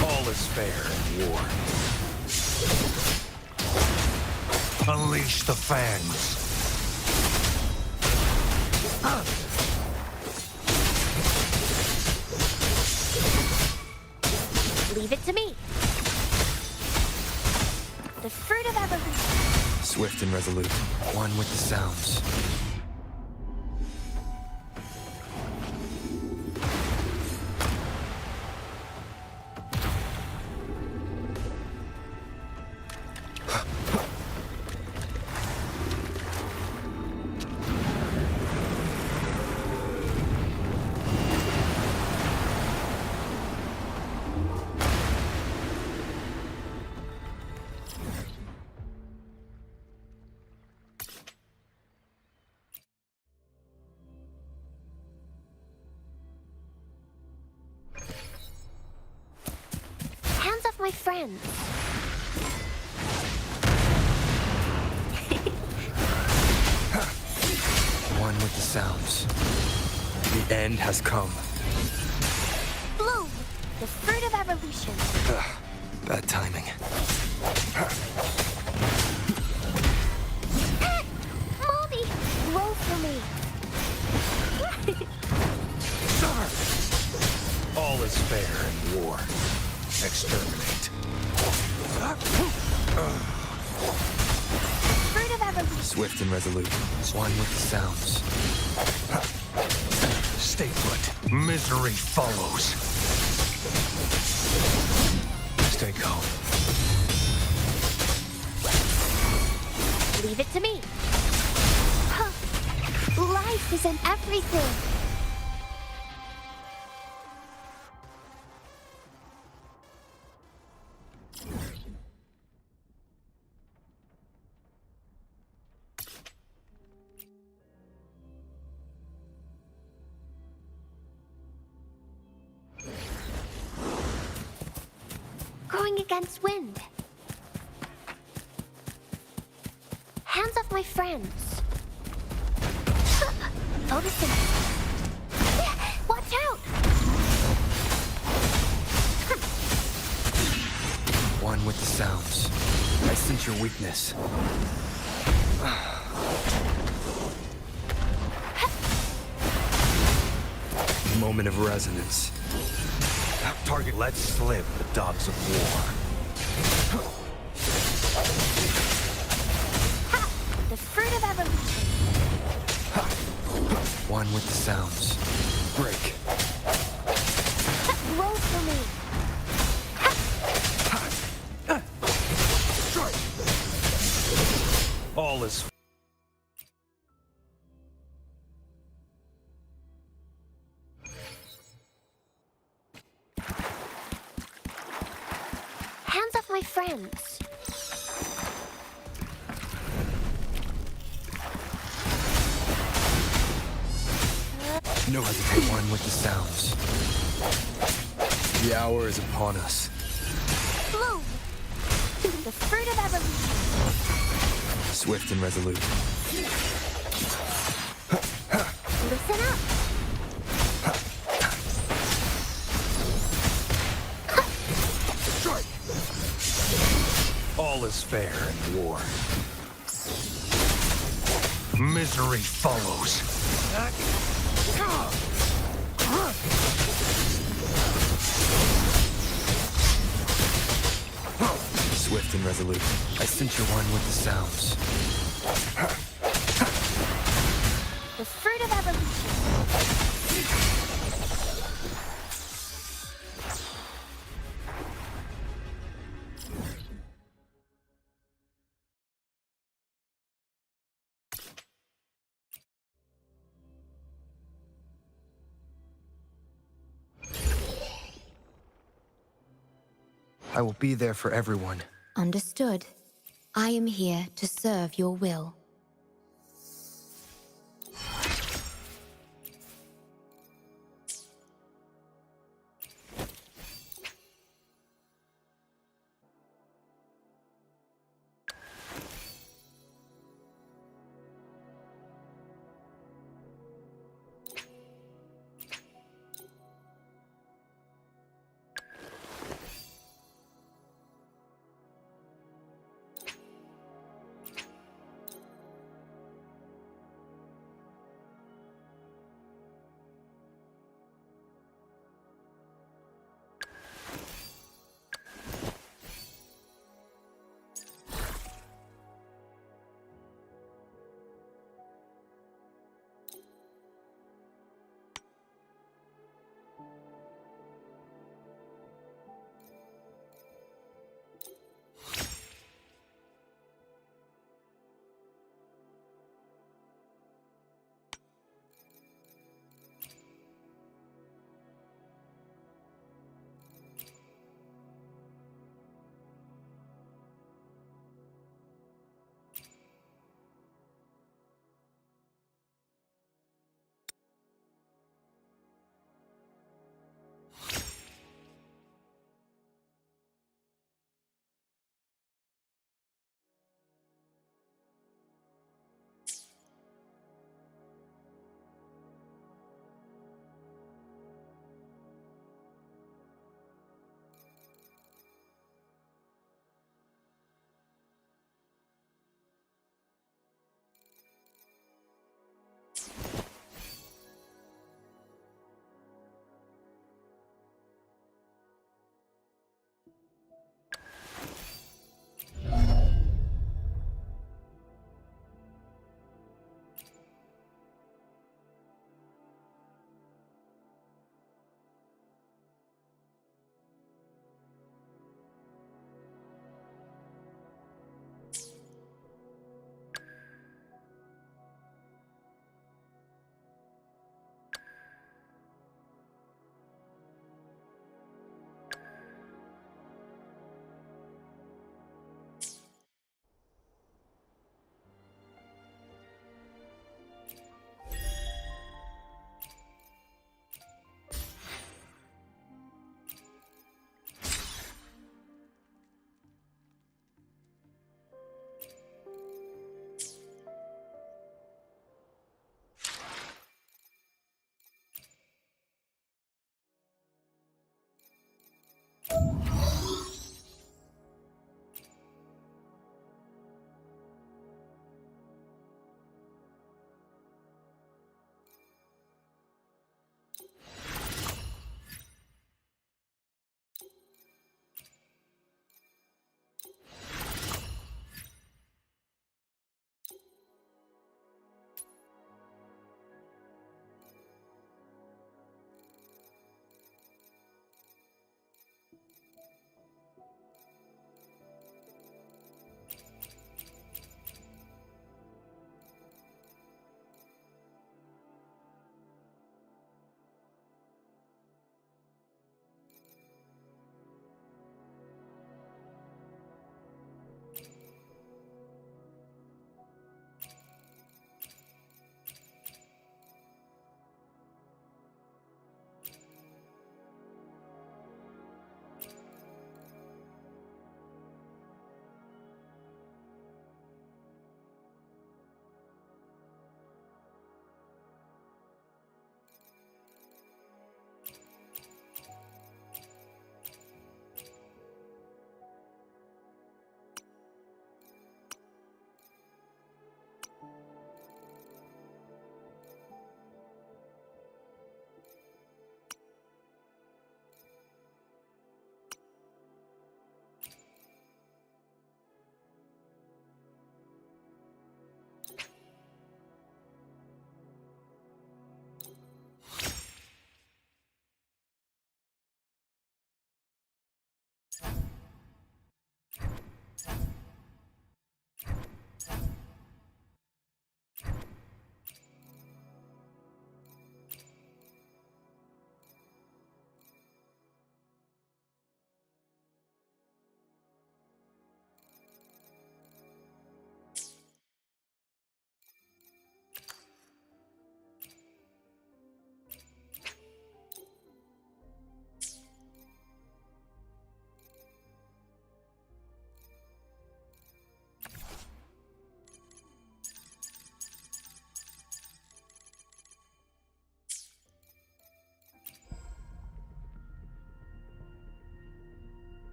All is fair in war. Unleash the fangs. Leave it to me. The fruit of evolution. Swift and resolute. One with the sounds. Hands off my friends. One with the sounds. The end has come. Bloom, the fruit of evolution. Bad timing. Moldy, roll for me. All is fair in war. Exterminate. Fruit of evolution. Swift and resolute. One with the sounds. Stay put. Misery follows. Stay calm. Leave it to me. Huh. Life is in everything. Going against wind. Hands off my friends. Photosynthesis. Watch out! One with the sounds. I sense your weakness. Moment of resonance. Target let slip the dogs of war. The fruit of evolution. One with the sounds. Break. Roll for me. Strike. Hands off my friends. No hesitate one with the sounds. The hour is upon us. Bloom! The fruit of evolution. Swift and resolute. Listen up. All is fair in war. Misery follows. Swift and resolute. I sense you're one with the sounds. The fruit of evolution. I will be there for everyone. Understood. I am here to serve your will.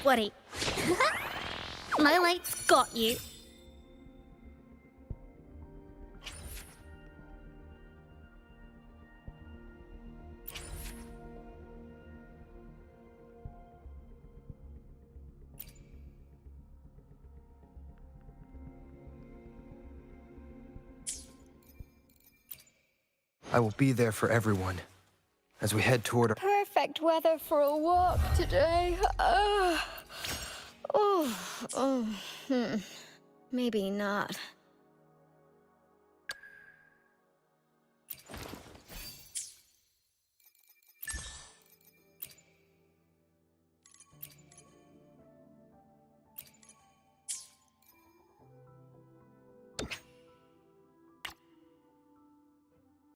Don't worry. My light's got you. I will be there for everyone as we head toward our... Perfect weather for a walk today. Maybe not.